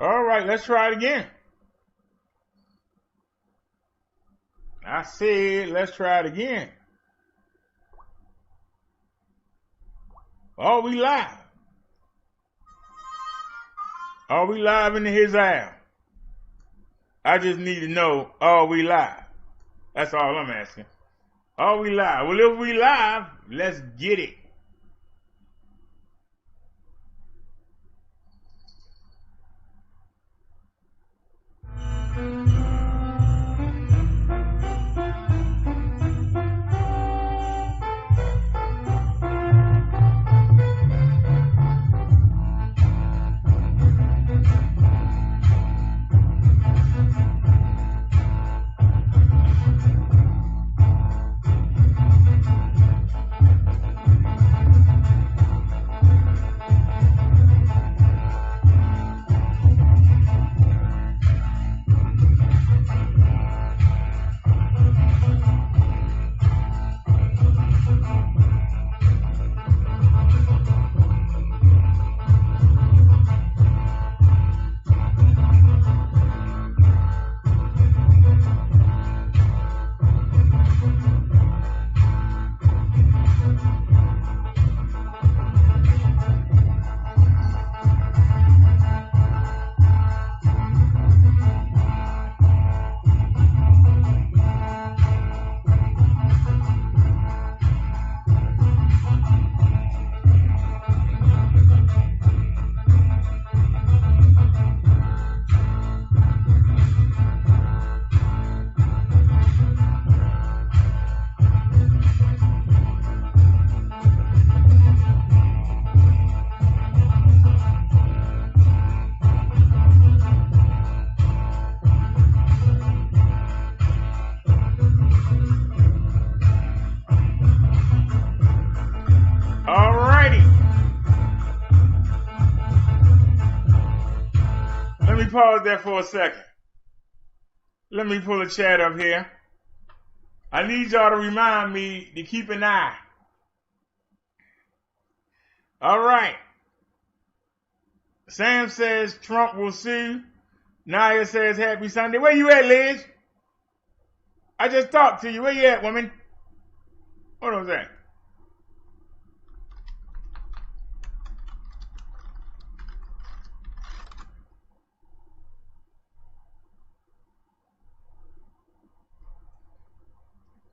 All right, let's try it again. I said, let's try it again. Are we live? Are we live into his hour? I just need to know, are we live? That's all I'm asking. Are we live? Well, if we live, let's get it. Pause there for a second. Let me pull a chat up here. I need y'all to remind me to keep an eye. All right. Sam says Trump will sue. Naya says happy Sunday. Where you at, Liz? I just talked to you. Where you at, woman? What was that?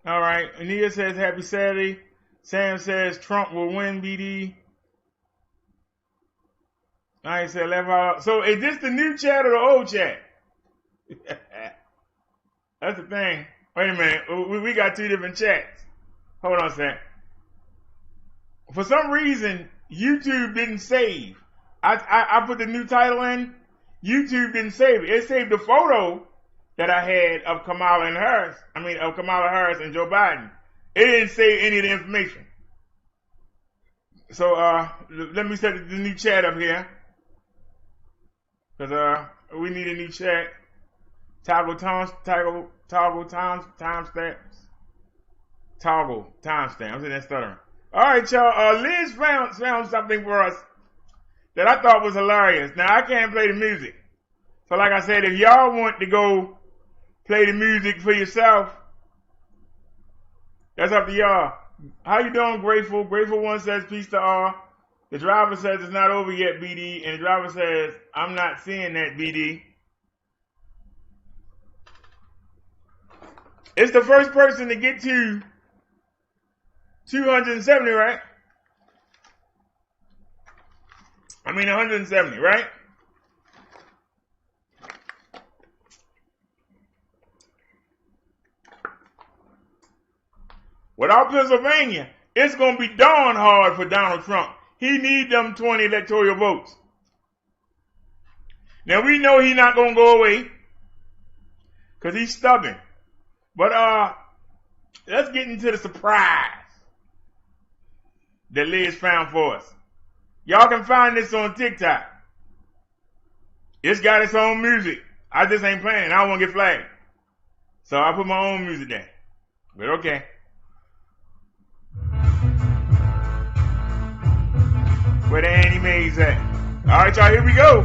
All right. Ania says happy Saturday. Sam says Trump will win, BD. I said left out. So is this the new chat or the old chat? That's the thing. Wait a minute. We got two different chats. Hold on a sec. For some reason, YouTube didn't save. I put the new title in. YouTube didn't save it. It saved the photo that I had of Kamala Harris and Joe Biden. It didn't say any of the information. So, let me set the new chat up here. Cause, we need a new chat. Toggle timestamps. Toggle timestamps. And that's stuttering. Alright, y'all. Liz found something for us that I thought was hilarious. Now, I can't play the music. So, like I said, if y'all want to go play the music for yourself, that's up to y'all. How you doing, Grateful? Grateful one says peace to all. The driver says it's not over yet, BD. And the driver says, I'm not seeing that, BD. It's the first person to get to 270, right? 170, right? Without Pennsylvania, it's going to be darn hard for Donald Trump. He needs them 20 electoral votes. Now, we know he's not going to go away because he's stubborn. But let's get into the surprise that Liz found for us. Y'all can find this on TikTok. It's got its own music. I just ain't playing. I don't want to get flagged. So I put my own music there. But okay. Where the Annie Mae's at? All right, y'all, here we go.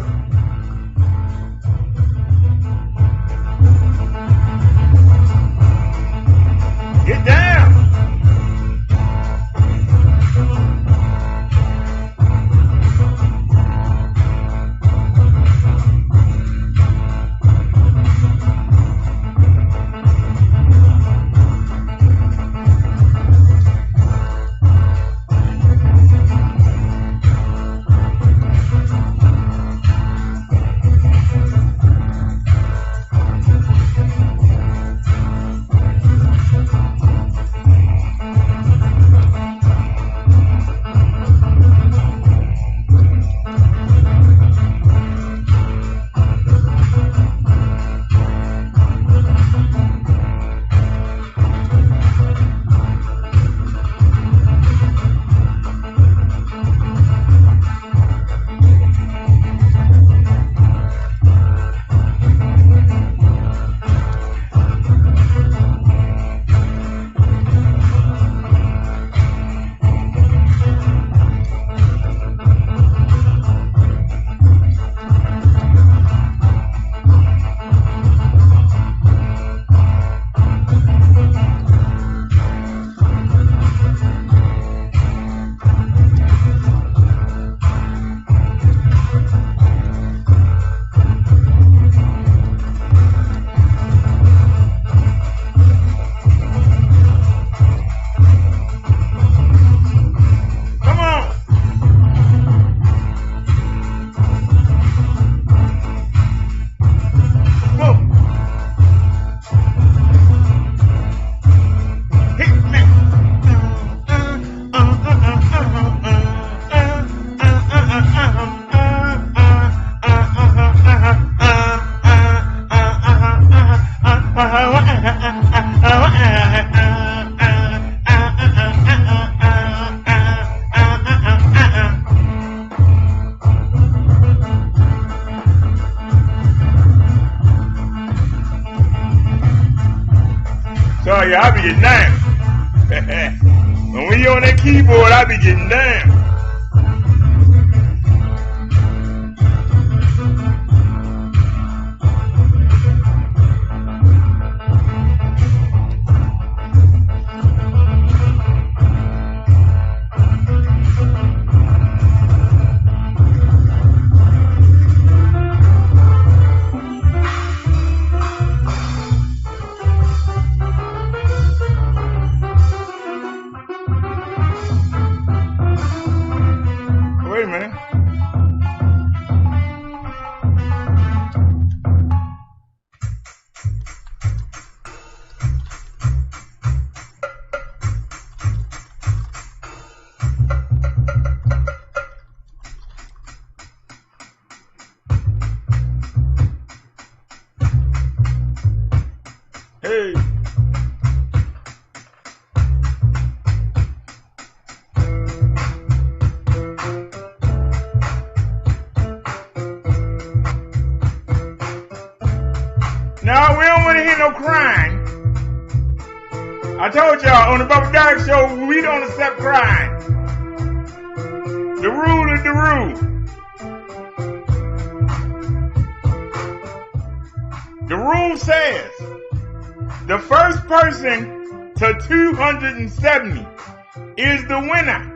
Oh yeah, I be getting down. When we on that keyboard, I be getting down. Wait a minute. Hey. No, we don't want to hear no crying. I told y'all on the Bubba Dark Show, we don't accept crying. The rule is the rule. The rule says the first person to 270 is the winner.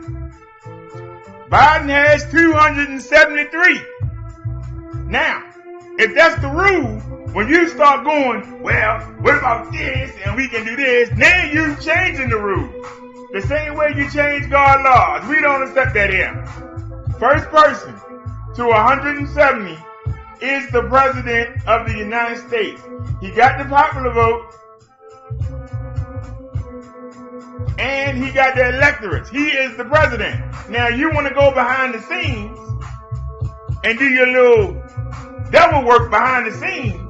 Biden has 273. Now, if that's the rule, when you start going, well, what about this and we can do this, now you changing the rule. The same way you change God laws. We don't accept that here. First person to 170 is the President of the United States. He got the popular vote and he got the electorate. He is the president. Now you want to go behind the scenes and do your little devil work behind the scenes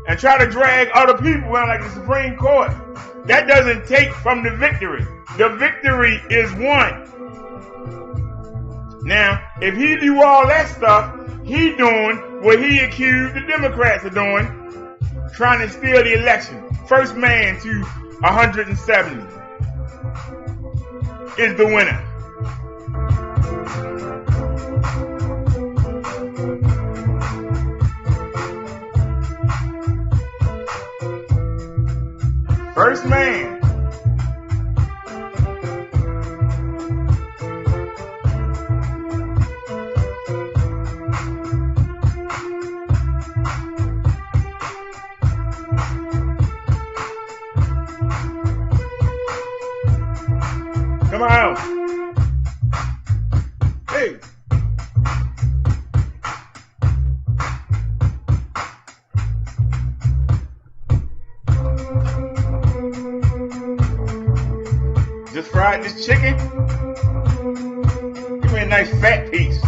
and try to drag other people around like the Supreme Court. That doesn't take from the victory. The victory is won. Now, if he do all that stuff, he doing what he accused the Democrats of doing, trying to steal the election. First man to 170 is the winner. First man. Come on. Hey. Just fried this chicken. Give me a nice fat piece.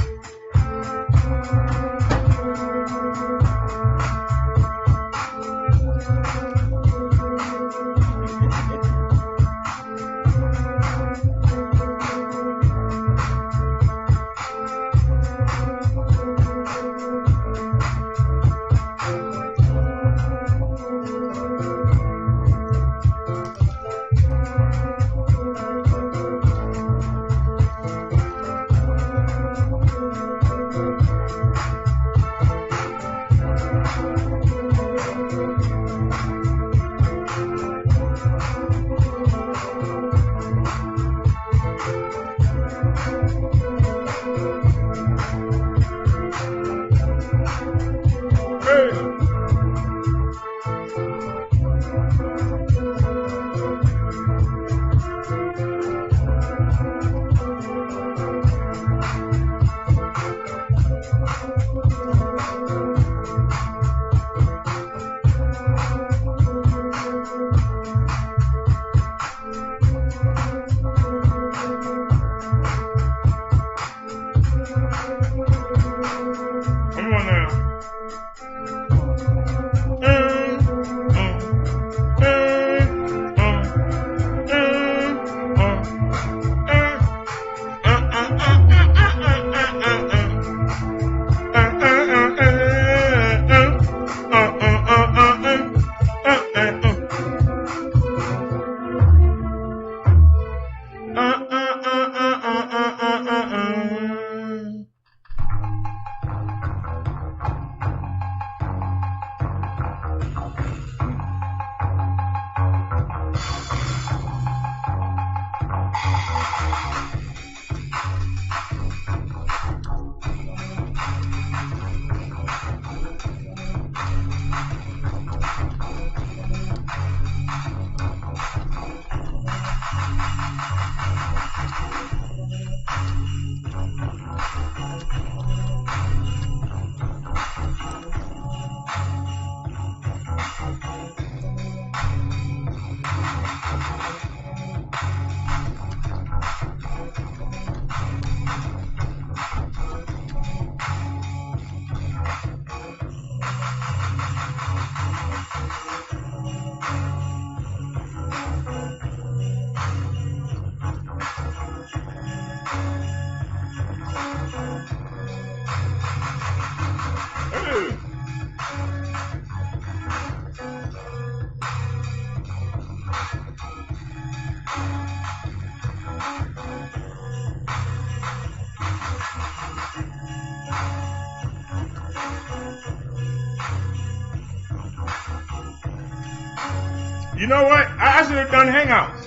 You know what? I should have done Hangouts.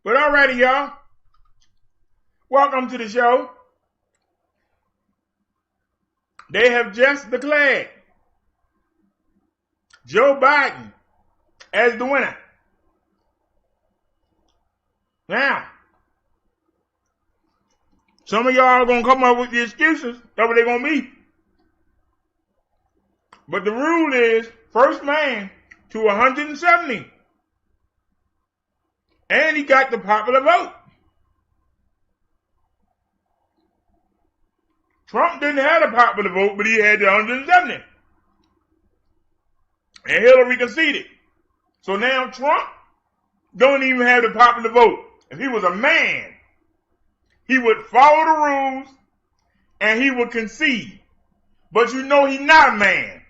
But alrighty, y'all. Welcome to the show. They have just declared Joe Biden as the winner. Now, some of y'all are going to come up with the excuses. That's what they're going to be. But the rule is first man to 170. And he got the popular vote. Trump didn't have the popular vote, but he had the 170. And Hillary conceded. So now Trump don't even have the popular vote. If he was a man, he would follow the rules and he would concede. But you know he's not a man.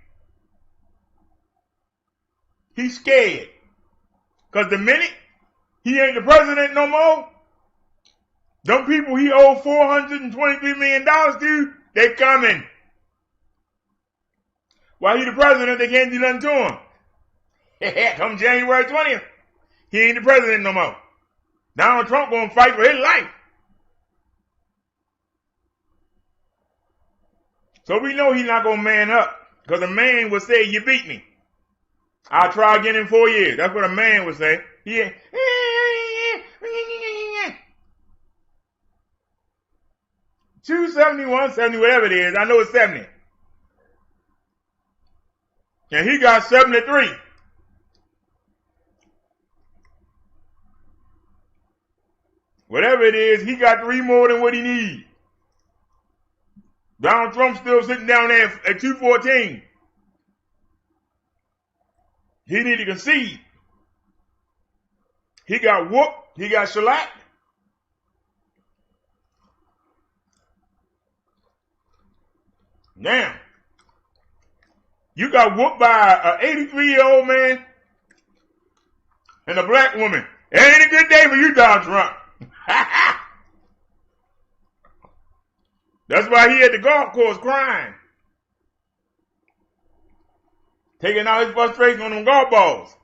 He's scared. Because the minute he ain't the president no more, them people he owed $423 million to, they coming. While he the president, they can't do nothing to him. Come January 20th, he ain't the president no more. Donald Trump gonna fight for his life. So we know he's not gonna man up. Because a man would say, you beat me. I'll try again in 4 years. That's what a man would say. Yeah. 270, 170, whatever it is. I know it's 70. And he got 73. Whatever it is, he got 3 more than what he needs. Donald Trump still sitting down there at 214. He need to concede. He got whooped. He got shellacked. Now, you got whooped by an 83-year-old man and a black woman. It ain't a good day for you, Donald Trump. That's why he at the golf course crying. Taking out his frustration on them golf balls.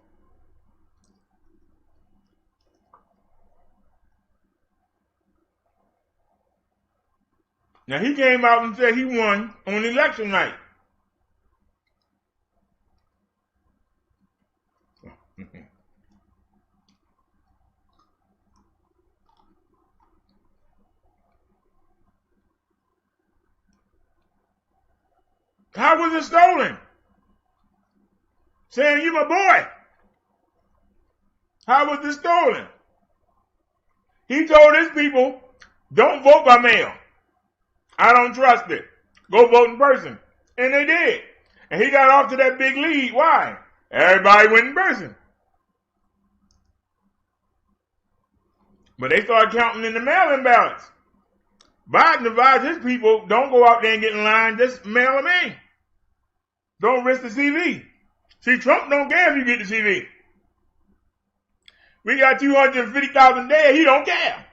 Now he came out and said he won on election night. How was it stolen? Saying, you my boy. How was it stolen? He told his people, don't vote by mail. I don't trust it. Go vote in person. And they did. And he got off to that big lead. Why? Everybody went in person. But they started counting in the mail-in ballots. Biden advised his people, don't go out there and get in line, just mail them in. Don't risk the CV. See, Trump don't care if you get the CV. We got 250,000 there, he don't care.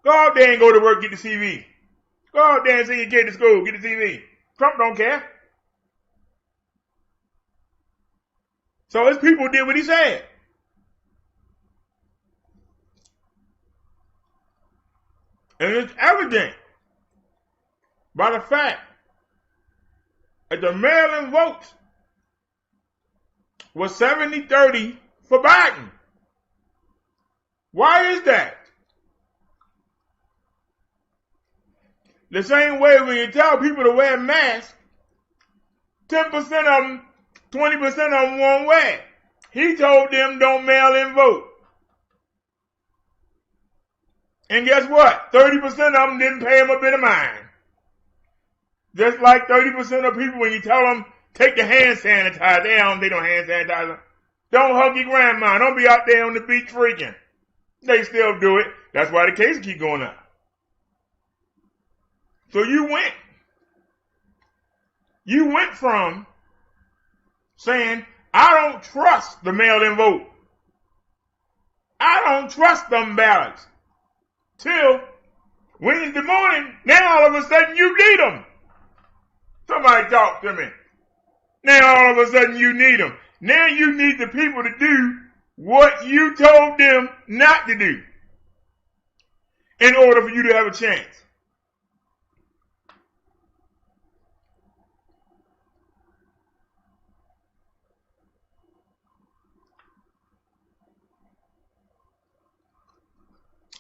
Go out there and go to work, get the CV. Go out there and send your kid to school, get the CV. Trump don't care. So his people did what he said. And it's evident by the fact that the mail-in votes was 70-30 for Biden. Why is that? The same way when you tell people to wear masks, 10% of them, 20% of them won't wear. He told them don't mail in vote. And guess what? 30% of them didn't pay him a bit of mind. Just like 30% of people, when you tell them, take the hand sanitizer, they don't hand sanitizer. Don't hug your grandma. Don't be out there on the beach freaking. They still do it. That's why the cases keep going up. So you went from saying, I don't trust the mail-in vote. I don't trust them ballots. Till Wednesday morning, now all of a sudden you need them. So Somebody talk to me. Now all of a sudden you need them. Now you need the people to do what you told them not to do in order for you to have a chance.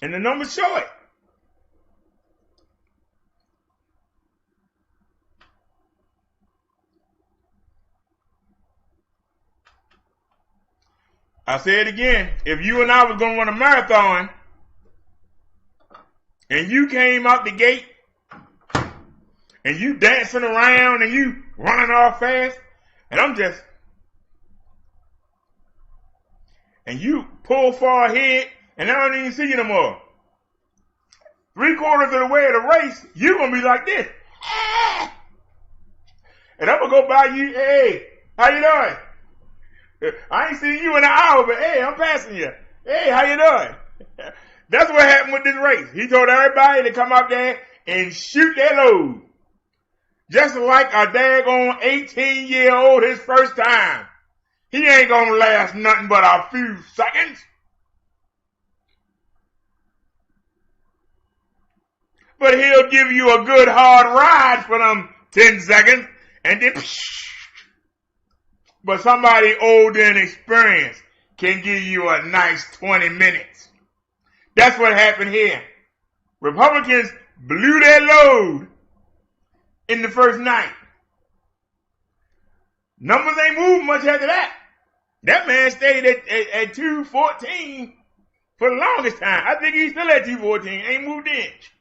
And the numbers show it. I say it again. If you and I was going to run a marathon and you came out the gate and you dancing around and you running off fast and and you pull far ahead and I don't even see you no more. 3/4 of the way of the race, you're going to be like this. And I'm going to go by you. Hey, how you doing? I ain't seen you in an hour, but hey, I'm passing you. Hey, how you doing? That's what happened with this race. He told everybody to come out there and shoot their load. Just like a daggone 18-year-old his first time. He ain't gonna last nothing but a few seconds. But he'll give you a good hard ride for them 10 seconds and then but somebody older and experienced can give you a nice 20 minutes. That's what happened here. Republicans blew their load in the first night. Numbers ain't moved much after that. That man stayed at 214 for the longest time. I think he's still at 214. Ain't moved an inch.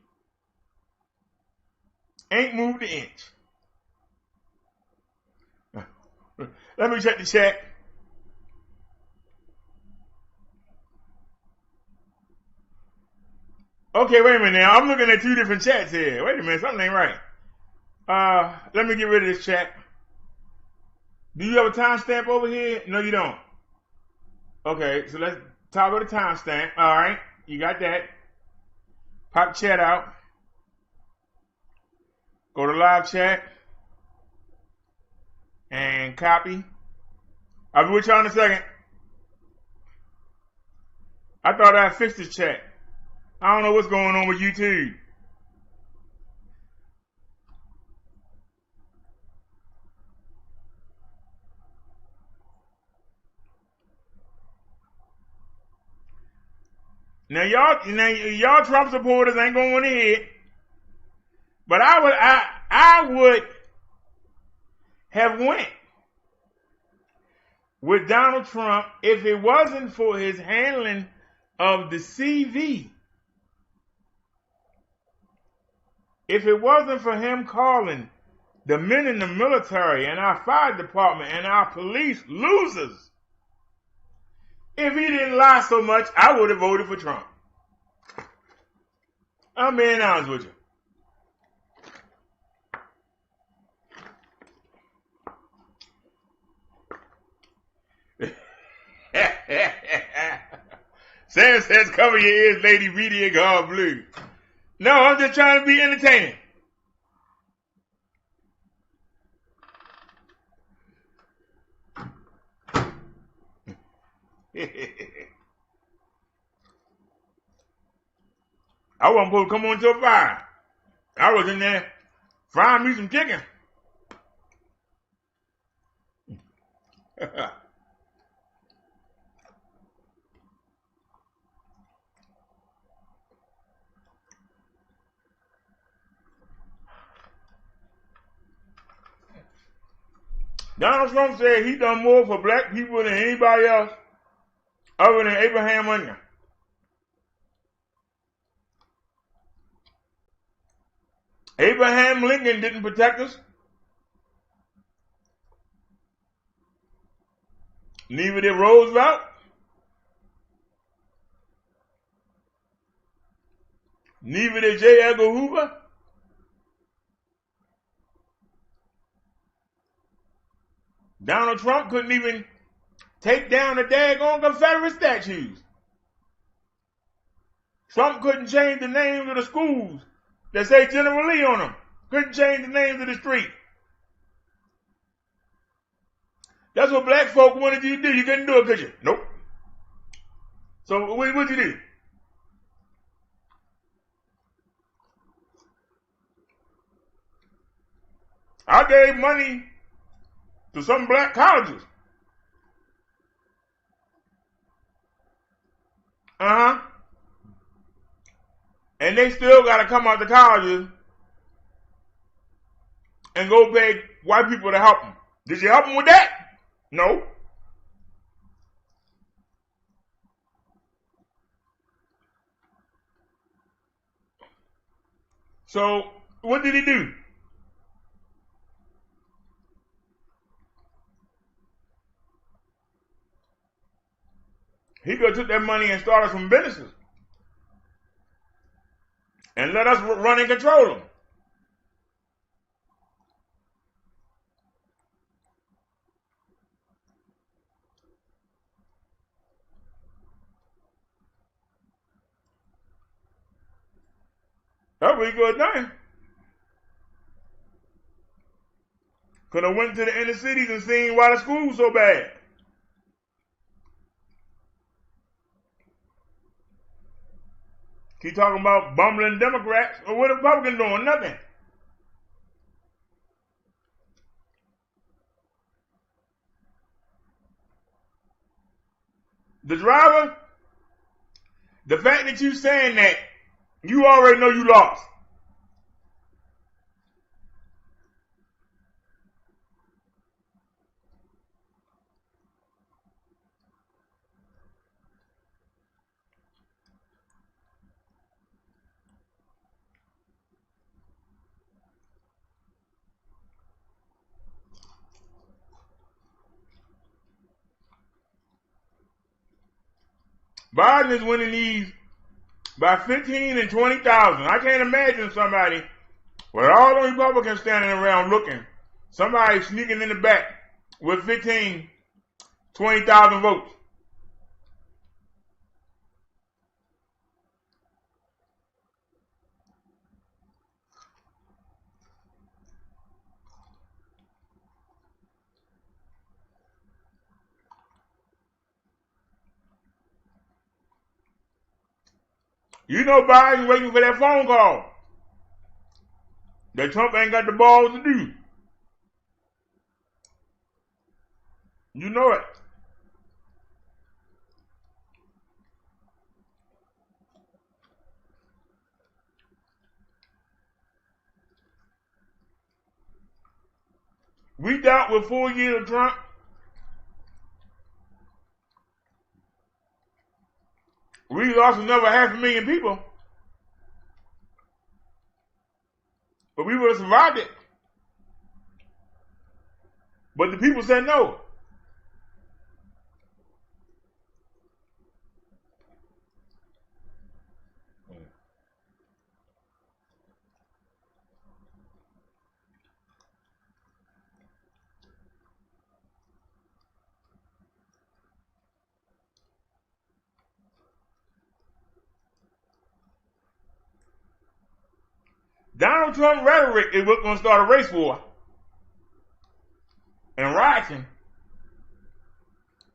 Ain't moved an inch. Let me check the chat. Okay, wait a minute now. I'm looking at two different chats here. Wait a minute, something ain't right. Let me get rid of this chat. Do you have a timestamp over here? No, you don't. Okay, so let's toggle the timestamp. All right, you got that. Pop chat out. Go to live chat. And copy. I'll be with y'all in a second. I thought I fixed this chat. I don't know what's going on with YouTube. Now y'all Trump supporters ain't going ahead. But I would have went with Donald Trump if it wasn't for his handling of the CV. If it wasn't for him calling the men in the military and our fire department and our police losers, if he didn't lie so much, I would have voted for Trump. I'm being honest with you. Sam says, cover your ears, lady, media gone blue. No, I'm just trying to be entertaining. I wasn't supposed to come on to a fire. I was in there frying me some chicken. Donald Trump said he done more for black people than anybody else other than Abraham Lincoln. Abraham Lincoln didn't protect us. Neither did Roosevelt. Neither did J. Edgar Hoover. Donald Trump couldn't even take down the daggone Confederate statues. Trump couldn't change the names of the schools that say General Lee on them. Couldn't change the names of the street. That's what black folk wanted you to do. You couldn't do it, could you? Nope. So what'd you do? I gave money to some black colleges. And they still got to come out to colleges and go beg white people to help them. Did you help them with that? No. So what did he do? He could have took that money and started some businesses and let us run and control them. That would be a good thing. Could have went to the inner cities and seen why the school's so bad. Keep talking about bumbling Democrats. Or what Republicans doing? Nothing. The driver, the fact that you saying that, you already know you lost. Biden is winning these by 15 and 20,000. I can't imagine somebody with all the Republicans standing around looking, somebody sneaking in the back with 15, 20,000 votes. You know Biden's waiting for that phone call that Trump ain't got the balls to do. You know it. We dealt with 4 years of Trump. We lost another 500,000 people. But we would have survived it. But the people said no. Donald Trump rhetoric is what's going to start a race war and rioting.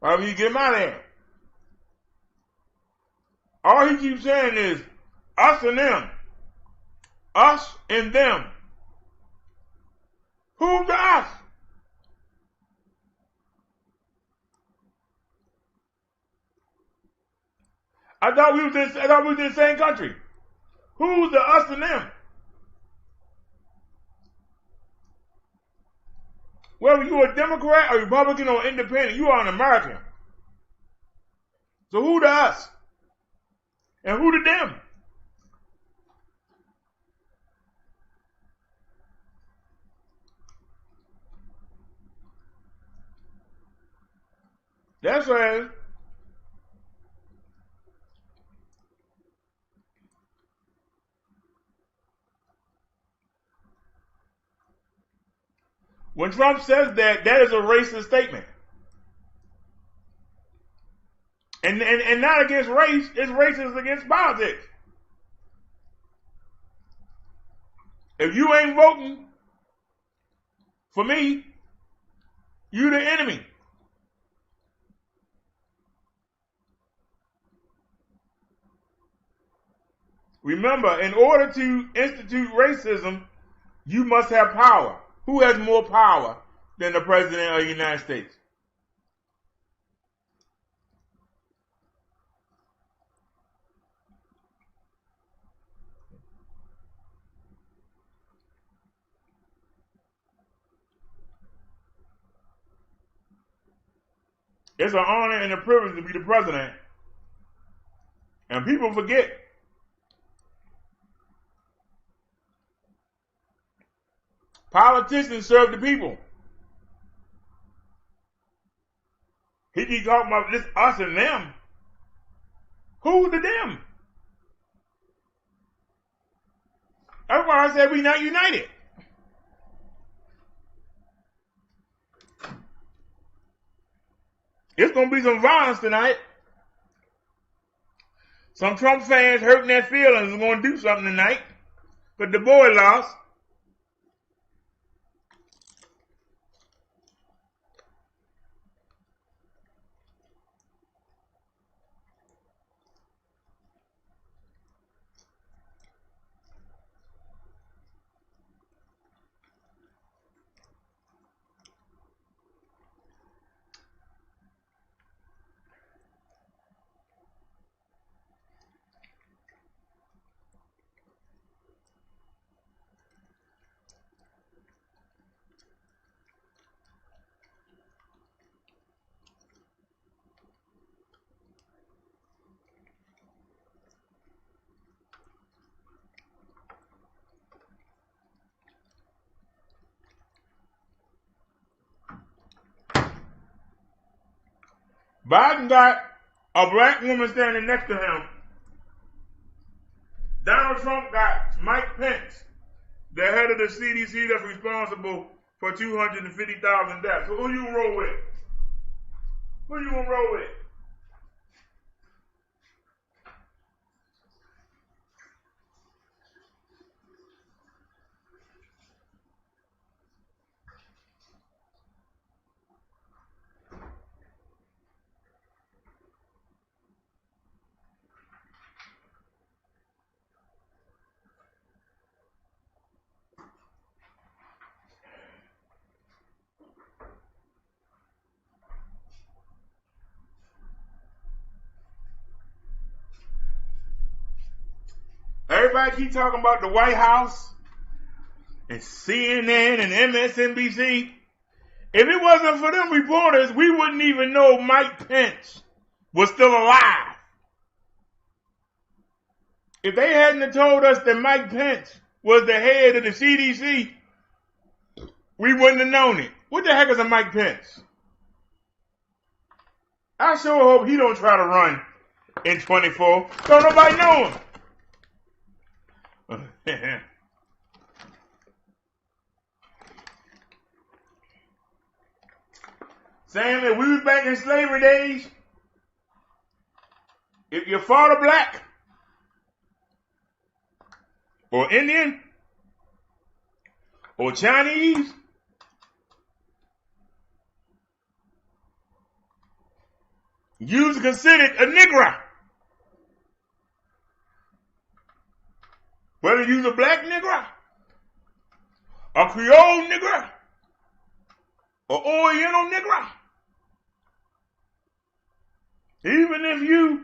Why don't you get him out of there? All he keeps saying is us and them. Us and them. Who's the us? I thought we was in the same country. Who's the us and them? Whether you're a Democrat or Republican or Independent, you are an American. So who the us? And who the them? That's right. When Trump says that, that is a racist statement. And not against race, it's racist against politics. If you ain't voting for me, you the enemy. Remember, in order to institute racism, you must have power. Who has more power than the President of the United States? It's an honor and a privilege to be the president. And people forget. Politicians serve the people. He keep talking about this us and them. Who's the them? That's why I said we not united. It's going to be some violence tonight. Some Trump fans hurting their feelings are going to do something tonight. But the boy lost. Biden got a black woman standing next to him. Donald Trump got Mike Pence, the head of the CDC that's responsible for 250,000 deaths. So who you gonna roll with? Who you gonna roll with? Everybody keep talking about the White House and CNN and MSNBC. If it wasn't for them reporters, we wouldn't even know Mike Pence was still alive. If they hadn't have told us that Mike Pence was the head of the CDC, we wouldn't have known it. What the heck is a Mike Pence? I sure hope he don't try to run in 24. Don't nobody know him. Saying that we was back in slavery days, if your father black or Indian or Chinese, you was considered a Negro. Whether you're a black Negro, a Creole Negro, or Oriental Negro. Even if you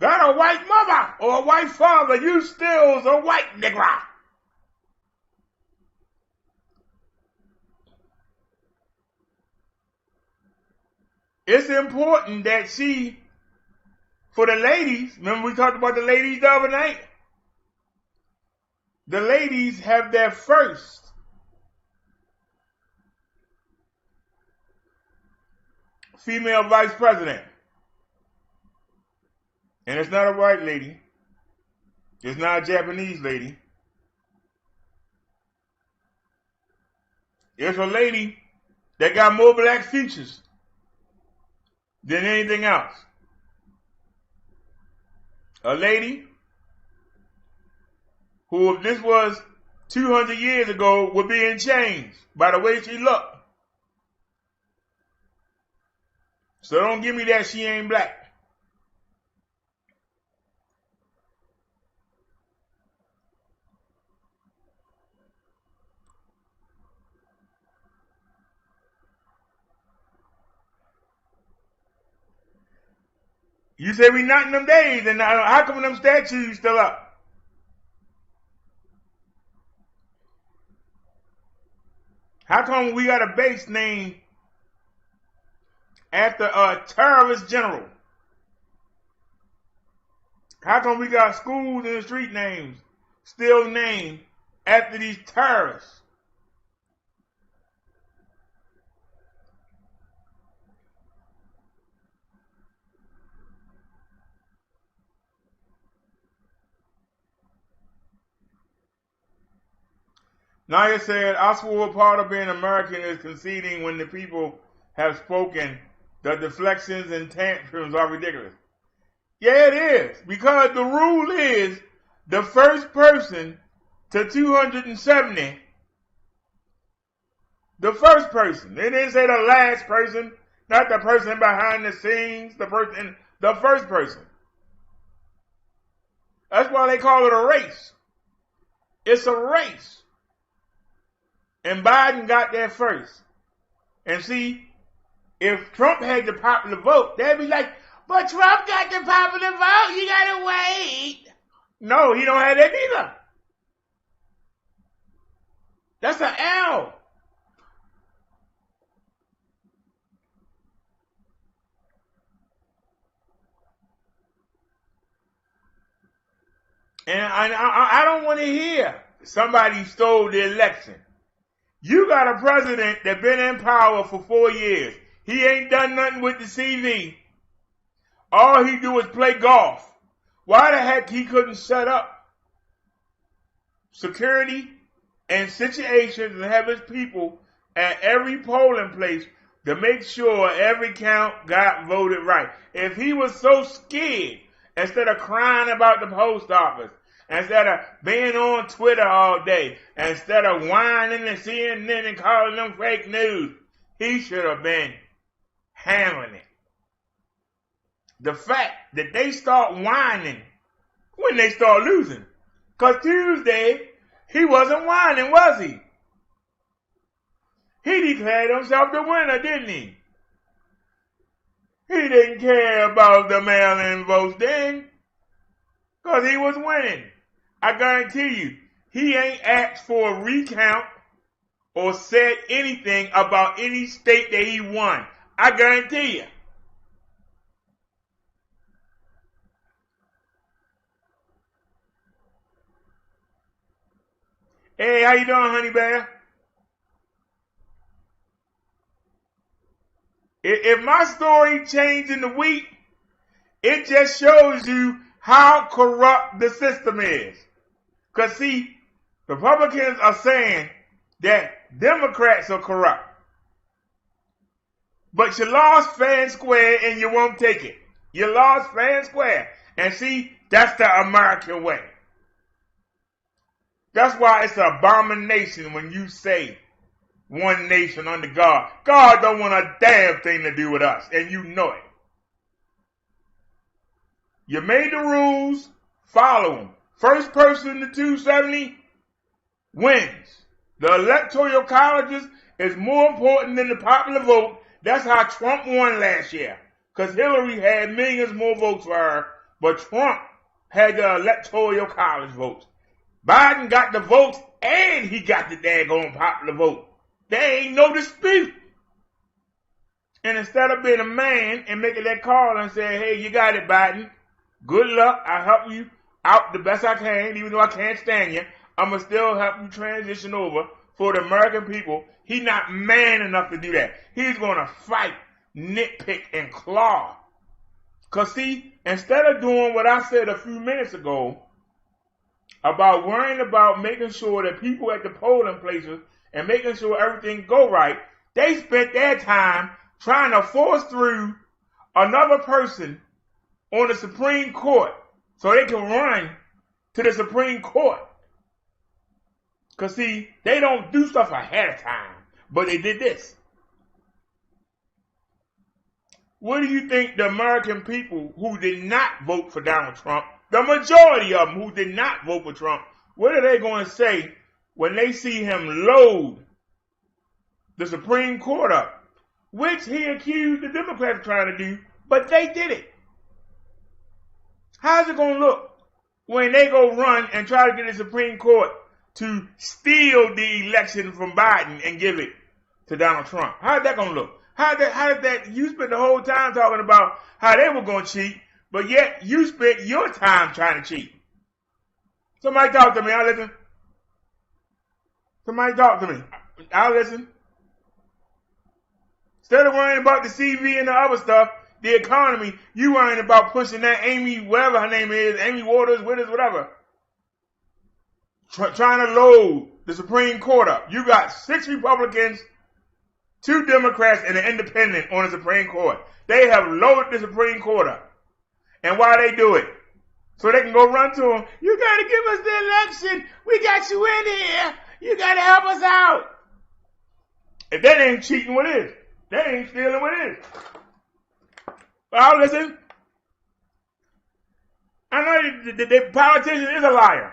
got a white mother or a white father, you still a white Negro. It's important that for the ladies, remember we talked about the ladies the other night? The ladies have their first female vice president. And it's not a white lady. It's not a Japanese lady. It's a lady that got more black features than anything else. A lady who, if this was 200 years ago, would be in chains by the way she looked. So don't give me that she ain't black. You say we not in them days, and how come them statues still up? How come we got a base named after a terrorist general? How come we got schools and street names still named after these terrorists? Naya said, I swore part of being American is conceding when the people have spoken. The deflections and tantrums are ridiculous. Yeah, it is. Because the rule is the first person to 270. The first person. They didn't say the last person, not the person behind the scenes, the first person. That's why they call it a race. It's a race. And Biden got there first. And see, if Trump had the popular vote, they'd be like, but Trump got the popular vote, you gotta wait. No, he don't have that either. That's an L. And I don't want to hear somebody stole the election. You got a president that been in power for 4 years. He ain't done nothing with the CV. All he do is play golf. Why the heck he couldn't set up security and situations and have his people at every polling place to make sure every count got voted right? If he was so scared, instead of crying about the post office, instead of being on Twitter all day, instead of whining and CNN and calling them fake news, he should have been handling it. The fact that they start whining when they start losing. Because Tuesday, he wasn't whining, was he? He declared himself the winner, didn't he? He didn't care about the mail-in votes then, because he was winning. I guarantee you, he ain't asked for a recount or said anything about any state that he won. I guarantee you. Hey, how you doing, honey bear? If my story changed in a week, it just shows you how corrupt the system is. Because see, Republicans are saying that Democrats are corrupt. But you lost fair and square and you won't take it. You lost fair and square. And see, that's the American way. That's why it's an abomination when you say one nation under God. God don't want a damn thing to do with us, and you know it. You made the rules, follow them. First person to 270 wins. The electoral colleges is more important than the popular vote. That's how Trump won last year. Because Hillary had millions more votes for her, but Trump had the electoral college votes. Biden got the votes and he got the daggone popular vote. There ain't no dispute. And instead of being a man and making that call and saying, hey, you got it, Biden. Good luck. I'll help you out the best I can, even though I can't stand you. I'm going to still help you transition over for the American people. He's not man enough to do that. He's going to fight, nitpick, and claw. Because see, instead of doing what I said a few minutes ago about worrying about making sure that people at the polling places and making sure everything go right, they spent their time trying to force through another person on the Supreme Court so they can run to the Supreme Court. Because see, they don't do stuff ahead of time, but they did this. What do you think the American people who did not vote for Donald Trump, the majority of them who did not vote for Trump, what are they going to say when they see him load the Supreme Court up? Which he accused the Democrats of trying to do, but they did it. How's it going to look when they go run and try to get the Supreme Court to steal the election from Biden and give it to Donald Trump? How's that going to look? How did that, you spent the whole time talking about how they were going to cheat, but yet you spent your time trying to cheat. Somebody talk to me, I'll listen. Somebody talk to me, I'll listen. Instead of worrying about the CV and the other stuff, the economy, you worrying about pushing that Amy, whatever her name is, Amy Waters, whatever. Trying to load the Supreme Court up. You got 6 Republicans, 2 Democrats, and an independent on the Supreme Court. They have loaded the Supreme Court up. And why they do it? So they can go run to them. You got to give us the election. We got you in here. You got to help us out. If that ain't cheating, what is? That ain't stealing, what is? Well, listen. I know the politician is a liar.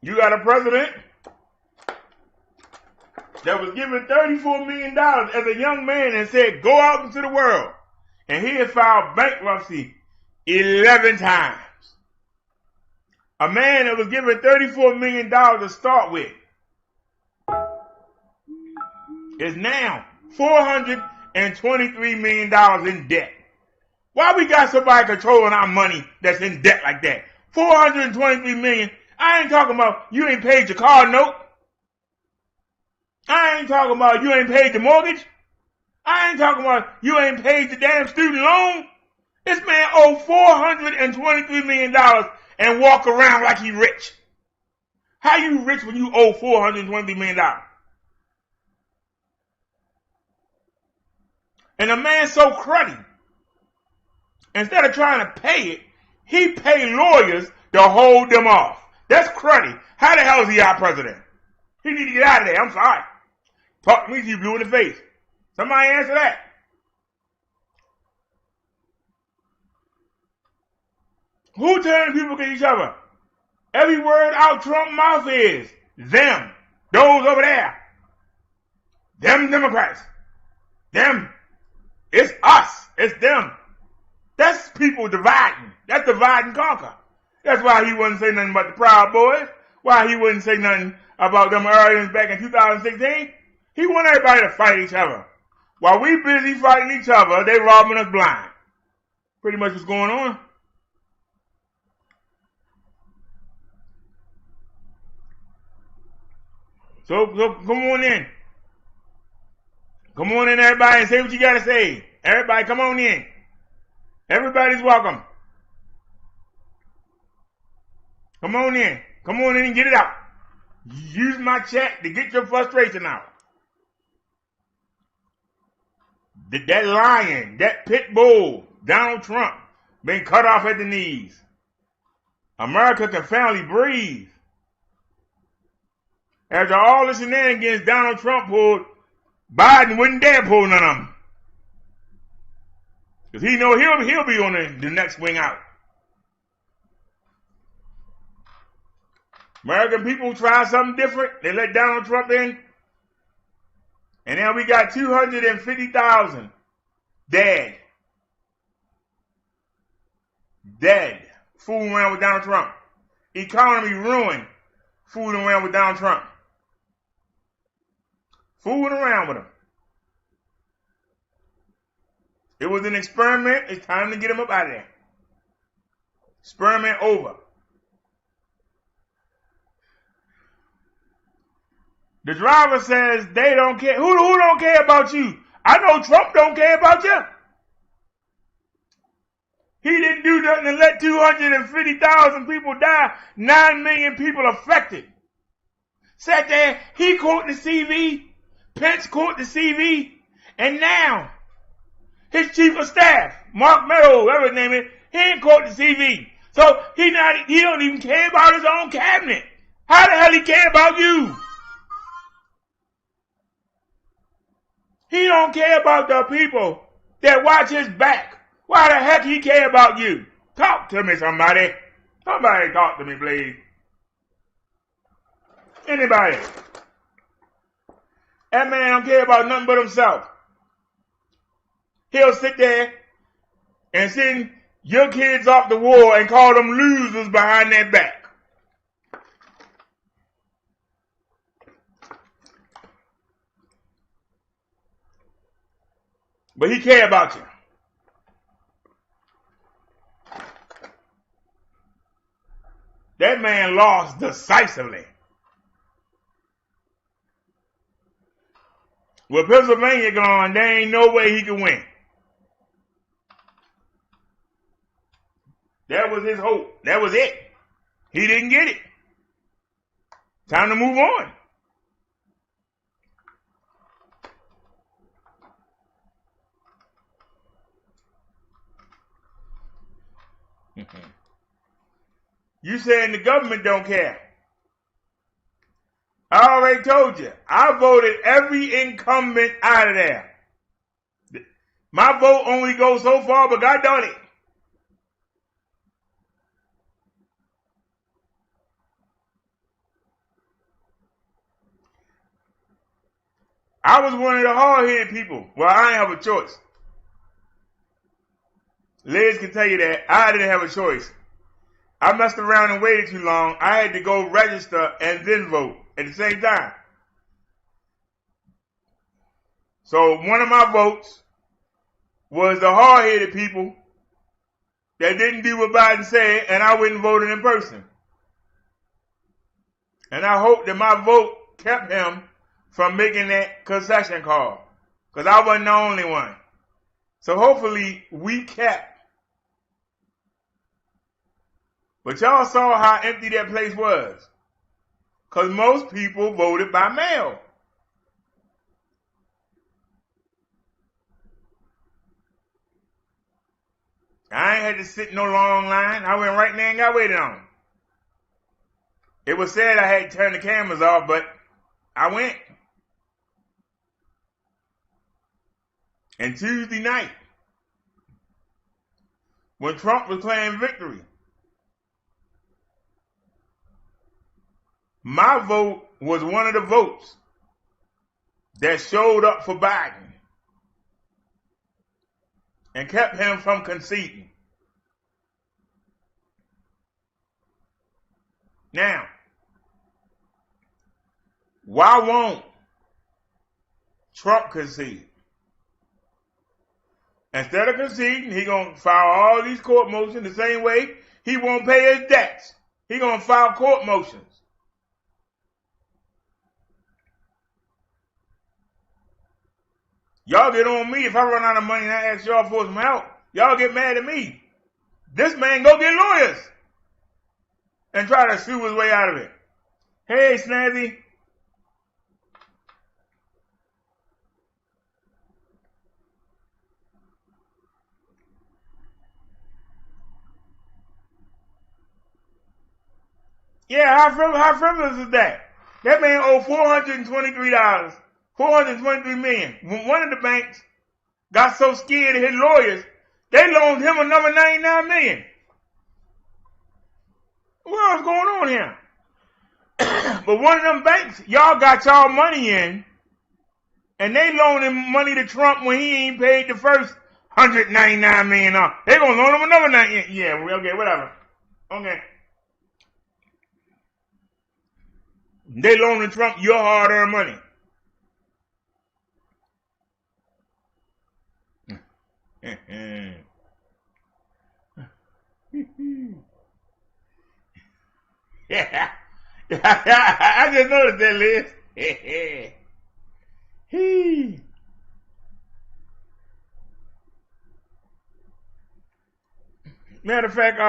You got a president that was given $34 million as a young man and said, go out into the world. And he had filed bankruptcy 11 times. A man that was given $34 million to start with is now $423 million in debt. Why we got somebody controlling our money that's in debt like that? $423 million. I ain't talking about you ain't paid your car note. I ain't talking about you ain't paid the mortgage. I ain't talking about you ain't paid the damn student loan. This man owed $423 million and walk around like he rich. How you rich when you owe $423 million? And a man so cruddy, instead of trying to pay it, he paid lawyers to hold them off. That's cruddy. How the hell is he our president? He need to get out of there. I'm sorry. Talk to me till you blue in the face. Somebody answer that. Who turning people against each other? Every word out Trump's mouth is them. Those over there. Them Democrats. Them. It's us. It's them. That's people dividing. That's divide and conquer. That's why he wouldn't say nothing about the Proud Boys. Why he wouldn't say nothing about them Aryan's back in 2016. He want everybody to fight each other. While we busy fighting each other, they robbing us blind. Pretty much what's going on. So come on in. Come on in, everybody, and say what you got to say. Everybody, come on in. Everybody's welcome. Come on in. Come on in and get it out. Use my chat to get your frustration out. That lion, that pit bull, Donald Trump, been cut off at the knees. America can finally breathe. After all the shenanigans Donald Trump pulled, Biden wouldn't dare pull none of them. Because he know he'll be on the next wing out. American people try something different. They let Donald Trump in. And now we got 250,000 dead. Dead. Fooling around with Donald Trump. Economy ruined. Fooling around with Donald Trump. Fooling around with him. It was an experiment. It's time to get him up out of there. Experiment over. The driver says they don't care. Who don't care about you? I know Trump don't care about you. He didn't do nothing to let 250,000 people die. 9 million people affected. Sat there, he caught the CV. Pence caught the CV. And now, his chief of staff, Mark Meadows, whatever his name is, he ain't caught the CV. So he don't even care about his own cabinet. How the hell he care about you? He don't care about the people that watch his back. Why the heck he care about you? Talk to me, somebody. Somebody talk to me, please. Anybody? That man don't care about nothing but himself. He'll sit there and send your kids off to war and call them losers behind their back. But he care about you. That man lost decisively. With Pennsylvania gone, there ain't no way he can win. That was his hope. That was it. He didn't get it. Time to move on. You saying the government don't care. I already told you. I voted every incumbent out of there. My vote only goes so far, but God done it. I was one of the hard-headed people. Well, I didn't have a choice. Liz can tell you that. I didn't have a choice. I messed around and waited too long. I had to go register and then vote at the same time. So one of my votes was the hard-headed people that didn't do what Biden said, and I went and voted in person. And I hope that my vote kept him from making that concession call, because I wasn't the only one. So hopefully we kept. But y'all saw how empty that place was, because most people voted by mail. I ain't had to sit in no long line. I went right there and got waited on. It was said I had to turn the cameras off, but I went. And Tuesday night, when Trump was claiming victory, my vote was one of the votes that showed up for Biden and kept him from conceding. Now, why won't Trump concede? Instead of conceding, he gonna file all these court motions the same way he won't pay his debts. He gonna file court motions. Y'all get on me if I run out of money and I ask y'all for some help. Y'all get mad at me. This man go get lawyers and try to sue his way out of it. Hey, Snazzy. Yeah, how frivolous is that? That man owed $423, $423 million. When one of the banks got so scared of his lawyers, they loaned him another $99 million. What's going on here? But one of them banks, y'all got y'all money in, and they loaned him money to Trump when he ain't paid the first $199 million off. They gonna loan him another $99 million. Yeah, okay, whatever. Okay. They loaning Trump your hard-earned money. Yeah. I just noticed that, Liz. Matter of fact,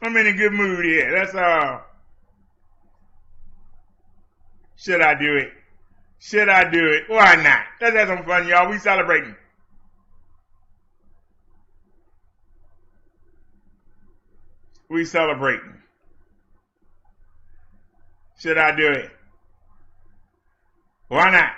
I'm in a good mood here. That's should I do it? Should I do it? Why not? Let's have some fun, y'all. We celebrating. We celebrating. Should I do it? Why not?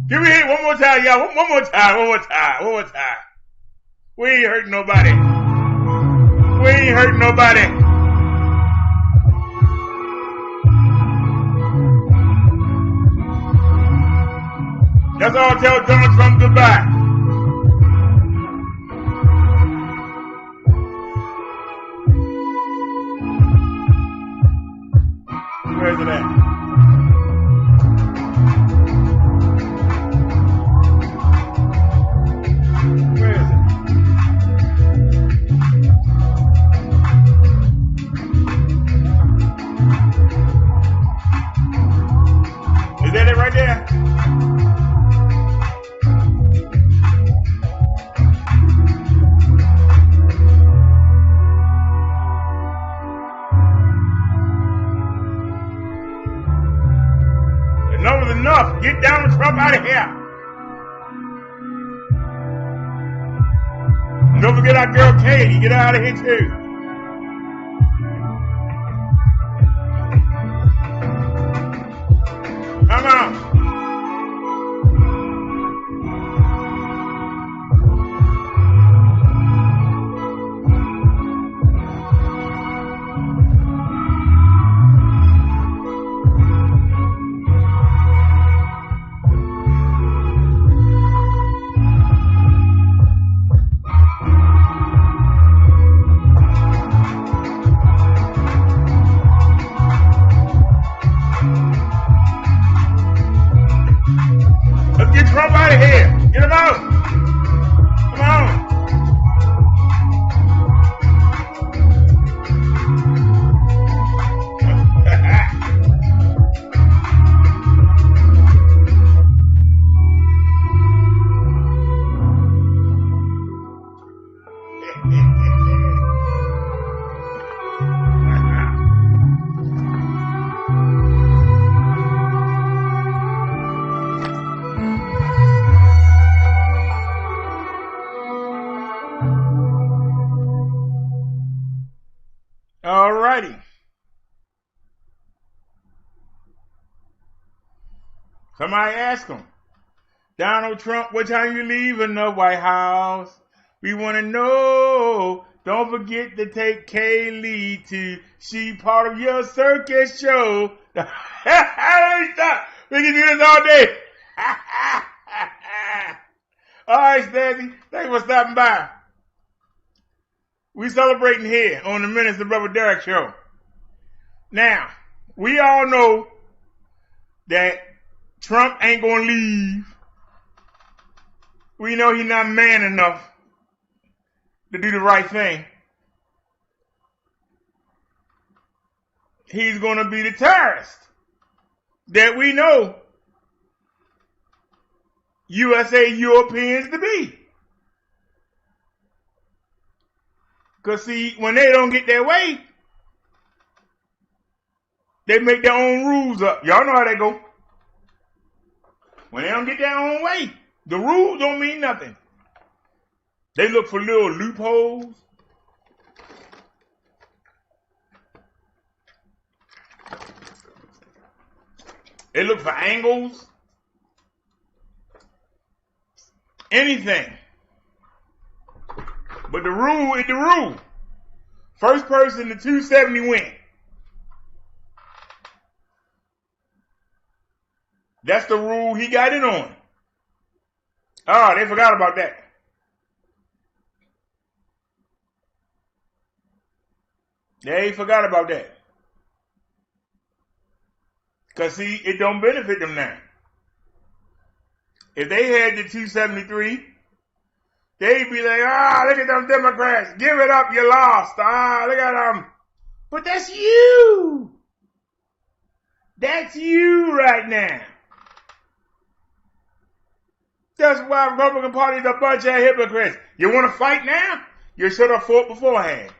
Give me it one more time, y'all. One more time. We ain't hurting nobody. That's all. Tell Donald Trump goodbye. Where's it at? Is that it right there? Enough is enough. Get Donald Trump out of here. And don't forget our girl Katie. Get her out of here too. Come on. Let's get Trump out of here. Get him out. Come on. All righty. Somebody ask him, Donald Trump, what time you leaving the White House? We want to know. Don't forget to take Kaylee to she part of your circus show. Stop. We can do this all day. All right, Stacey. Thanks for stopping by. We celebrating here on the Menace to Brother Derek show. Now, we all know that Trump ain't gonna leave. We know he's not man enough to do the right thing, he's going to be the terrorist that we know USA Europeans to be. Because see, when they don't get their way, they make their own rules up. Y'all know how they go. When they don't get their own way, the rules don't mean nothing. They look for little loopholes. They look for angles. Anything. But the rule is the rule. First person to 270 win. That's the rule he got in on. Oh, they forgot about that. They forgot about that. Because see, it don't benefit them now. If they had the 273, they'd be like, look at them Democrats. Give it up, you lost. Look at them. But that's you. That's you right now. That's why the Republican Party is a bunch of hypocrites. You want to fight now? You should have fought beforehand.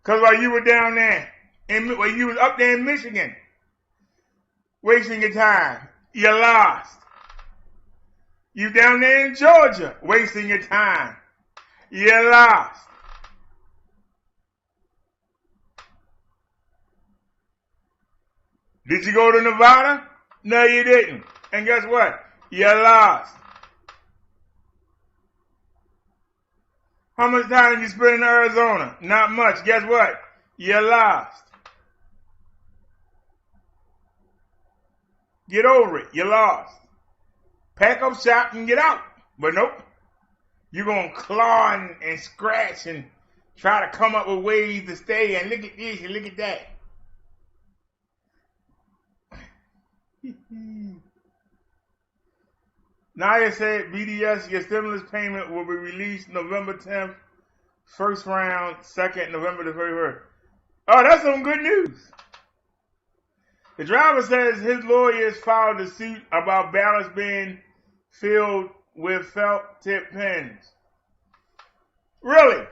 Because while you were down there, while you was up there in Michigan, wasting your time, you lost. You down there in Georgia, wasting your time, you lost. Did you go to Nevada? No, you didn't. And guess what? You lost. How much time did you spend in Arizona? Not much. Guess what? You lost. Get over it. You lost. Pack up shop and get out. But nope. You're going to claw and scratch and try to come up with ways to stay and look at this and look at that. Naya said, BDS, your stimulus payment will be released November 10th, first round, second, November the 31st. Oh, that's some good news. The driver says his lawyers filed a suit about ballots being filled with felt tip pens. Really?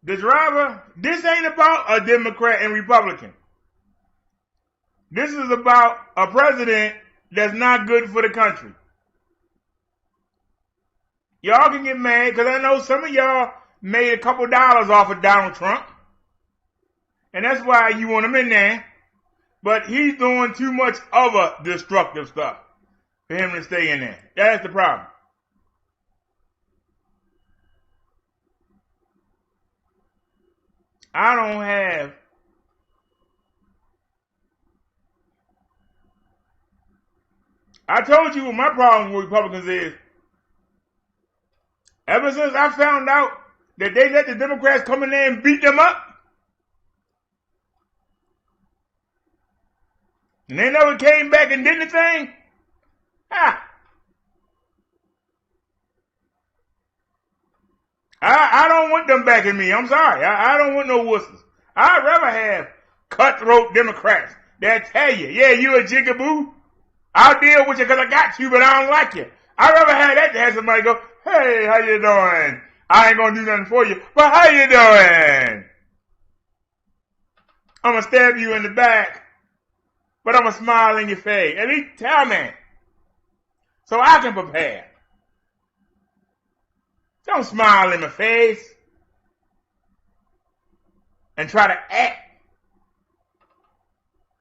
The driver, this ain't about a Democrat and Republican. This is about a president that's not good for the country. Y'all can get mad because I know some of y'all made a couple dollars off of Donald Trump. And that's why you want him in there. But he's doing too much other destructive stuff for him to stay in there. That's the problem. I don't have I told you what my problem with Republicans is. Ever since I found out that they let the Democrats come in there and beat them up, and they never came back and did anything, I don't want them backing me. I'm sorry. I don't want no wusses. I'd rather have cutthroat Democrats that tell you, yeah, you a jigaboo. I'll deal with you because I got you, but I don't like you. I'd rather have that than have somebody go, hey, how you doing? I ain't going to do nothing for you, but how you doing? I'm going to stab you in the back, but I'm going to smile in your face. At least tell me so I can prepare. Don't smile in my face and try to act.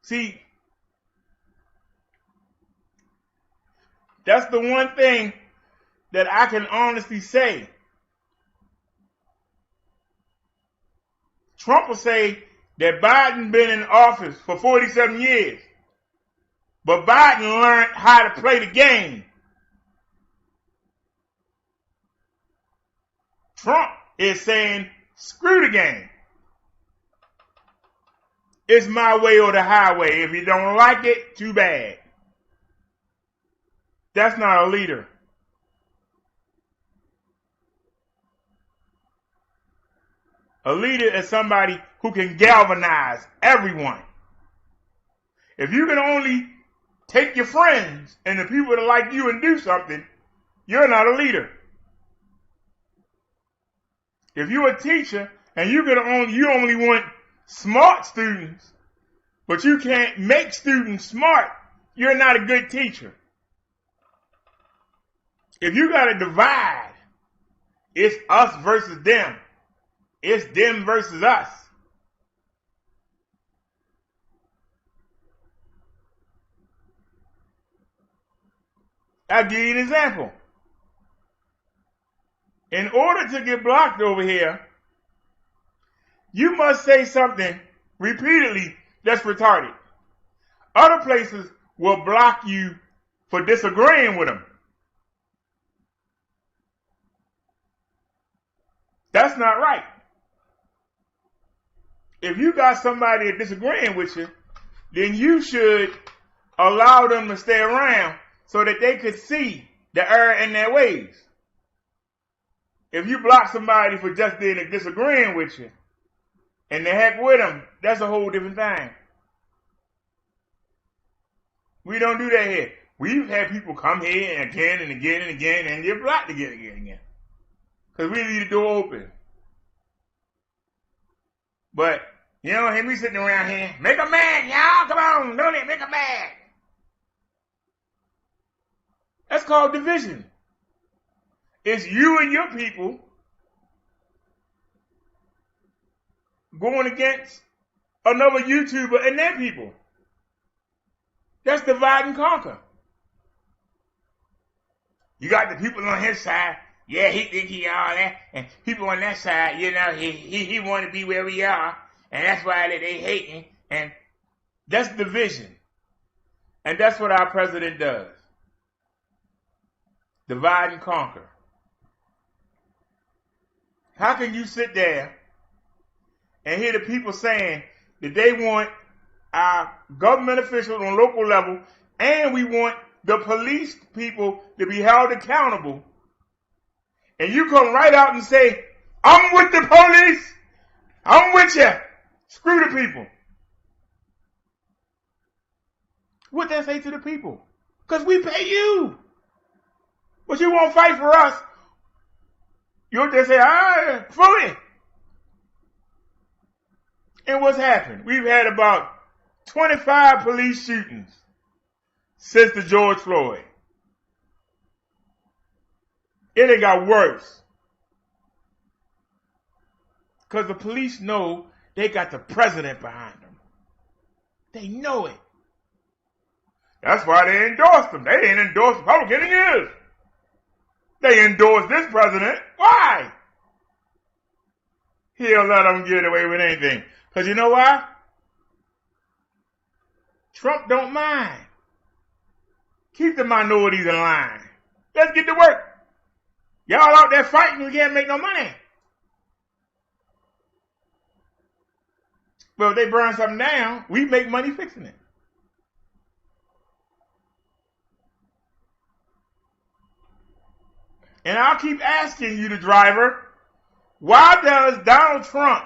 See, that's the one thing that I can honestly say. Trump will say that Biden been in office for 47 years, but Biden learned how to play the game. Trump is saying, screw the game. it's my way or the highway. If you don't like it, too bad. That's not a leader. A leader is somebody who can galvanize everyone. If you can only take your friends and the people that like you and do something, you're not a leader. If you're a teacher and you only want smart students, but you can't make students smart, you're not a good teacher. If you got to divide, it's us versus them. It's them versus us. I'll give you an example. In order to get blocked over here, you must say something repeatedly that's retarded. Other places will block you for disagreeing with them. That's not right. If you got somebody disagreeing with you, then you should allow them to stay around so that they could see the error in their ways. If you block somebody for just disagreeing with you, and the heck with them, that's a whole different thing. We don't do that here. We've had people come here and again and again and again and get blocked again and again and again. Because we leave the door open. But, you don't hear me sitting around here, make a man, y'all, come on, don't it, make a man. That's called division. It's you and your people going against another YouTuber and their people. That's divide and conquer. You got the people on his side, yeah, he think he all that, and people on that side, you know, he want to be where we are, and that's why they hating, and that's division. And that's what our president does. Divide and conquer. How can you sit there and hear the people saying that they want our government officials on local level and we want the police people to be held accountable, and you come right out and say, I'm with the police, I'm with you, screw the people. What they say to the people? Because we pay you. But you won't fight for us. You'll just say, fully. And what's happened? We've had about 25 police shootings since the George Floyd. It ain't got worse. Because the police know they got the president behind them. They know it. That's why they endorsed him. They didn't endorse Republican in years. They endorsed this president. Why? He'll let them get away with anything. Because you know why? Trump don't mind. Keep the minorities in line. Let's get to work. Y'all out there fighting, you can't make no money. But if they burn something down, we make money fixing it. And I'll keep asking you, the driver, why does Donald Trump,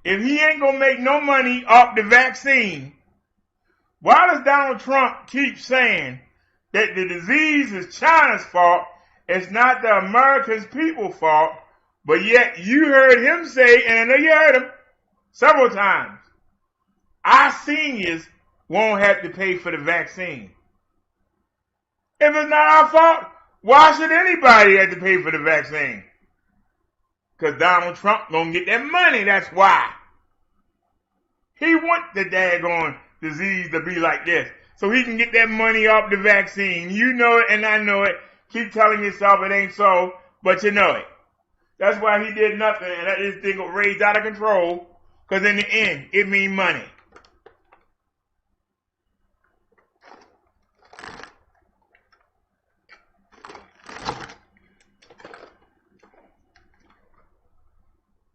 if he ain't going to make no money off the vaccine, why does Donald Trump keep saying that the disease is China's fault, it's not the American people's fault, but yet you heard him say, and I know you heard him several times, our seniors won't have to pay for the vaccine. If it's not our fault, why should anybody have to pay for the vaccine? Because Donald Trump gonna get that money, that's why. He want the daggone disease to be like this, so he can get that money off the vaccine. You know it and I know it. Keep telling yourself it ain't so, but you know it. That's why he did nothing and let this thing raised out of control, because in the end, it mean money.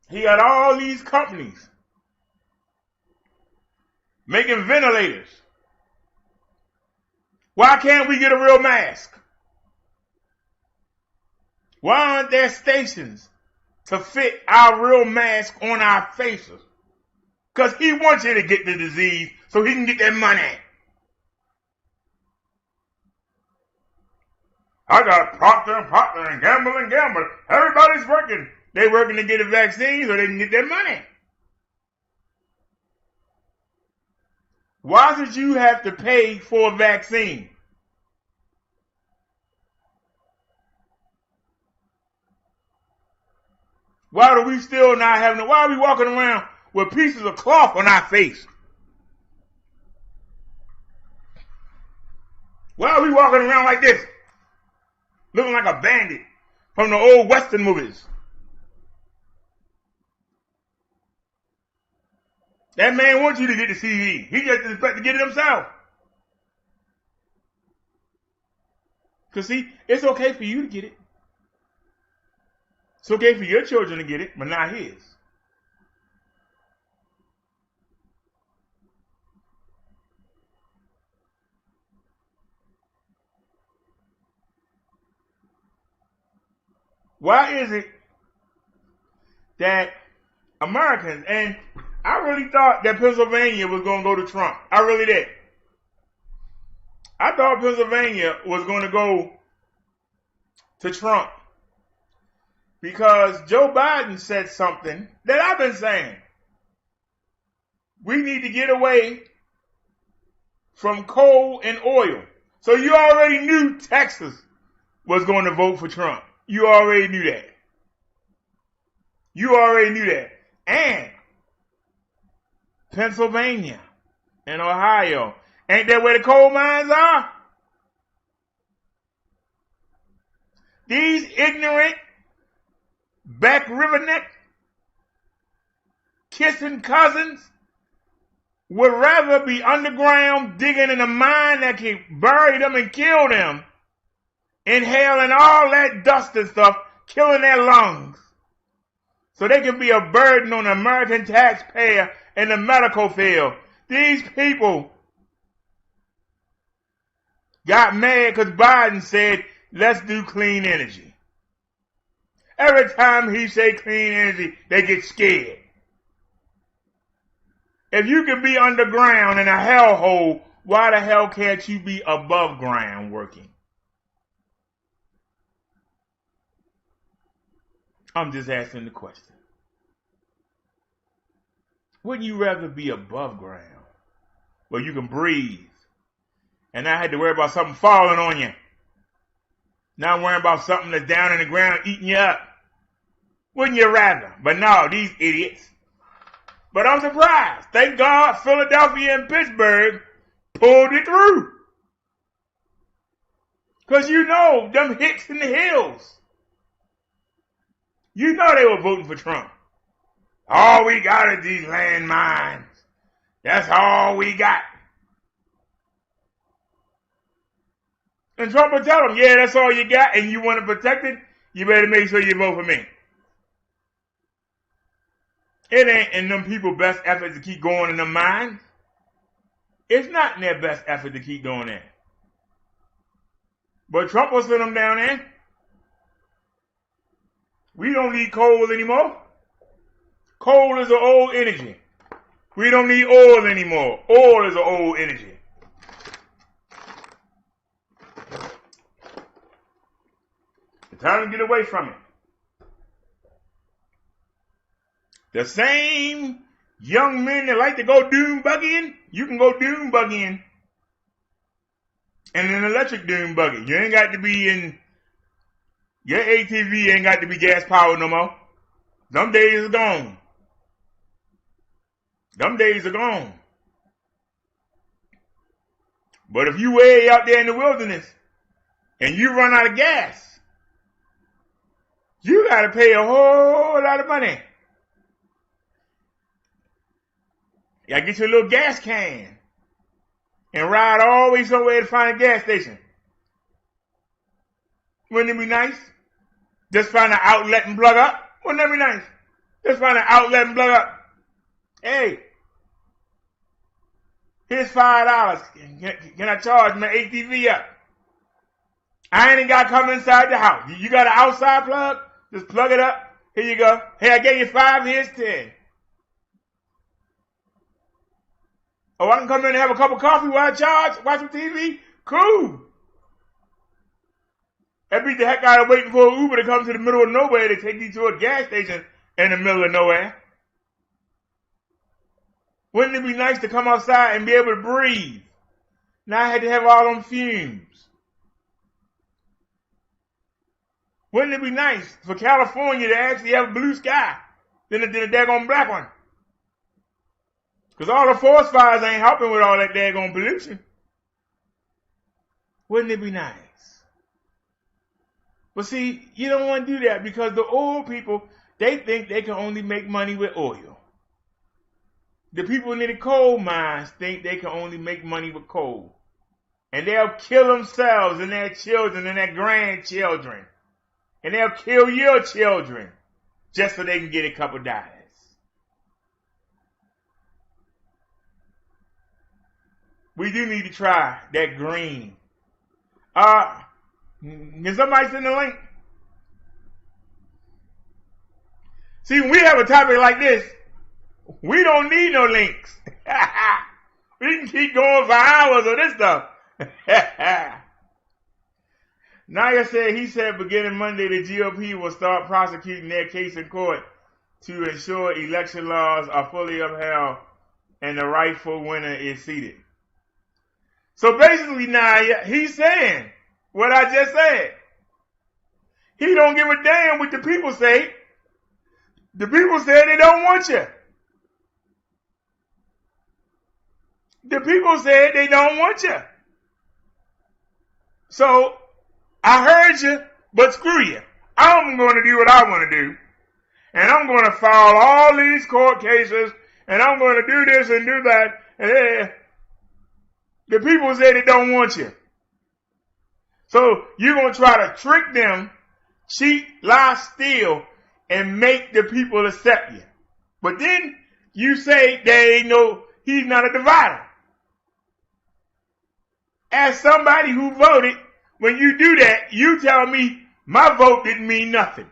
He got all these companies making ventilators. Why can't we get a real mask? Why aren't there stations to fit our real mask on our faces? Because he wants you to get the disease so he can get that money. I got Procter and Gamble. Everybody's working. They're working to get a vaccine so they can get their money. Why should you have to pay for a vaccine? Why do we still not have no? Why are we walking around with pieces of cloth on our face? Why are we walking around like this? Looking like a bandit from the old Western movies. That man wants you to get the CD. He just expects to get it himself. Because see, it's okay for you to get it. It's okay for your children to get it, but not his. Why is it that Americans, and I really thought that Pennsylvania was going to go to Trump. I really did. I thought Pennsylvania was going to go to Trump because Joe Biden said something that I've been saying. We need to get away from coal and oil. So you already knew Texas was going to vote for Trump. You already knew that. You already knew that. And Pennsylvania and Ohio. Ain't that where the coal mines are? These ignorant, back riverneck, kissing cousins would rather be underground digging in a mine that can bury them and kill them, inhaling all that dust and stuff, killing their lungs, so they can be a burden on the American taxpayer in the medical field. These people got mad because Biden said, let's do clean energy. Every time he say clean energy, they get scared. If you can be underground in a hellhole, why the hell can't you be above ground working? I'm just asking the question. Wouldn't you rather be above ground where you can breathe and not have to worry about something falling on you? Not worrying about something that's down in the ground eating you up. Wouldn't you rather? But no, these idiots. But I'm surprised. Thank God Philadelphia and Pittsburgh pulled it through. Because you know, them hicks in the hills, you know they were voting for Trump. All we got is these landmines. That's all we got. And Trump will tell them, yeah, that's all you got, and you want to protect it, you better make sure you vote for me. It ain't in them people's best effort to keep going in them mines. It's not in their best effort to keep doing that. But Trump will send them down there. We don't need coal anymore. Coal is an old energy. We don't need oil anymore. Oil is an old energy. It's time to get away from it. The same young men that like to go dune buggying, you can go dune buggying in an electric dune buggy. You ain't got to be in, your ATV ain't got to be gas powered no more. Them days are gone. Them days are gone. But if you way out there in the wilderness and you run out of gas, you got to pay a whole lot of money. You got to get you a little gas can and ride all the way somewhere to find a gas station. Wouldn't it be nice? Just find an outlet and plug up. Wouldn't that be nice? Just find an outlet and plug up. Hey, Here's $5. Can I charge my ATV up? I ain't got to come inside the house. You got an outside plug? Just plug it up. Here you go. Hey, I gave you 5. Here's 10. Oh, I can come in and have a cup of coffee while I charge, watch some TV? Cool. That beat the heck out of waiting for an Uber to come to the middle of nowhere to take you to a gas station in the middle of nowhere. Wouldn't it be nice to come outside and be able to breathe? Now I had to have all them fumes. Wouldn't it be nice for California to actually have a blue sky than a daggone black one? Because all the forest fires ain't helping with all that daggone pollution. Wouldn't it be nice? But see, you don't want to do that because the old people, they think they can only make money with oil. The people in the coal mines think they can only make money with coal. And they'll kill themselves and their children and their grandchildren. And they'll kill your children just so they can get a couple dollars. We do need to try that green. Can somebody send the link? See, when we have a topic like this, we don't need no links. We can keep going for hours on this stuff. Naya said beginning Monday, the GOP will start prosecuting their case in court to ensure election laws are fully upheld and the rightful winner is seated. So basically, Naya, he's saying what I just said. He don't give a damn what the people say. The people say they don't want you. The people said they don't want you. So, I heard you, but screw you. I'm going to do what I want to do. And I'm going to file all these court cases. And I'm going to do this and do that. And the people say they don't want you. So, you're going to try to trick them, cheat, lie, steal, and make the people accept you. But then, you say he's not a divider. As somebody who voted, when you do that, you tell me my vote didn't mean nothing.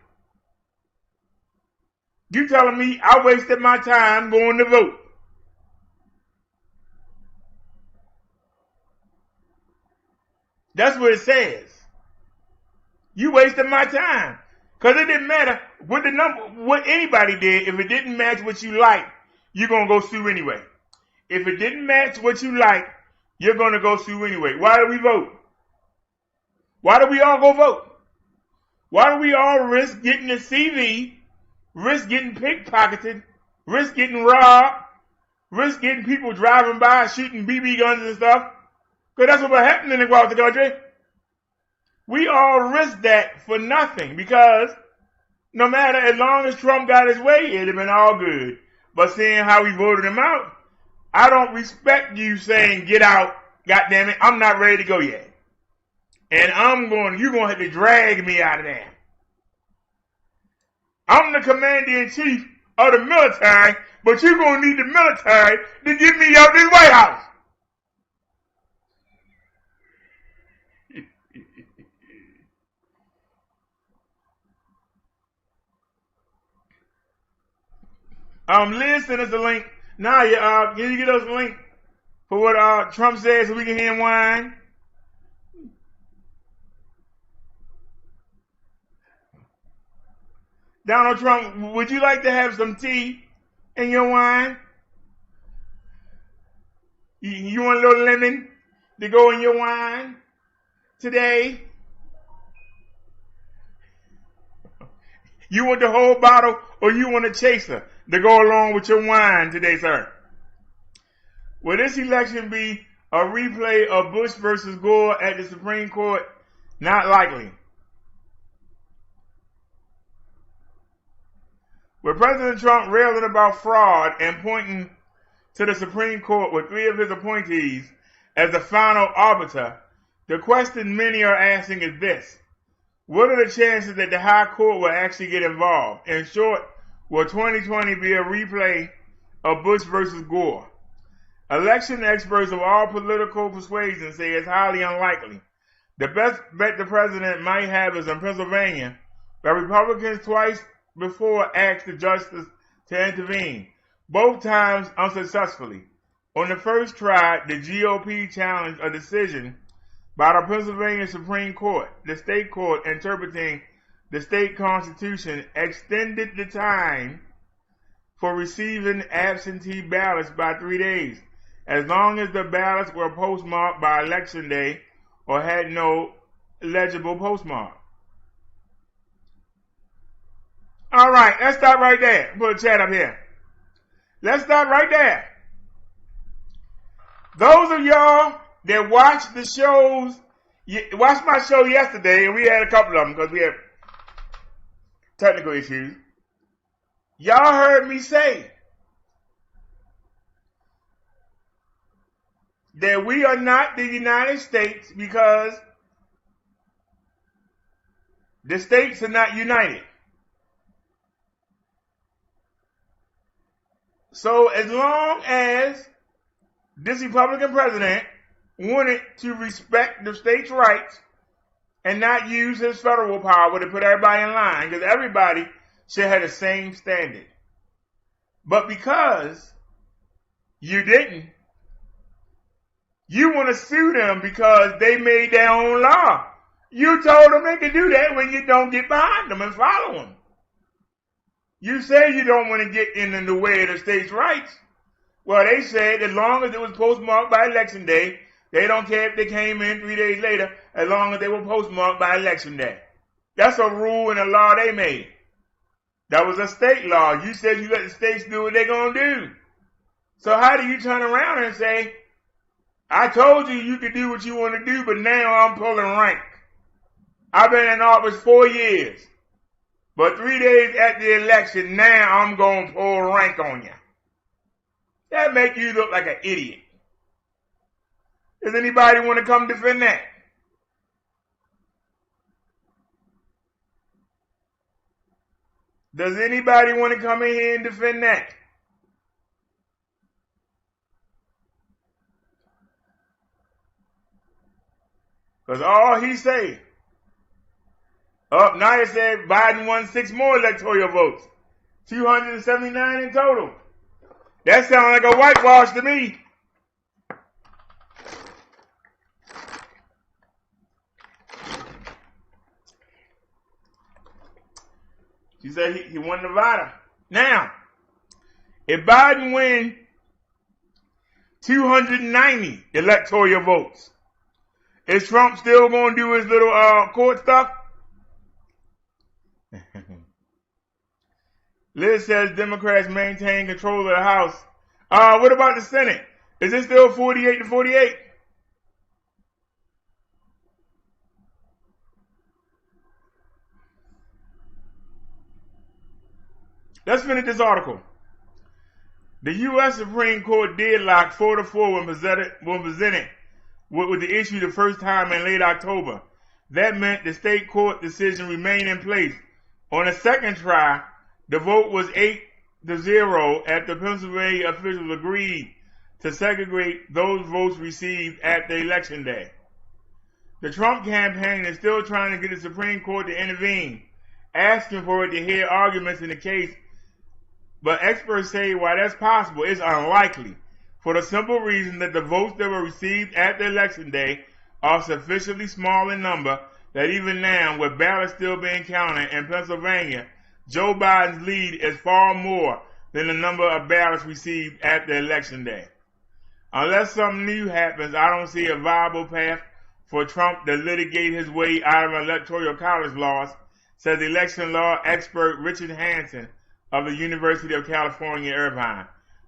You telling me I wasted my time going to vote. That's what it says. You wasted my time. Because it didn't matter what anybody did. If it didn't match what you like, you're going to go sue anyway. If it didn't match what you like, you're going to go sue anyway. Why do we vote? Why do we all go vote? Why do we all risk getting a CV, risk getting pickpocketed, risk getting robbed, risk getting people driving by shooting BB guns and stuff? Because that's what's happening across the country. We all risk that for nothing because no matter, as long as Trump got his way, it'd have been all good. But seeing how we voted him out, I don't respect you saying, get out, goddammit, I'm not ready to go yet. And you're going to have to drag me out of there. I'm the commander-in-chief of the military, but you're going to need the military to get me out of this White House. Liz sent us a link. Now, can you get us a link for what Trump said so we can hear him whine? Donald Trump, would you like to have some tea in your wine? You want a little lemon to go in your wine today? You want the whole bottle or you want a chaser to go along with your wine today, sir? Will this election be a replay of Bush versus Gore at the Supreme Court? Not likely. With President Trump railing about fraud and pointing to the Supreme Court with 3 of his appointees as the final arbiter, the question many are asking is this: what are the chances that the High Court will actually get involved? In short, will 2020 be a replay of Bush versus Gore? Election experts of all political persuasions say it's highly unlikely. The best bet the president might have is in Pennsylvania, where Republicans twice before asked the justice to intervene, both times unsuccessfully. On the first try, the GOP challenged a decision by the Pennsylvania Supreme Court. The state court, interpreting the state constitution, extended the time for receiving absentee ballots by 3 days, as long as the ballots were postmarked by Election Day or had no legible postmark. All right, let's stop right there. Put a chat up here. Let's stop right there. Those of y'all that watched the shows, watched my show yesterday, and we had a couple of them because we had technical issues. Y'all heard me say that we are not the United States because the states are not united. So as long as this Republican president wanted to respect the states' rights and not use his federal power to put everybody in line, because everybody should have the same standard. But because you didn't, you want to sue them because they made their own law. You told them they could do that when you don't get behind them and follow them. You say you don't want to get in the way of the states' rights. Well, they said as long as it was postmarked by Election Day, they don't care if they came in 3 days later, as long as they were postmarked by Election Day. That's a rule and a law they made. That was a state law. You said you let the states do what they're going to do. So how do you turn around and say, I told you you could do what you want to do, but now I'm pulling rank. I've been in office 4 years. But 3 days after the election, now I'm going to pull rank on you. That make you look like an idiot. Does anybody want to come defend that? Does anybody want to come in here and defend that? Because all he say, now it said Biden won 6 more electoral votes. 279 in total. That sounds like a whitewash to me. She said he won Nevada. Now, if Biden wins 290 electoral votes, is Trump still going to do his little court stuff? Liz says Democrats maintain control of the House. What about the Senate? Is it still 48-48? Let's finish this article. The U.S. Supreme Court deadlocked 4-4 when presented with the issue the first time in late October. That meant the state court decision remained in place. On the second try, the vote was 8-0 after Pennsylvania officials agreed to segregate those votes received after Election Day. The Trump campaign is still trying to get the Supreme Court to intervene, asking for it to hear arguments in the case, but experts say while that's possible, it's unlikely, for the simple reason that the votes that were received after Election Day are sufficiently small in number that even now, with ballots still being counted in Pennsylvania, Joe Biden's lead is far more than the number of ballots received after Election Day. Unless something new happens, I don't see a viable path for Trump to litigate his way out of electoral college laws, says election law expert Richard Hansen of the University of California, Irvine.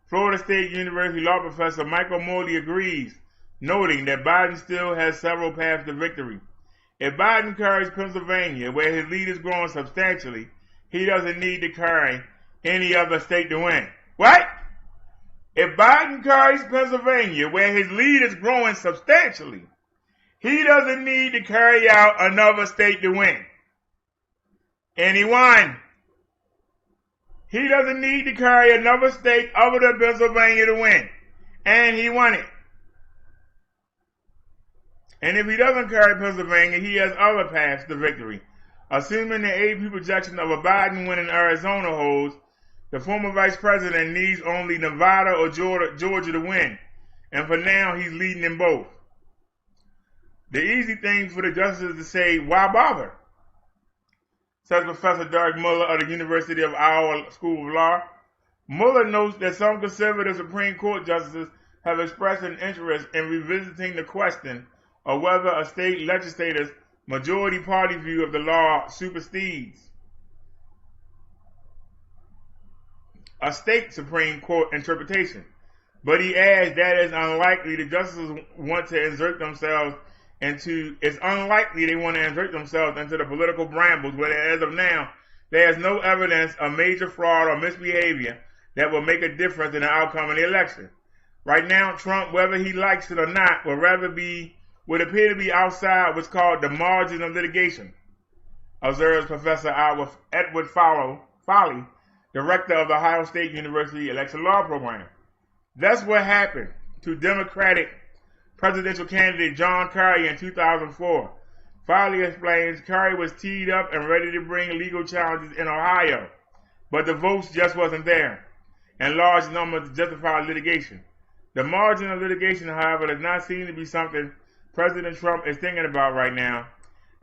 Florida State University law professor Michael Morley agrees, noting that Biden still has several paths to victory. If Biden carries Pennsylvania, where his lead is growing substantially, he doesn't need to carry any other state to win. What? If Biden carries Pennsylvania, where his lead is growing substantially, he doesn't need to carry out another state to win. And he won. He doesn't need to carry another state other than Pennsylvania to win. And he won it. And if he doesn't carry Pennsylvania, he has other paths to victory. Assuming the AP projection of a Biden win in Arizona holds, the former vice president needs only Nevada or Georgia to win. And for now, he's leading in both. The easy thing for the justices to say, why bother? Says Professor Derek Muller of the University of Iowa School of Law. Muller notes that some conservative Supreme Court justices have expressed an interest in revisiting the question of whether a state legislator's majority party view of the law supersedes a state Supreme Court interpretation. But he adds that it's unlikely the justices want to insert themselves into the political brambles where as of now there is no evidence of major fraud or misbehavior that will make a difference in the outcome of the election. Right now, Trump, whether he likes it or not, would appear to be outside what's called the margin of litigation, observes Professor Edward Foley, director of the Ohio State University Election Law Program. That's what happened to Democratic presidential candidate John Kerry in 2004. Foley explains Kerry was teed up and ready to bring legal challenges in Ohio, but the votes just wasn't there, and large numbers to justify litigation. The margin of litigation, however, does not seem to be something President Trump is thinking about right now.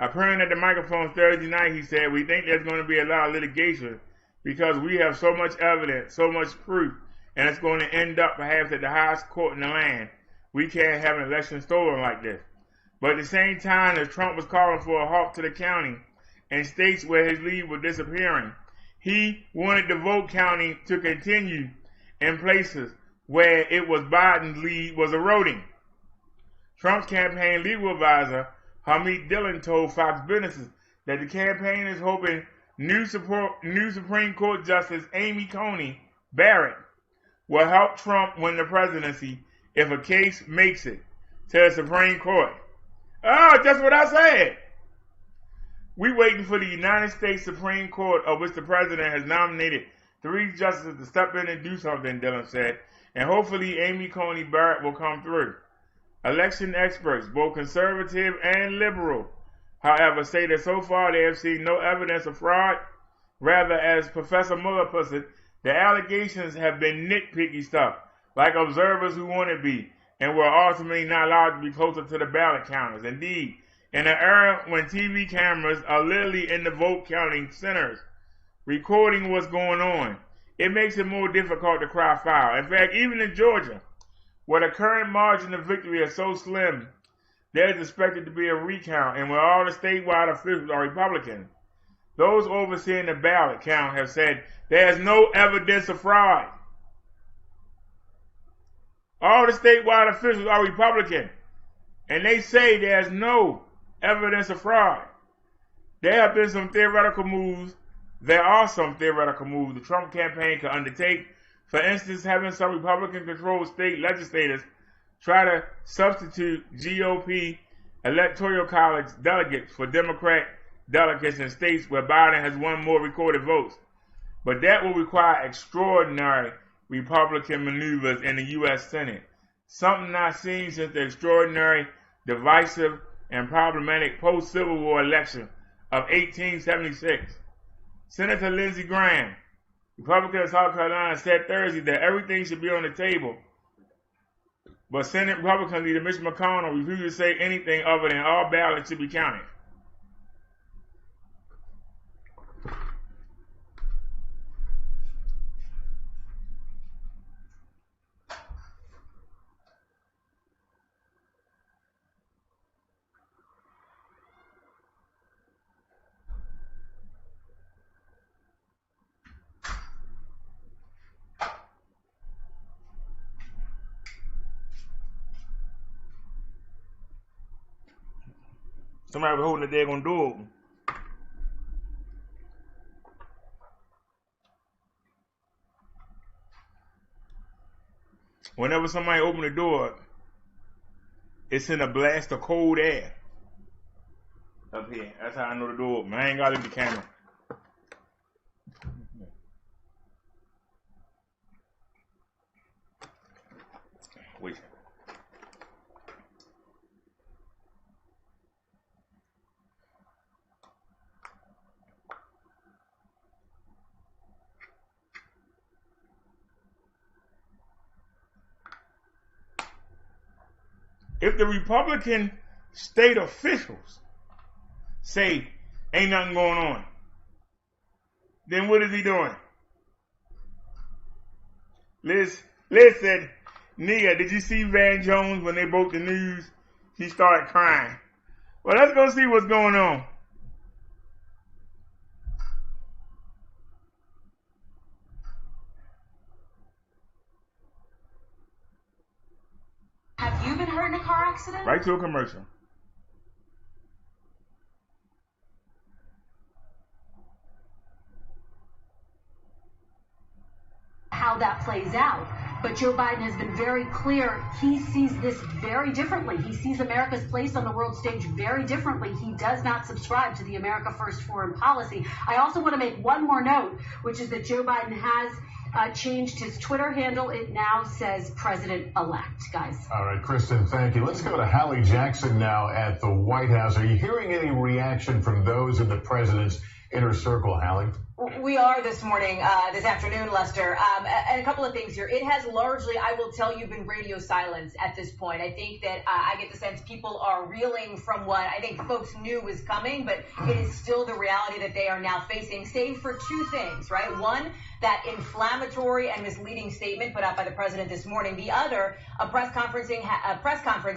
Appearing at the microphone Thursday night, he said, "We think there's going to be a lot of litigation because we have so much evidence, so much proof, and it's going to end up perhaps at the highest court in the land. We can't have an election stolen like this." But at the same time, as Trump was calling for a halt to the counting in states where his lead was disappearing, he wanted the vote counting to continue in places where it was Biden's lead was eroding. Trump's campaign legal advisor, Hamid Dillon, told Fox Business that the campaign is hoping new Supreme Court Justice Amy Coney Barrett will help Trump win the presidency if a case makes it to the Supreme Court. Oh, that's what I said. We waiting for the United States Supreme Court, of which the president has nominated 3 justices to step in and do something, Dillon said, and hopefully Amy Coney Barrett will come through. Election experts, both conservative and liberal, however, say that so far they have seen no evidence of fraud. Rather, as Professor Muller puts it, the allegations have been nitpicky stuff, like observers who want to be, and were ultimately not allowed to be closer to the ballot counters. Indeed, in an era when TV cameras are literally in the vote counting centers, recording what's going on, it makes it more difficult to cry foul. In fact, even in Georgia, where the current margin of victory is so slim, there's expected to be a recount, and where all the statewide officials are Republicans, those overseeing the ballot count have said there's no evidence of fraud. All the statewide officials are Republican, and they say there's no evidence of fraud. There have been some theoretical moves. There are some theoretical moves the Trump campaign could undertake. For instance, having some Republican-controlled state legislators try to substitute GOP electoral college delegates for Democrat delegates in states where Biden has won more recorded votes. But that will require extraordinary Republican maneuvers in the U.S. Senate, something not seen since the extraordinary, divisive, and problematic post-Civil War election of 1876. Senator Lindsey Graham, Republican of South Carolina, said Thursday that everything should be on the table, but Senate Republican leader Mitch McConnell refused to say anything other than all ballots should be counted. Somebody was holding the daggone door open. Whenever somebody open the door, it's in a blast of cold air up here. That's how I know the door open. I ain't got it in the camera. if the Republican state officials say ain't nothing going on, then what is he doing? Liz said, Nia, did you see Van Jones when they broke the news? He started crying. Well, let's go see what's going on. Have you been hurt in a car accident? Right to a commercial. How that plays out. But Joe Biden has been very clear. He sees this very differently. He sees America's place on the world stage very differently. He does not subscribe to the America First foreign policy. I also want to make one more note, which is that Joe Biden has changed his Twitter handle. It now says President-elect, guys. All right, Kristen, thank you. Let's go to Hallie Jackson now at the White House. Are you hearing any reaction from those in the president's inner circle, Hallie? We are this morning, this afternoon, Lester. And a couple of things here. It has largely, I will tell you, been radio silence at this point. I think that I get the sense people are reeling from what I think folks knew was coming, but it is still the reality that they are now facing, save for two things, right? One, that inflammatory and misleading statement put out by the president this morning. The other, a press conference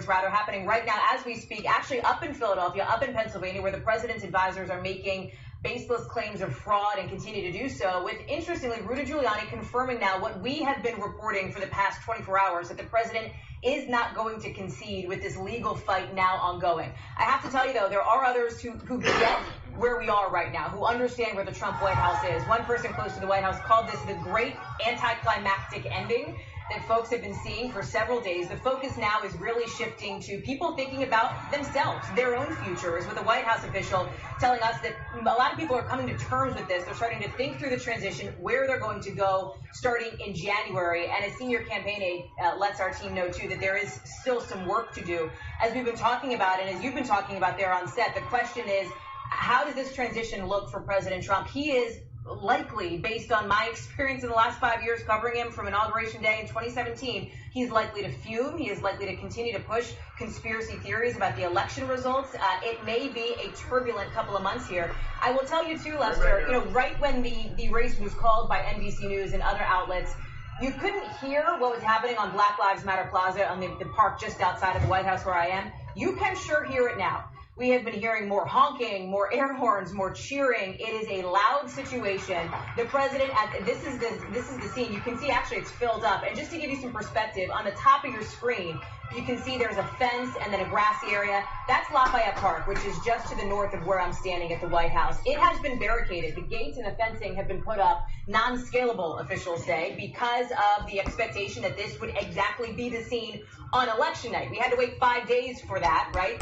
happening right now as we speak, actually up in Philadelphia, up in Pennsylvania, where the president's advisors are making baseless claims of fraud and continue to do so, with, interestingly, Rudy Giuliani confirming now what we have been reporting for the past 24 hours, that the president is not going to concede with this legal fight now ongoing. I have to tell you, though, there are others who get where we are right now, who understand where the Trump White House is. One person close to the White House called this the great anticlimactic ending that folks have been seeing for several days. The focus now is really shifting to people thinking about themselves, their own futures, with a White House official telling us that a lot of people are coming to terms with this. They're starting to think through the transition, where they're going to go starting in January. And a senior campaign aide lets our team know, too, that there is still some work to do. As we've been talking about, and as you've been talking about there on set, the question is, how does this transition look for President Trump? He is likely, based on my experience in the last 5 years covering him from Inauguration Day in 2017, he's likely to fume. He is likely to continue to push conspiracy theories about the election results. It may be a turbulent couple of months here. I will tell you, too, Lester, right when the race was called by NBC News and other outlets, you couldn't hear what was happening on Black Lives Matter Plaza on the park just outside of the White House where I am. You can sure hear it now. We have been hearing more honking, more air horns, more cheering. It is a loud situation. The president, this is the scene. You can see actually it's filled up. And just to give you some perspective, on the top of your screen, you can see there's a fence and then a grassy area. That's Lafayette Park, which is just to the north of where I'm standing at the White House. It has been barricaded. The gates and the fencing have been put up, non-scalable, officials say, because of the expectation that this would exactly be the scene on election night. We had to wait 5 days for that, right?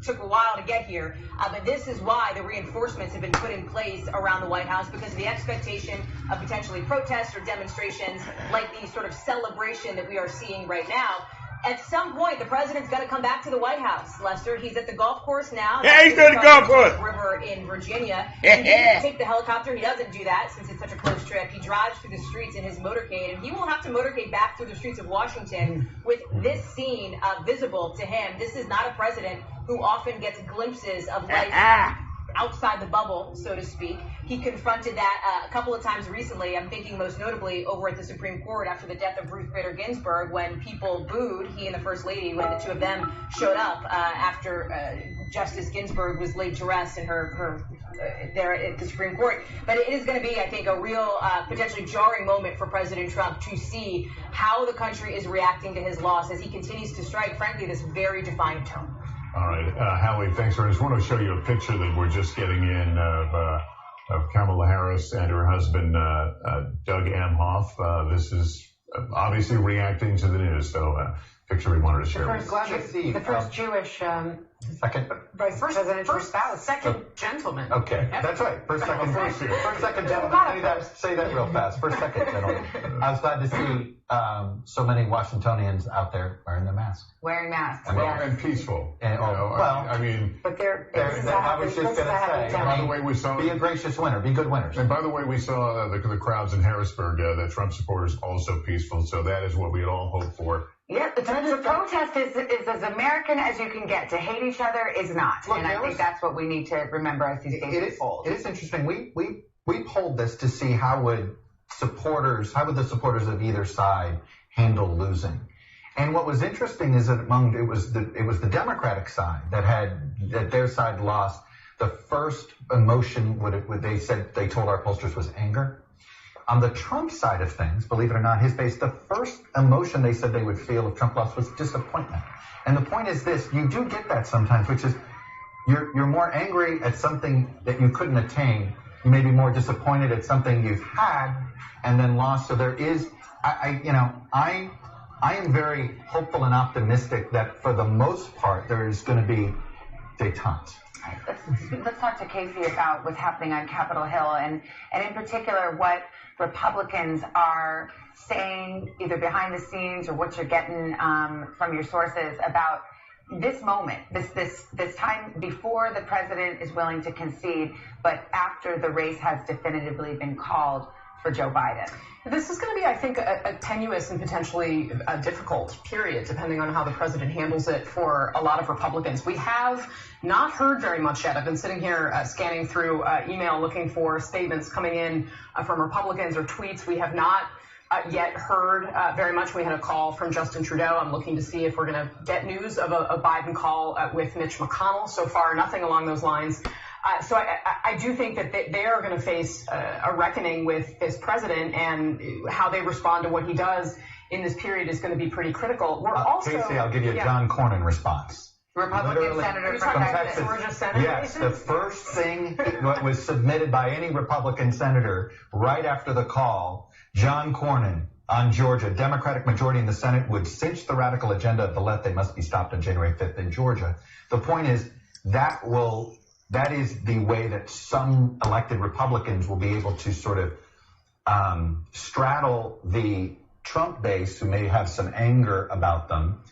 Took a while to get here. But this is why the reinforcements have been put in place around the White House, because of the expectation of potentially protests or demonstrations like the sort of celebration that we are seeing right now. At some point, the president's got to come back to the White House, Lester. He's at the golf course now. Yeah, he's at the golf course. River in Virginia. He didn't take the helicopter. He doesn't do that since it's such a close trip. He drives through the streets in his motorcade, and he will have to motorcade back through the streets of Washington with this scene visible to him. This is not a president who often gets glimpses of life outside the bubble, so to speak. He confronted that a couple of times recently. I'm thinking most notably over at the Supreme Court after the death of Ruth Bader Ginsburg, when people booed he and the First Lady, when the two of them showed up after Justice Ginsburg was laid to rest in her there at the Supreme Court. But it is going to be, I think, a real potentially jarring moment for President Trump to see how the country is reacting to his loss as he continues to strike, frankly, this very defiant tone. All right, Hallie, thanks very much. I just want to show you a picture that we're just getting in of Kamala Harris and her husband, Doug Emhoff. This is obviously reacting to the news, so picture we wanted to share. The first Jewish presidential spouse, second gentleman. Okay, that's right. First, second gentleman. Say that real fast. First, second gentleman. I was glad to see so many Washingtonians out there wearing their masks. Wearing masks, and peaceful. And, I mean, but I was just going to say. By the way, we saw be a gracious winner. Be good winners. And by the way, we saw the crowds in Harrisburg. The Trump supporters also peaceful. So that is what we had all hoped for. Yeah, the protest is as American as you can get. To hate each other is not. Look, and I think that's what we need to remember as these days unfold. It is interesting. We polled this to see how would the supporters of either side handle losing. And what was interesting is that it was the Democratic side that their side lost. The first emotion they told our pollsters was anger. On the Trump side of things, believe it or not, his base, the first emotion they said they would feel if Trump lost was disappointment. And the point is this: you do get that sometimes, which is you're more angry at something that you couldn't attain. You may be more disappointed at something you've had and then lost. So there is, I am very hopeful and optimistic that for the most part there is going to be détente. Let's talk to Casey about what's happening on Capitol Hill and in particular what Republicans are saying either behind the scenes or what you're getting from your sources about this moment, this time before the president is willing to concede, but after the race has definitively been called for Joe Biden. This is going to be, I think, a tenuous and potentially a difficult period, depending on how the president handles it for a lot of Republicans. We have not heard very much yet. I've been sitting here scanning through email looking for statements coming in from Republicans or tweets. We have not yet heard very much. We had a call from Justin Trudeau. I'm looking to see if we're going to get news of a Biden call with Mitch McConnell. So far, nothing along those lines. So I do think that they are going to face a reckoning with this president, and how they respond to what he does in this period is going to be pretty critical. We're also, Casey, I'll give you a John Cornyn response. Republican senator from Texas. Georgia senator. Yes, the first thing that was submitted by any Republican senator right after the call, John Cornyn on Georgia, Democratic majority in the Senate would cinch the radical agenda of the left. They must be stopped on January 5th in Georgia. The point is that is the way that some elected Republicans will be able to sort of straddle the Trump base who may have some anger about them,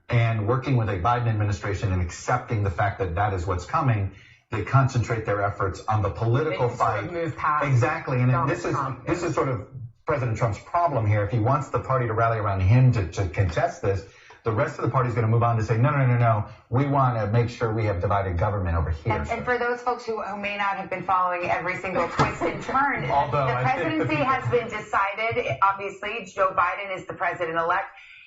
and working with a Biden administration and accepting the fact that that is what's coming, they concentrate their efforts on the political fight. Sort of move past exactly, and this is sort of President Trump's problem here. If he wants the party to rally around him to contest this, the rest of the party is going to move on to say, no. We want to make sure we have divided government over here. And for those folks who may not have been following every single twist and turn, the presidency has been decided. Obviously, Joe Biden is the president-elect.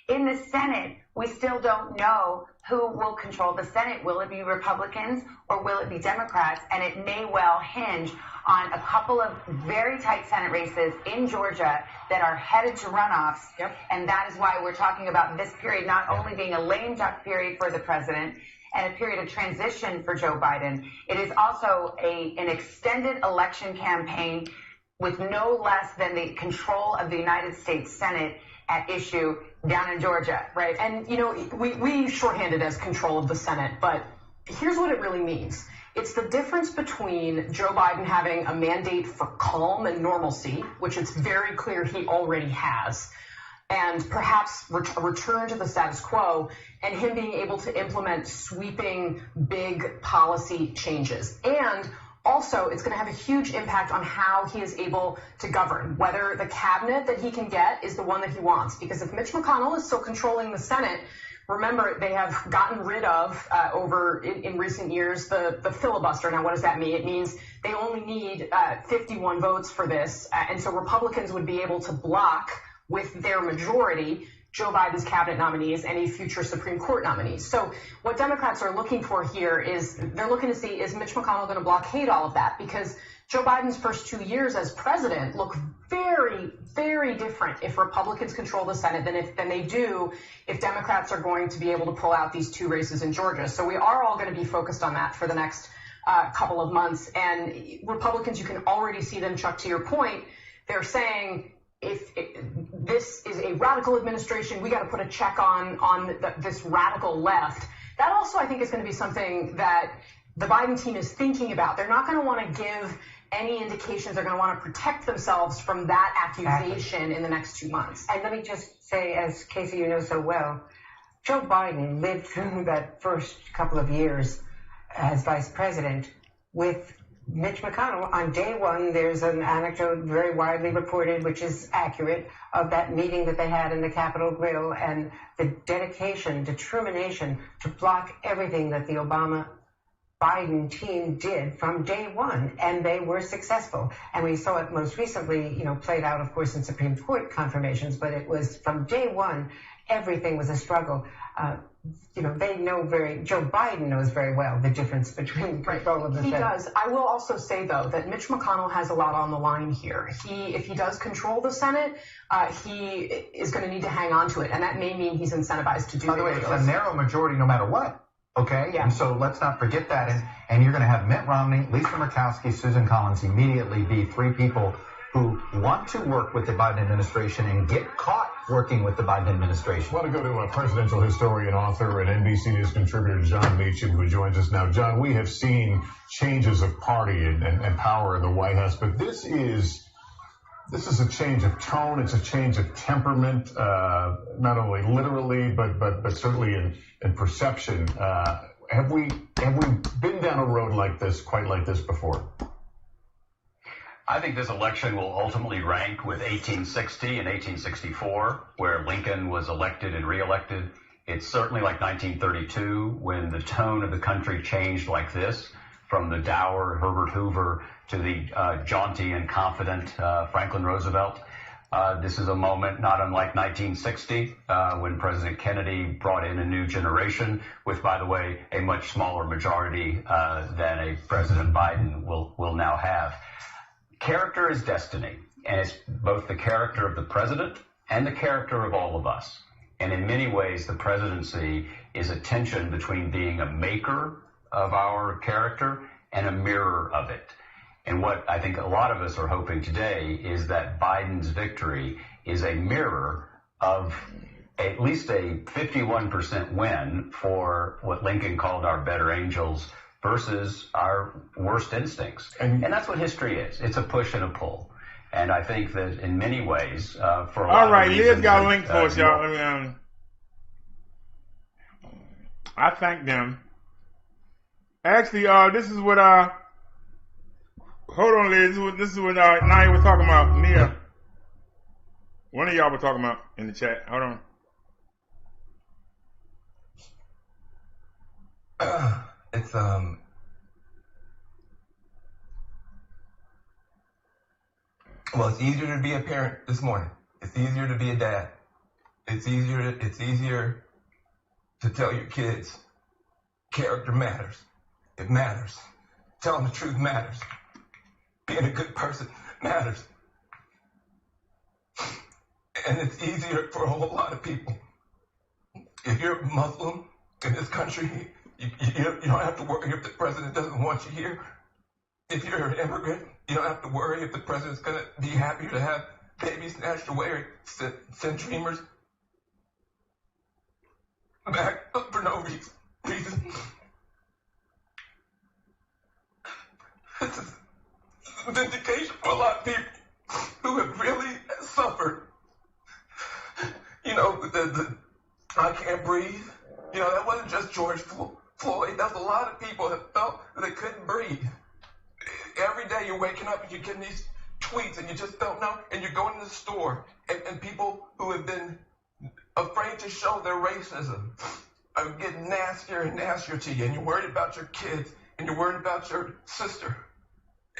In the Senate, we still don't know who will control the Senate. Will it be Republicans or will it be Democrats? And it may well hinge on a couple of very tight Senate races in Georgia that are headed to runoffs. Yep. And that is why we're talking about this period not only being a lame duck period for the president and a period of transition for Joe Biden, it is also an extended election campaign with no less than the control of the United States Senate at issue down in Georgia. Right. And, we shorthand it as control of the Senate, but here's what it really means. It's the difference between Joe Biden having a mandate for calm and normalcy, which it's very clear he already has, and perhaps a return to the status quo, and him being able to implement sweeping big policy changes. And also, it's going to have a huge impact on how he is able to govern, whether the cabinet that he can get is the one that he wants. Because if Mitch McConnell is still controlling the Senate, remember, they have gotten rid of, in recent years, the filibuster. Now, what does that mean? It means they only need 51 votes for this. And so Republicans would be able to block with their majority Joe Biden's cabinet nominees, any future Supreme Court nominees. So what Democrats are looking for here is they're looking to see, is Mitch McConnell going to blockade all of that? Because Joe Biden's first 2 years as president look very, very different if Republicans control the Senate than they do if Democrats are going to be able to pull out these two races in Georgia. So we are all going to be focused on that for the next couple of months. And Republicans, you can already see them, Chuck, to your point, they're saying, if this is a radical administration, we got to put a check on this radical left. That also, I think, is going to be something that the Biden team is thinking about. They're not going to want to give any indications. They're going to want to protect themselves from that accusation in the next 2 months. And let me just say, as Casey, you know so well, Joe Biden lived through that first couple of years as vice president with Mitch McConnell, on day one, there's an anecdote very widely reported, which is accurate, of that meeting that they had in the Capitol Grill and the dedication, determination to block everything that the Obama-Biden team did from day one, and they were successful. And we saw it most recently, played out, of course, in Supreme Court confirmations, but it was from day one, everything was a struggle. Joe Biden knows very well the difference between control of the Senate. He does. I will also say, though, that Mitch McConnell has a lot on the line here. If he does control the Senate, he is going to need to hang on to it, and that may mean he's incentivized to do it. By the way, it's a narrow majority no matter what. Okay? Yeah. And so let's not forget that. And you're going to have Mitt Romney, Lisa Murkowski, Susan Collins immediately be three people who want to work with the Biden administration and get caught working with the Biden administration. I want to go to a presidential historian, author, and NBC News contributor, John Meacham, who joins us now. John, we have seen changes of party and power in the White House, but this is a change of tone. It's a change of temperament, not only literally, but certainly in perception. Have we been down a road like this, quite like this before? I think this election will ultimately rank with 1860 and 1864, where Lincoln was elected and reelected. It's certainly like 1932, when the tone of the country changed like this, from the dour Herbert Hoover to the jaunty and confident Franklin Roosevelt. This is a moment not unlike 1960, when President Kennedy brought in a new generation, with, by the way, a much smaller majority than a President Biden will now have. Character is destiny, and it's both the character of the president and the character of all of us. And in many ways, the presidency is a tension between being a maker of our character and a mirror of it. And what I think a lot of us are hoping today is that Biden's victory is a mirror of at least a 51% win for what Lincoln called our better angels versus our worst instincts. And that's what history is. It's a push and a pull. And I think that in many ways, for a lot all right, of reasons... Liz got a link for us, y'all. I thank them. Actually, this is what hold on, Liz. This is what Nia was talking about. Nia. One of y'all were talking about in the chat. Hold on. It's easier to be a parent this morning. It's easier to be a dad. It's easier to tell your kids character matters. It matters. Telling the truth matters. Being a good person matters. And it's easier for a whole lot of people. If you're Muslim in this country, you don't have to worry if the president doesn't want you here. If you're an immigrant, you don't have to worry if the president's going to be happy to have babies snatched away or send dreamers back for no reason. This is vindication for a lot of people who have really suffered. The I can't breathe. That wasn't just George Floyd. That was a lot of people that felt that they couldn't breathe. Every day you're waking up and you're getting these tweets and you just don't know, and you're going to the store and people who have been afraid to show their racism are getting nastier and nastier to you, and you're worried about your kids and you're worried about your sister.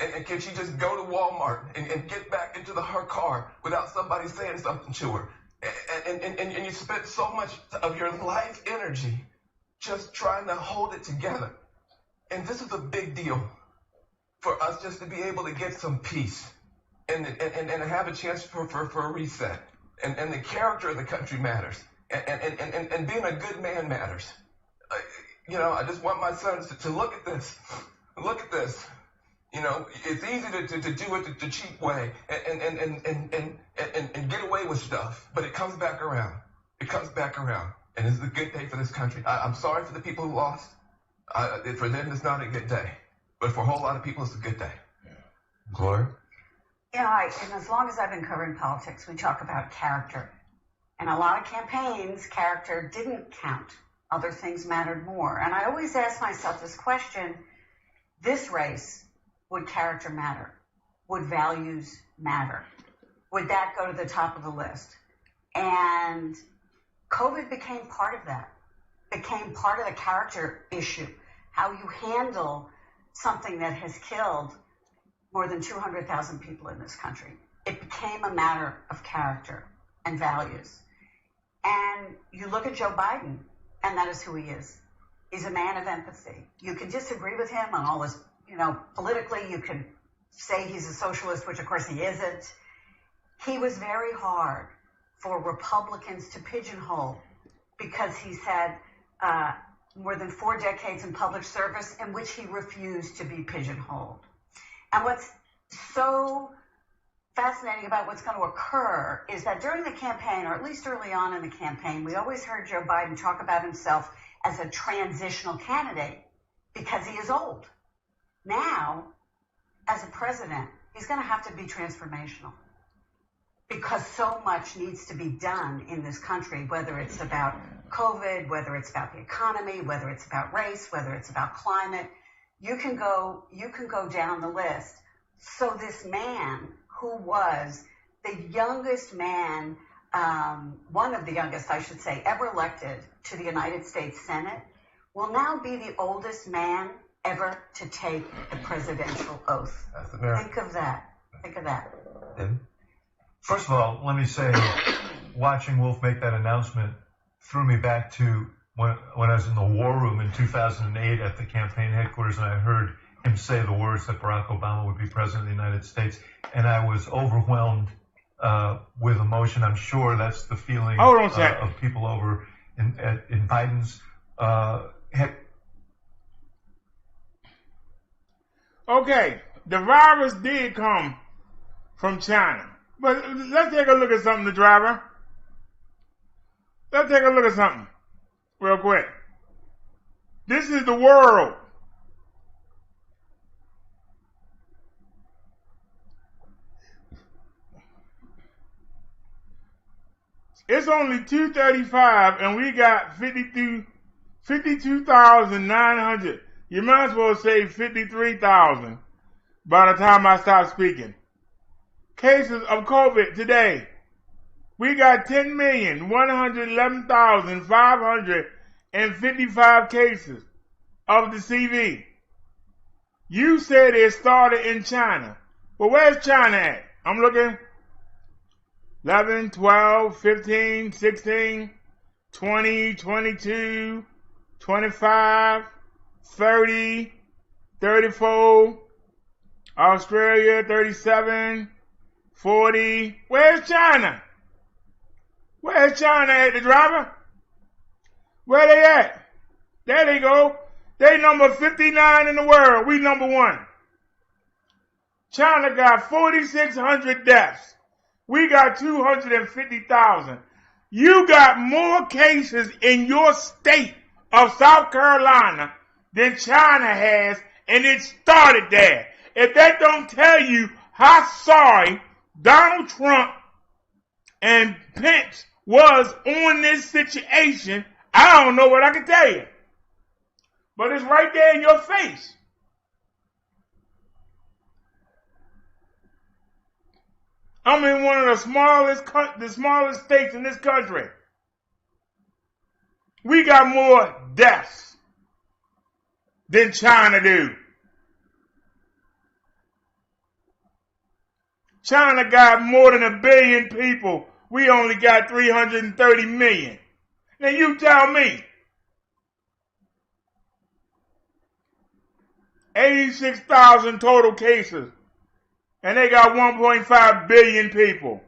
And can she just go to Walmart and get back into her car without somebody saying something to her? And you spend so much of your life energy just trying to hold it together. And this is a big deal for us just to be able to get some peace and have a chance for a reset. And the character of the country matters. And being a good man matters. I just want my sons to look at this. Look at this. It's easy to do it the cheap way and get away with stuff, but it comes back around. It comes back around, and it's a good day for this country. I'm sorry for the people who lost. For them, it's not a good day, but for a whole lot of people, it's a good day. Gloria? Yeah, and as long as I've been covering politics, we talk about character. And a lot of campaigns, character didn't count. Other things mattered more. And I always ask myself this question, this race would character matter? Would values matter? Would that go to the top of the list? And COVID became part of that, became part of the character issue, how you handle something that has killed more than 200,000 people in this country. It became a matter of character and values. And you look at Joe Biden, and that is who he is. He's a man of empathy. You can disagree with him on all this, politically, you can say he's a socialist, which of course he isn't. He was very hard for Republicans to pigeonhole because he's had more than 4 decades in public service in which he refused to be pigeonholed. And what's so fascinating about what's going to occur is that during the campaign, or at least early on in the campaign, we always heard Joe Biden talk about himself as a transitional candidate because he is old. Now, as a president, he's going to have to be transformational because so much needs to be done in this country, whether it's about COVID, whether it's about the economy, whether it's about race, whether it's about climate. You can go down the list. So this man who was the youngest man, one of the youngest, I should say, ever elected to the United States Senate, will now be the oldest man ever to take the presidential oath. Think of that. Think of that. First of all, let me say, watching Wolf make that announcement threw me back to when I was in the war room in 2008 at the campaign headquarters, and I heard him say the words that Barack Obama would be president of the United States, and I was overwhelmed with emotion. I'm sure that's the feeling of people over in Biden's head. Okay, the virus did come from China. But let's take a look at something, the driver. Let's take a look at something real quick. This is the world. It's only 2:35 and we got 52,900. You might as well say 53,000 by the time I stop speaking. Cases of COVID today. We got 10,111,555 cases of the CV. You said it started in China. But where's China at? I'm looking. 11, 12, 15, 16, 20, 22, 25, 30, 34, Australia 37, 40. Where's China? Where's China at, the driver? Where they at? There they go. They number 59 in the world. We number 1. China got 4,600 deaths. We got 250,000. You got more cases in your state of South Carolina than China has, and it started there. If that don't tell you how sorry Donald Trump and Pence was on this situation, I don't know what I can tell you. But it's right there in your face. I'm in one of the smallest states in this country. We got more deaths than China do. China got more than 1 billion people. We only got 330 million. Now you tell me. 86,000 total cases. And they got 1.5 billion people.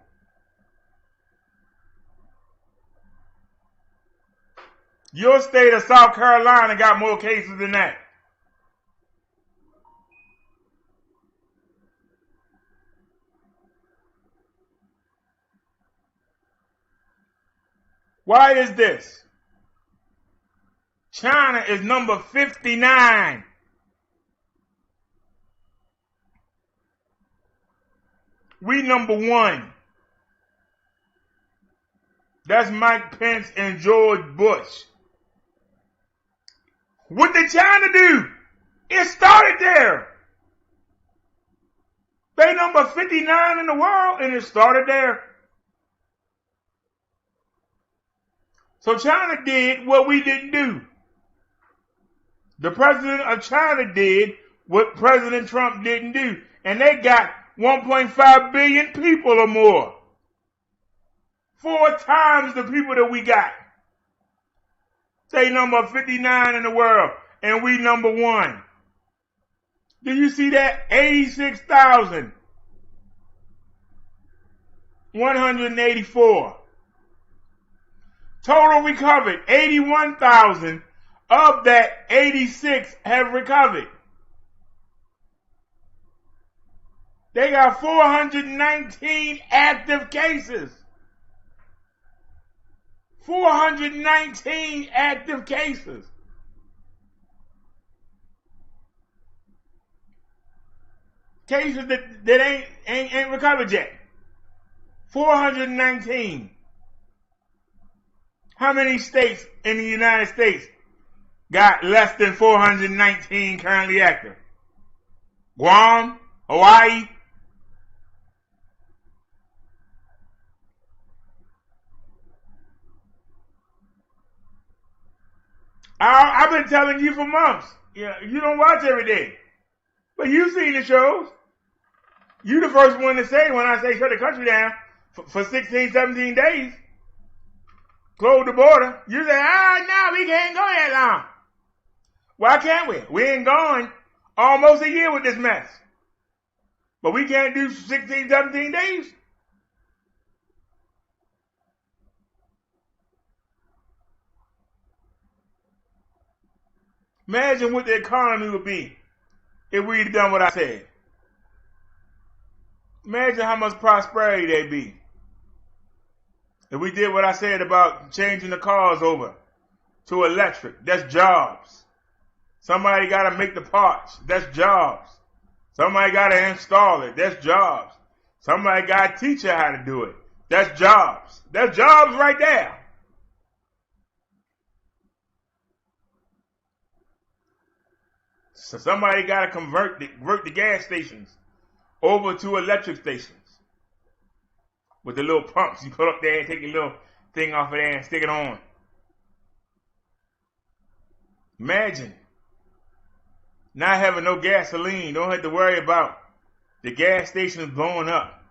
Your state of South Carolina got more cases than that. Why is this? China is number 59. We number 1. That's Mike Pence and George Bush. What did China do? It started there. They number 59 in the world, and it started there. So China did what we didn't do. The president of China did what President Trump didn't do. And they got 1.5 billion people or more. 4 times the people that we got. They number 59 in the world, and we number 1. Do you see that? 86,184. Total recovered. 81,000 of that 86 have recovered. They got 419 active cases. 419 active cases. Cases that ain't recovered yet. 419. How many states in the United States got less than 419 currently active? Guam, Hawaii. I've been telling you for months. Yeah, you don't watch every day, but you've seen the shows. You the first one to say when I say shut the country down for 16, 17 days, close the border. You say, no, we can't go that long. Why can't we? We ain't going almost a year with this mess, but we can't do 16, 17 days. Imagine what the economy would be if we'd done what I said. Imagine how much prosperity there'd be if we did what I said about changing the cars over to electric. That's jobs. Somebody got to make the parts. That's jobs. Somebody got to install it. That's jobs. Somebody got to teach you how to do it. That's jobs. That's jobs right there. So somebody got to convert the gas stations over to electric stations with the little pumps. You put up there and take your little thing off of there and stick it on. Imagine not having no gasoline. Don't have to worry about the gas station blowing up.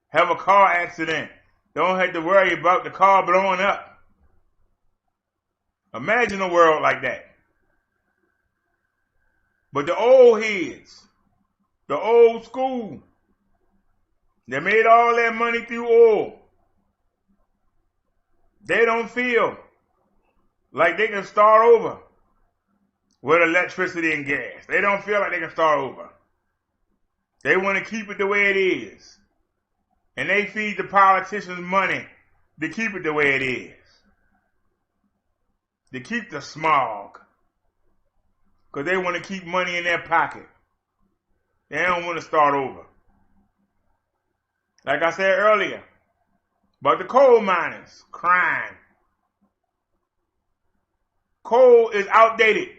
Have a car accident. Don't have to worry about the car blowing up. Imagine a world like that. But the old heads, the old school, they made all their money through oil. They don't feel like they can start over with electricity and gas. They don't feel like they can start over. They want to keep it the way it is. And they feed the politicians money to keep it the way it is. To keep the smog. Because they want to keep money in their pocket. They don't want to start over. Like I said earlier, about the coal miners, crime. Coal is outdated.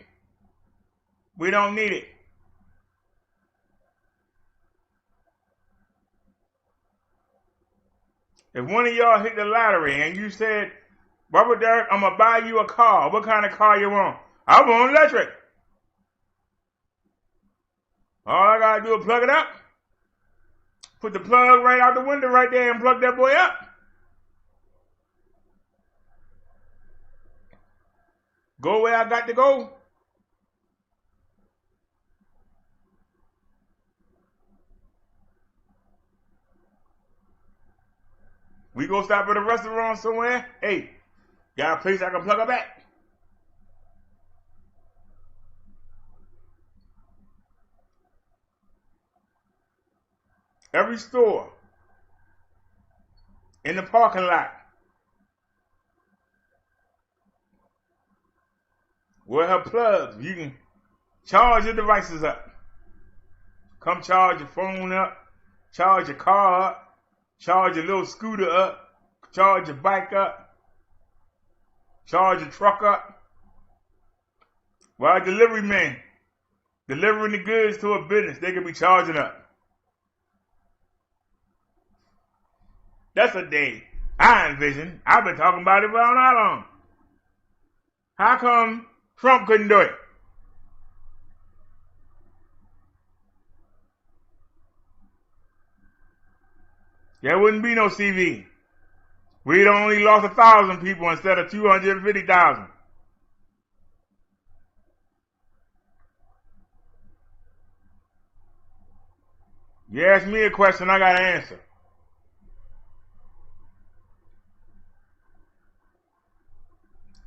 We don't need it. If one of y'all hit the lottery and you said, Robert Derrick, I'm going to buy you a car. What kind of car you want? I want electric. All I got to do is plug it up. Put the plug right out the window right there and plug that boy up. Go where I got to go. We go stop at a restaurant somewhere. Hey, got a place I can plug up at? Every store in the parking lot will have plugs. You can charge your devices up. Come charge your phone up, charge your car up, charge your little scooter up, charge your bike up, charge your truck up. While delivery men delivering the goods to a business, they can be charging up. That's a day I envision. I've been talking about it for how long? How come Trump couldn't do it? There wouldn't be no CV. We'd only lost 1,000 people instead of 250,000. You ask me a question, I got to answer.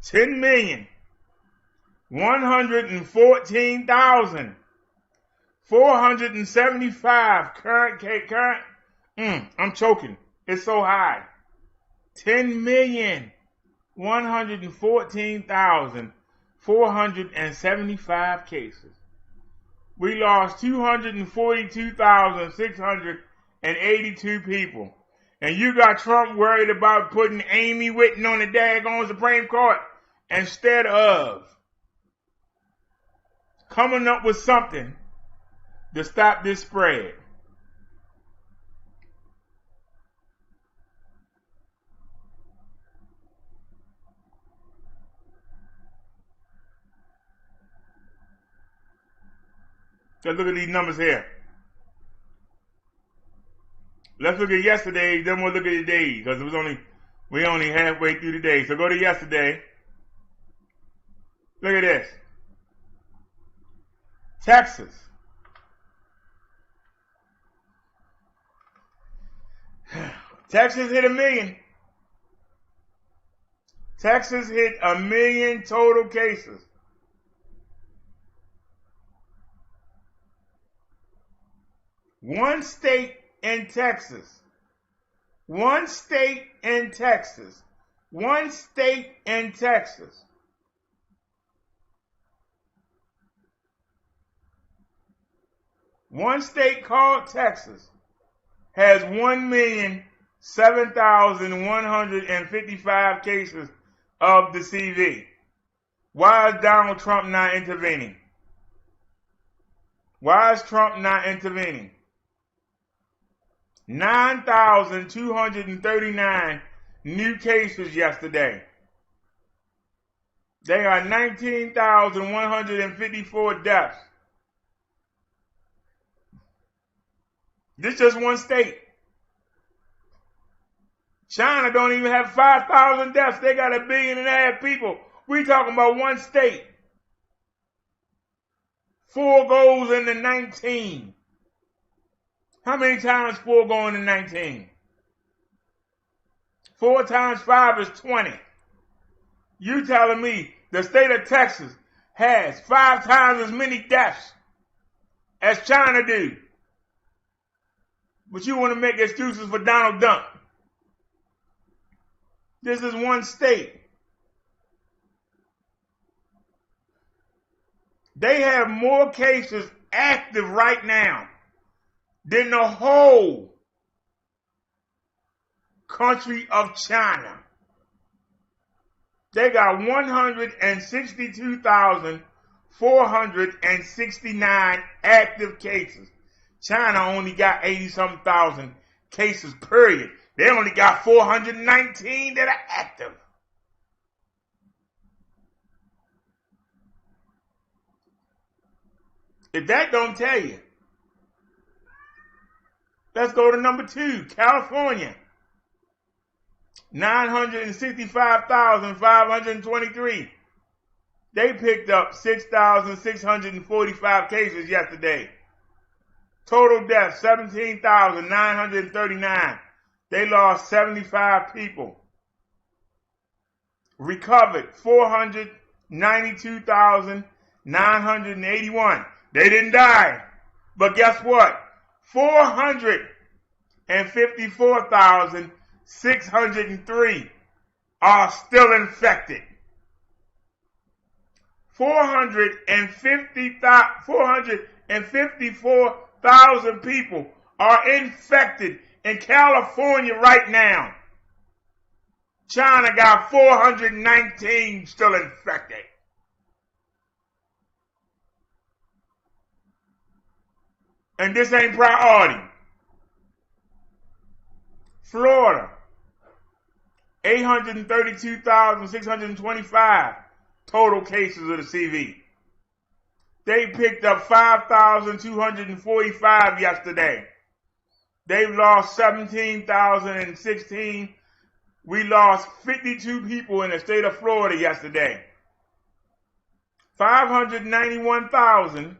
$10,114,475 current. I'm choking. It's so high. 10,114,475 cases. We lost 242,682 people. And you got Trump worried about putting Amy Whitten on the daggone Supreme Court instead of coming up with something to stop this spread. Let's look at these numbers here. Let's look at yesterday, then we'll look at the day, because we only halfway through the day. So go to yesterday. Look at this. Texas. Texas hit 1 million. Texas hit 1 million total cases. One state in Texas. One state in Texas. One state in Texas. One state called Texas has 1,007,155 cases of the CV. Why is Donald Trump not intervening? Why is Trump not intervening? 9,239 new cases yesterday. There are 19,154 deaths. This is just one state. China don't even have 5,000 deaths. They got 1.5 billion people. We talking about one state. 4 goes into 19. How many times 4 go into 19? 4 times 5 is 20. You telling me the state of Texas has 5 times as many deaths as China do? But you want to make excuses for Donald Trump. This is one state. They have more cases active right now than the whole country of China. They got 162,469 active cases. China only got 80-something thousand cases, period. They only got 419 that are active. If that don't tell you, let's go to number 2, California. 965,523. They picked up 6,645 cases yesterday. Total deaths, 17,939. They lost 75 people. Recovered, 492,981. They didn't die. But guess what? 454,603 are still infected. 454,000 people are infected in California right now. China got 419 still infected. And this ain't priority. Florida, 832,625 total cases of the CV. They picked up 5,245 yesterday. They've lost 17,016. We lost 52 people in the state of Florida yesterday. 591,000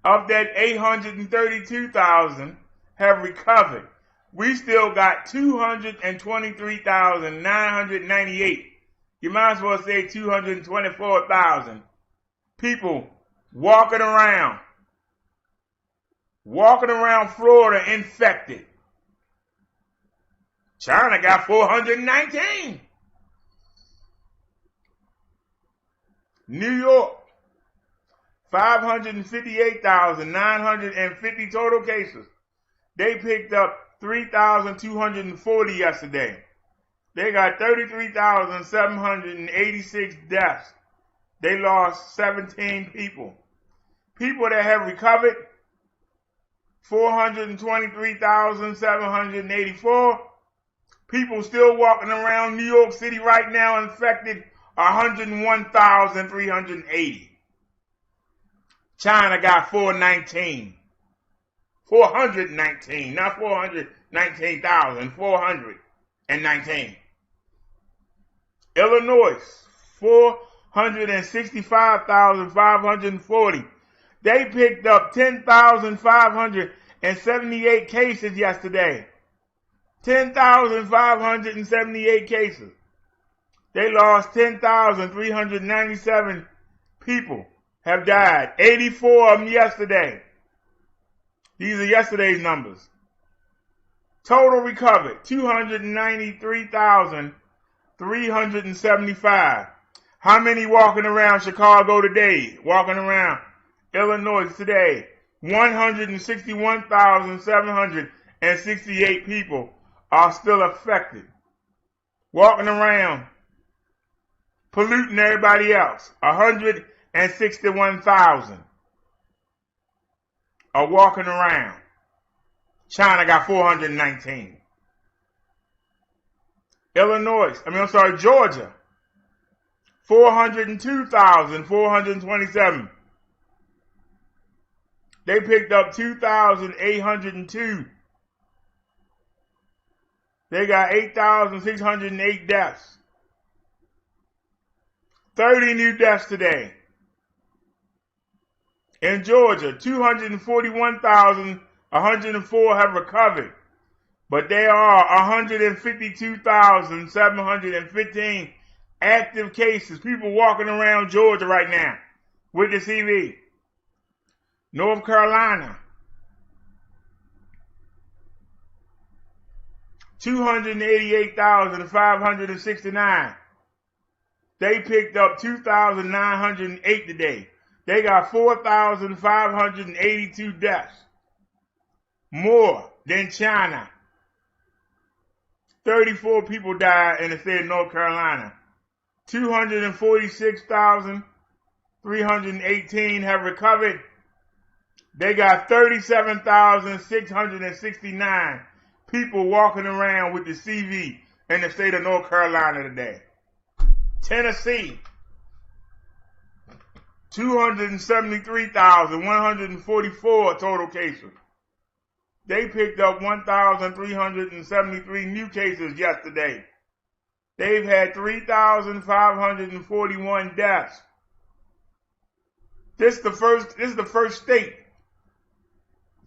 of that 832,000 have recovered. We still got 223,998. You might as well say 224,000 people walking around Florida infected. China got 419. New York, 558,950 total cases. They picked up 3,240 yesterday. They got 33,786 deaths. They lost 17 people. People that have recovered, 423,784. People still walking around New York City right now infected, 101,380. China got 419. 419, not 419,000, 419. Illinois, 465,540. They picked up 10,578 cases yesterday. 10,578 cases. They lost 10,397 people have died. 84 of them yesterday. These are yesterday's numbers. Total recovered, 293,375. How many walking around Chicago today? Walking around Illinois today? 161,768 people are still affected. Walking around, polluting everybody else. 161,000 are walking around. China got 419. Georgia, 402,427. They picked up 2,802. They got 8,608 deaths. 30 new deaths today. In Georgia, 241,104 have recovered, but there are 152,715 active cases. People walking around Georgia right now with the CV. North Carolina, 288,569. They picked up 2,908 today. They got 4,582 deaths. More than China. 34 people died in the state of North Carolina. 246,318 have recovered. They got 37,669 people walking around with the CV in the state of North Carolina today. Tennessee, 273,144 total cases. They picked up 1,373 new cases yesterday. They've had 3,541 deaths. This is the first state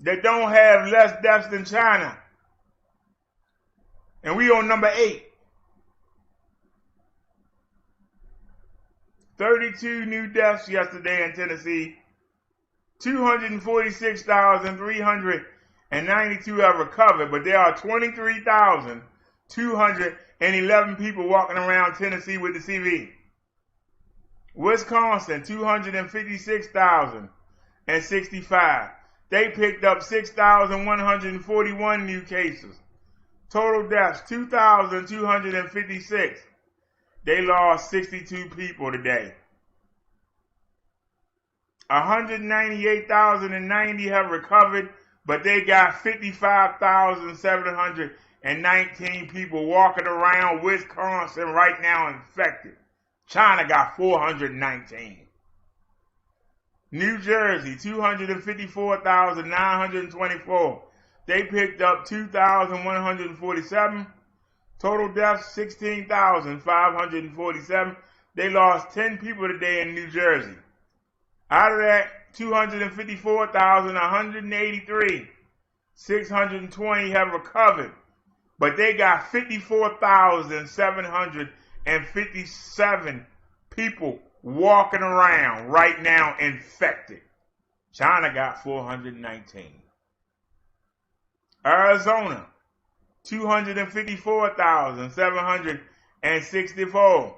that don't have less deaths than China. And we on number 8. 32 new deaths yesterday in Tennessee. 246,392 have recovered, but there are 23,211 people walking around Tennessee with the CV. Wisconsin, 256,065. They picked up 6,141 new cases. Total deaths, 2,256. They lost 62 people today. 198,090 have recovered, but they got 55,787 419 people walking around Wisconsin right now infected. China got 419. New Jersey, 254,924. They picked up 2,147. Total deaths, 16,547. They lost 10 people today in New Jersey. Out of that, 254,183. 620 have recovered. But they got 54,757 people walking around right now infected. China got 419. Arizona, 254,764.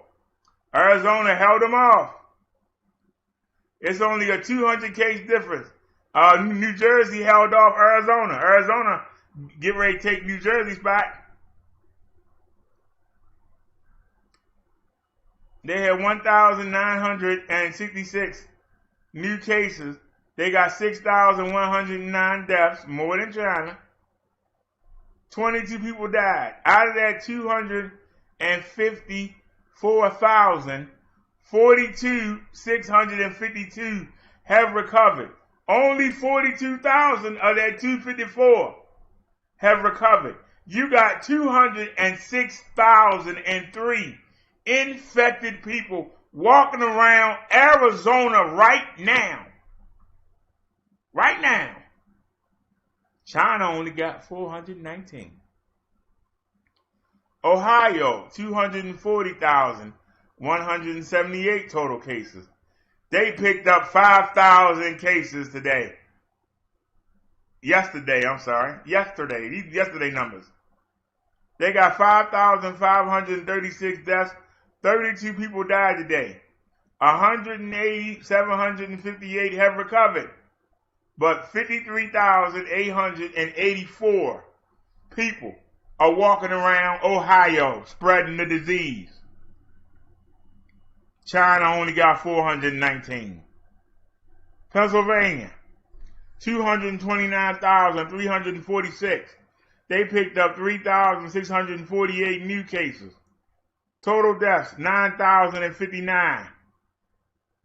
Arizona held them off. It's only a 200 case difference. New Jersey held off Arizona. Arizona get ready to take New Jersey's back. They had 1,966 new cases. They got 6,109 deaths, more than China. 22 people died. Out of that 254,000, 42,652 have recovered. Only 42,000 of that 254 have recovered. You got 206,003 infected people walking around Arizona right now. Right now. China only got 419. Ohio, 240,178 total cases. They picked up 5,000 cases today. Yesterday numbers. They got 5,536 deaths. 32 people died today. 758 have recovered. But 53,884 people are walking around Ohio spreading the disease. China only got 419. Pennsylvania, 229,346. They picked up 3,648 new cases. Total deaths, 9,059.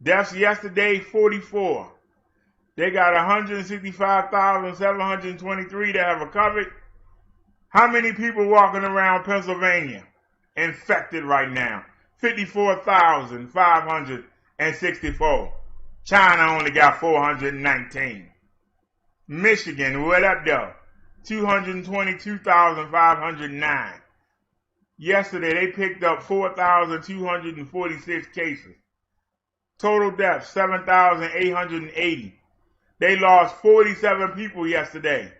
Deaths yesterday, 44. They got 165,723 that have recovered. How many people walking around Pennsylvania infected right now? 54,564. China only got 419. Michigan, what up though? 222,509. Yesterday they picked up 4,246 cases. Total deaths, 7,880. They lost 47 people yesterday.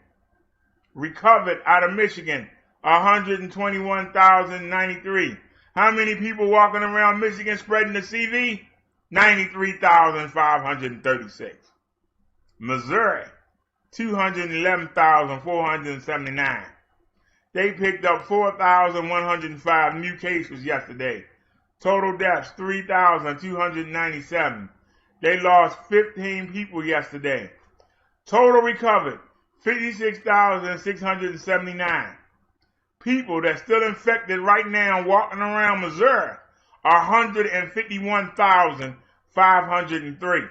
Recovered out of Michigan, 121,093. How many people walking around Michigan spreading the CV? 93,536. Missouri, 211,479. They picked up 4,105 new cases yesterday. Total deaths, 3,297. They lost 15 people yesterday. Total recovered, 56,679. People that's still infected right now walking around Missouri are 151,503.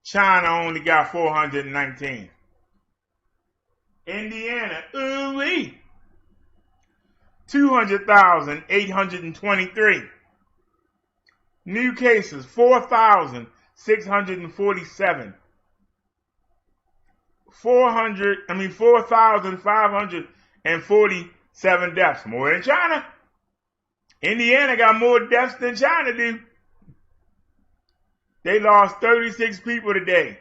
China only got 419. Indiana, 200,823. New cases, 4,647. 4,547 deaths, more than China. Indiana got more deaths than China do. They lost 36 people today.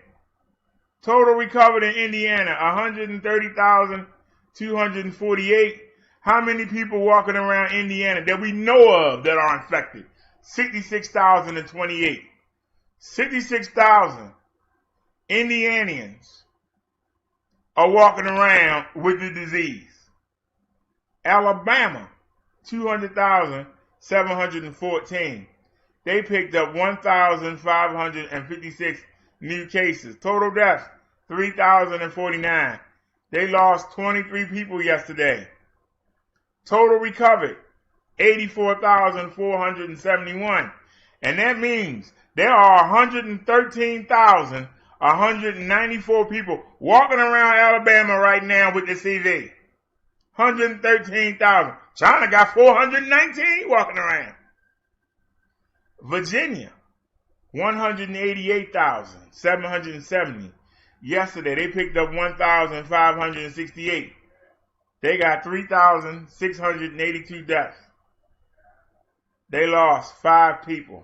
Total recovered in Indiana, 130,248. How many people walking around Indiana that we know of that are infected? 66,028. 66,000 Indianians are walking around with the disease. Alabama, 200,714. They picked up 1,556 new cases. Total deaths, 3,049. They lost 23 people yesterday. Total recovered, 84,471. And that means there are 113,194 people walking around Alabama right now with the CV. 113,000. China got 419 walking around. Virginia, 188,770. Yesterday, they picked up 1,568. They got 3,682 deaths. They lost 5 people.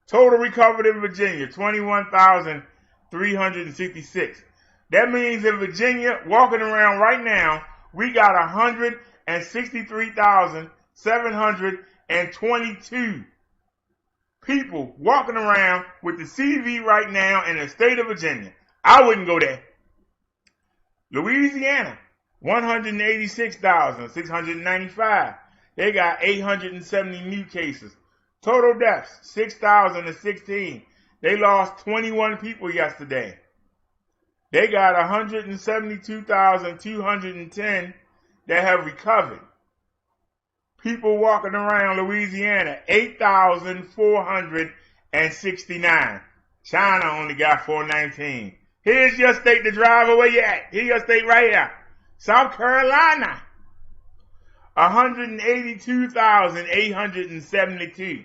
Total recovered in Virginia, 21,366. That means in Virginia, walking around right now, we got 163,722 people walking around with the CV right now in the state of Virginia. I wouldn't go there. Louisiana, 186,695. They got 870 new cases. Total deaths, 6,016. They lost 21 people yesterday. They got 172,210 that have recovered. People walking around Louisiana, 8,469. China only got 419. Here's your state to drive where you at. Here's your state right here. South Carolina, 182,872.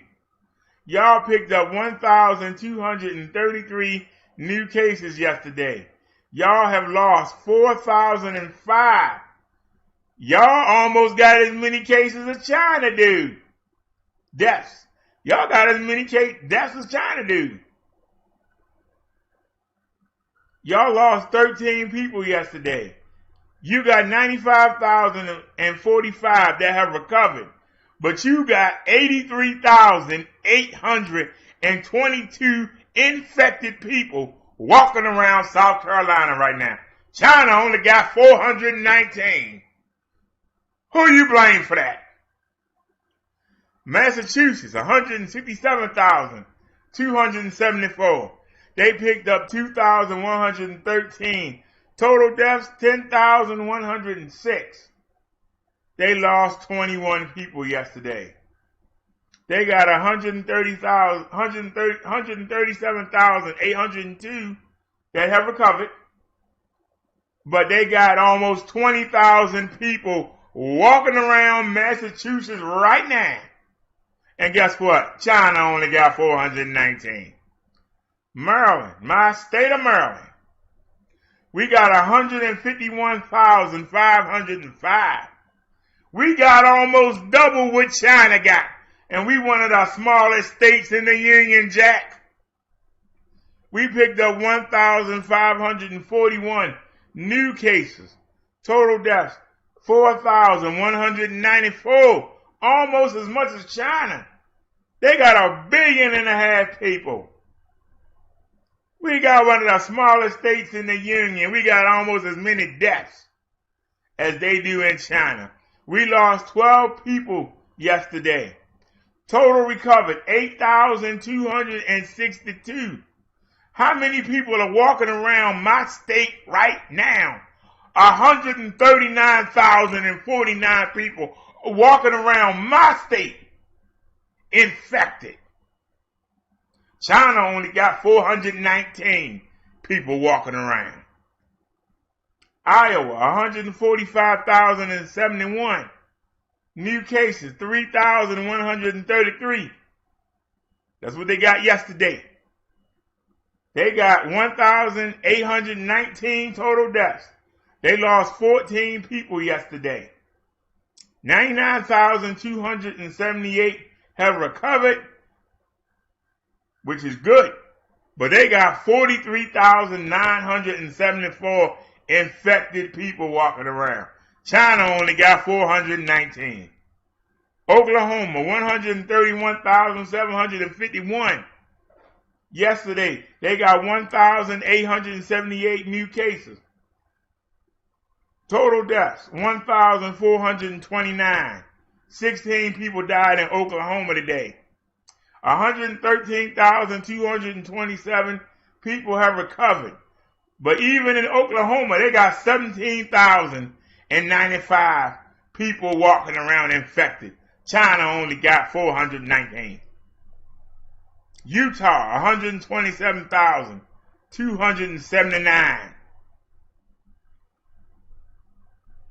Y'all picked up 1,233 new cases yesterday. Y'all have lost 4,005. Y'all almost got as many cases as China do. Deaths. Y'all got as many deaths as China do. Y'all lost 13 people yesterday. You got 95,045 that have recovered. But you got 83,822 infected people walking around South Carolina right now. China only got 419. Who you blame for that? Massachusetts, 167,274. They picked up 2,113. Total deaths, 10,106. They lost 21 people yesterday. They got 137,802 that have recovered. But they got almost 20,000 people walking around Massachusetts right now. And guess what? China only got 419. Maryland, my state of Maryland. We got 151,505. We got almost double what China got. And we one of the smallest states in the Union Jack. We picked up 1,541 new cases. Total deaths, 4,194. Almost as much as China. They got 1.5 billion people. We got one of the smallest states in the Union. We got almost as many deaths as they do in China. We lost 12 people yesterday. Total recovered, 8,262. How many people are walking around my state right now? 139,049 people are walking around my state infected. China only got 419 people walking around. Iowa, 145,071 new cases, 3,133. That's what they got yesterday. They got 1,819 total deaths. They lost 14 people yesterday. 99,278 have recovered, which is good. But they got 43,974 infected people walking around. China only got 419. Oklahoma, 131,751. Yesterday, they got 1,878 new cases. Total deaths, 1,429. 16 people died in Oklahoma today. 113,227 people have recovered. But even in Oklahoma, they got 17,095 people walking around infected. China only got 419. Utah, 127,279.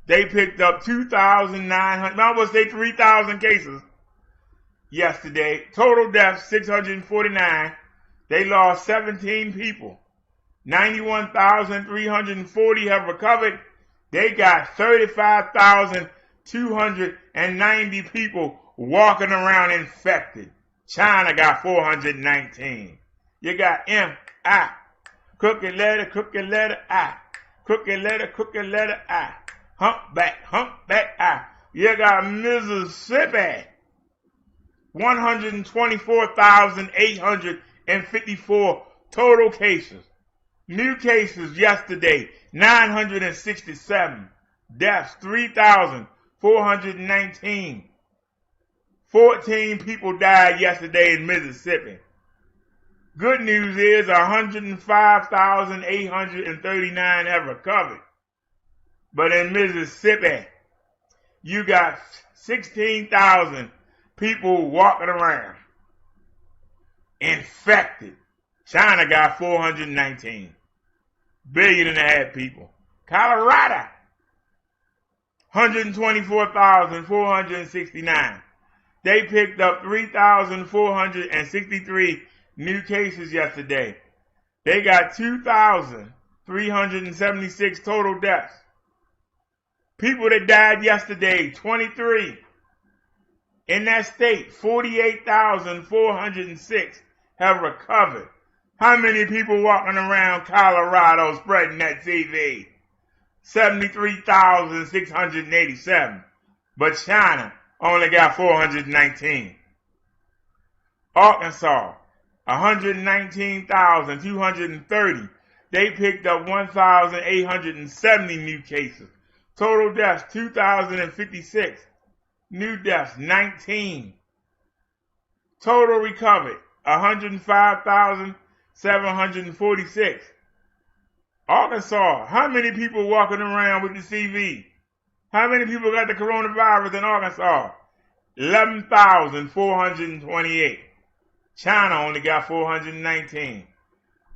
They picked up 2,900, I would say 3,000 cases yesterday. Total deaths, 649. They lost 17 people. 91,340 have recovered. They got 35,290 people walking around infected. China got 419. You got M.I. Crooked letter, I. Crooked letter, I. Humpback, I. You got Mississippi. 124,854 total cases. New cases yesterday, 967. Deaths, 3,419. 14 people died yesterday in Mississippi. Good news is 105,839 have recovered. But in Mississippi, you got 16,000 people walking around infected. China got 419. 1.5 billion people. Colorado, 124,469. They picked up 3,463 new cases yesterday. They got 2,376 total deaths. People that died yesterday, 23. In that state, 48,406 have recovered. How many people walking around Colorado spreading that TV? 73,687. But China only got 419. Arkansas, 119,230. They picked up 1,870 new cases. Total deaths, 2,056. New deaths, 19. Total recovered, 105,746. Arkansas, how many people walking around with the CV? How many people got the coronavirus in Arkansas? 11,428. China only got 419.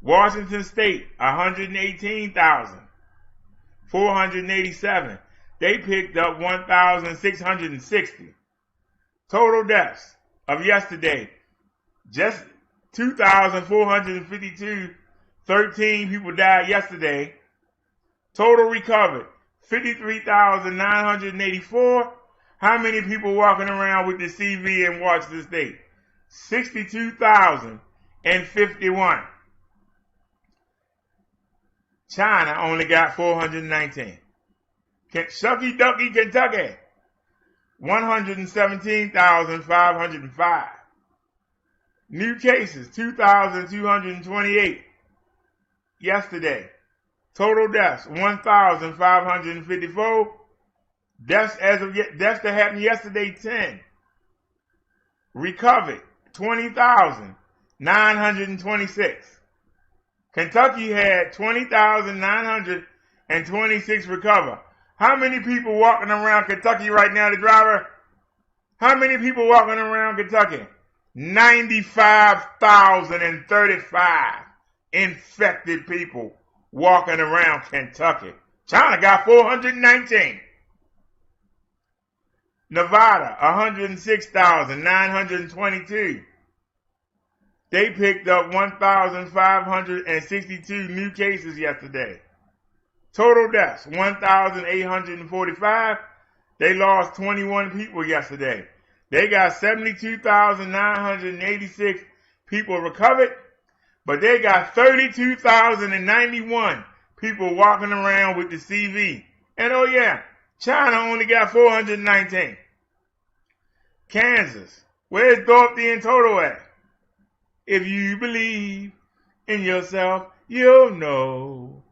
Washington State, 118,487. They picked up 1,660. Total deaths of yesterday, just 2,452. 13 people died yesterday. Total recovered, 53,984. How many people walking around with the CV in Washington State? 62,051. China only got 419. Kentucky, Kentucky, 117,505. New cases, 2,228 yesterday. Total deaths, 1,554. Deaths that happened yesterday, 10. Recovered, 20,926. Kentucky had 20,926 recover. How many people walking around Kentucky right now, the driver? How many people walking around Kentucky? 95,035 infected people walking around Kentucky. China got 419. Nevada, 106,922. They picked up 1,562 new cases yesterday. Total deaths, 1,845. They lost 21 people yesterday. They got 72,986 people recovered, but they got 32,091 people walking around with the CV. And oh yeah, China only got 419. Kansas, where's Dorothy and Toto at? If you believe in yourself, you'll know.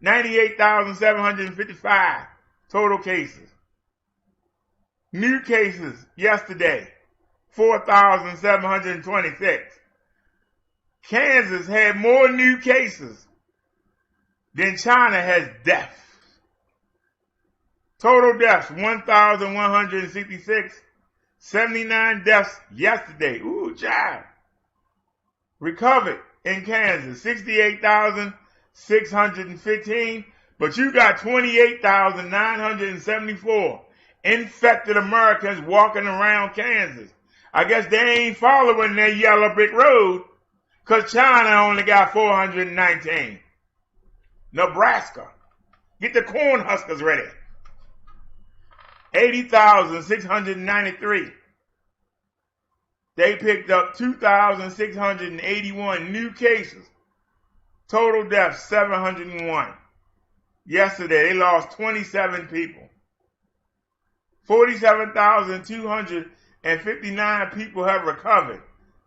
98,755 total cases. New cases yesterday, 4,726. Kansas had more new cases than China has deaths. Total deaths, 1,166. 79 deaths yesterday. Ooh, child. Recovered in Kansas, 68,615. But you got 28,974 infected Americans walking around Kansas. I guess they ain't following their yellow brick road because China only got 419. Nebraska. Get the corn huskers ready. 80,693. They picked up 2,681 new cases. Total deaths, 701. Yesterday, they lost 27 people. 47,259 people have recovered.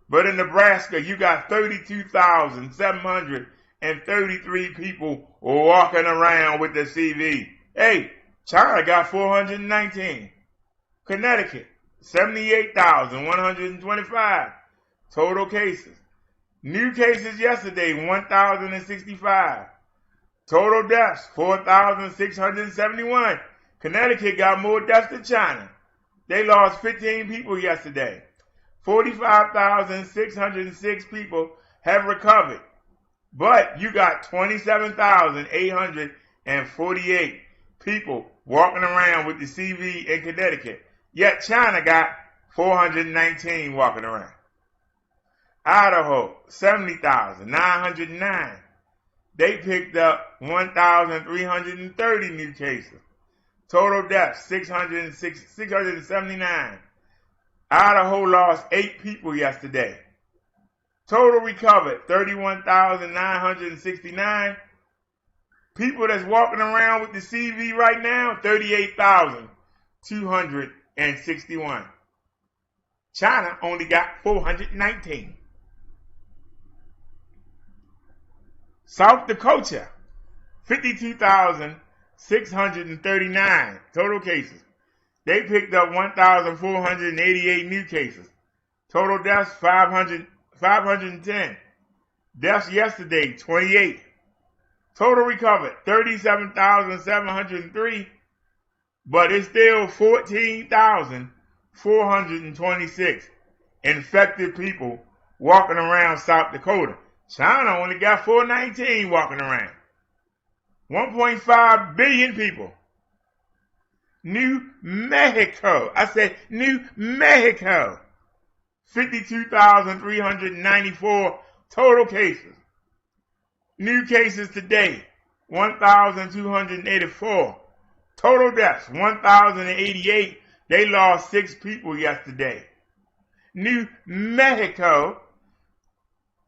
But in Nebraska, you got 32,733 people walking around with the CV. Hey, China got 419. Connecticut, 78,125 total cases. New cases yesterday, 1,065. Total deaths, 4,671. Connecticut got more deaths than China. They lost 15 people yesterday. 45,606 people have recovered. But you got 27,848 people walking around with the CV in Connecticut. Yet China got 419 walking around. Idaho, 70,909. They picked up 1,330 new cases. Total deaths, 679. Idaho lost 8 people yesterday. Total recovered, 31,969. People that's walking around with the CV right now, 38,261. China only got 419. South Dakota, 52,639 total cases. They picked up 1,488 new cases. Total deaths, 510. Deaths yesterday, 28. Total recovered, 37,703. But it's still 14,426 infected people walking around South Dakota. China only got 419 walking around. 1.5 billion people. New Mexico. I said New Mexico. 52,394 total cases. New cases today, 1,284. Total deaths, 1,088. They lost 6 people yesterday. New Mexico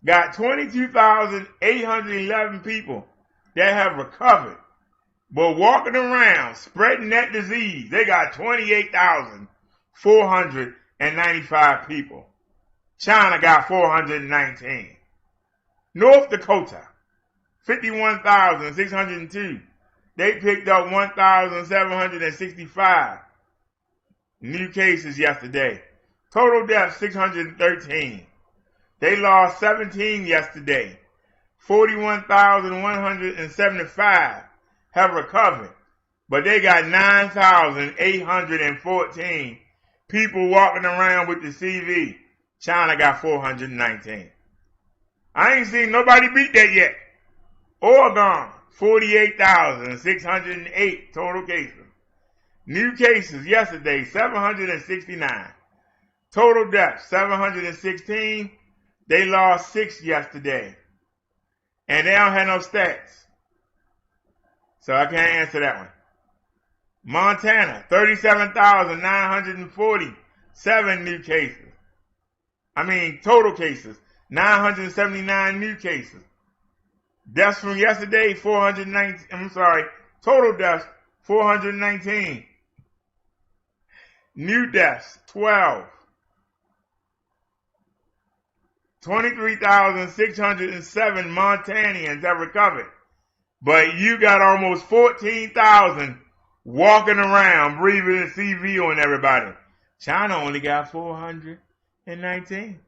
got 22,811 people that have recovered. But walking around, spreading that disease, they got 28,495 people. China got 419. North Dakota, 51,602. They picked up 1,765 new cases yesterday. Total deaths, 613. They lost 17 yesterday. 41,175 have recovered, but they got 9,814 people walking around with the CV. China got 419. I ain't seen nobody beat that yet. Oregon, 48,608 total cases. New cases yesterday, 769. Total deaths, 716. They lost 6 yesterday. And they don't have no stats. So I can't answer that one. Montana, 37,947 new cases. Total cases. 979 new cases. Deaths from yesterday, 419. Total deaths, 419. New deaths, 12. 23,607 Montanians have recovered. But you got almost 14,000 walking around, breathing the CV on everybody. China only got 419.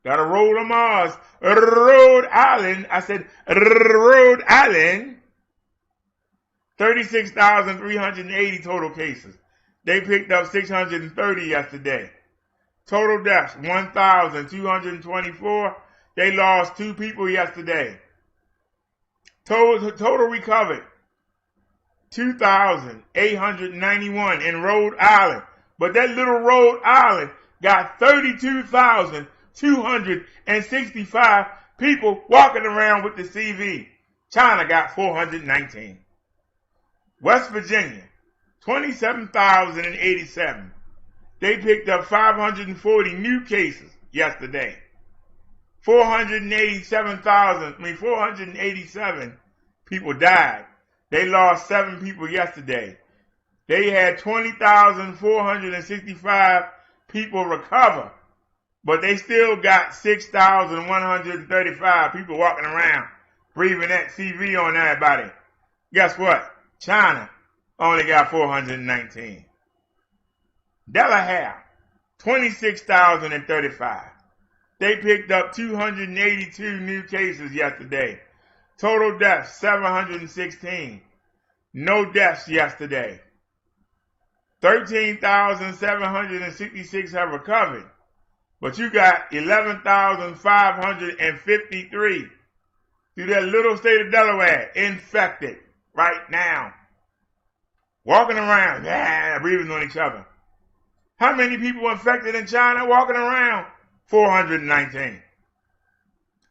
Got to roll to Mars. Rhode Island. I said Rhode Island. 36,380 total cases. They picked up 630 yesterday. Total deaths, 1,224. They lost 2 people yesterday. Total recovered, 2,891 in Rhode Island. But that little Rhode Island got 32,265 people walking around with the CV. China got 419. West Virginia, 27,087. They picked up 540 new cases yesterday. 487 people died. They lost 7 people yesterday. They had 20,465 people recover, but they still got 6,135 people walking around breathing that CV on everybody. Guess what? China only got 419. Delaware, 26,035. They picked up 282 new cases yesterday. Total deaths, 716. No deaths yesterday. 13,766 have recovered. But you got 11,553 through that little state of Delaware infected right now. Walking around, breathing on each other. How many people infected in China walking around? 419.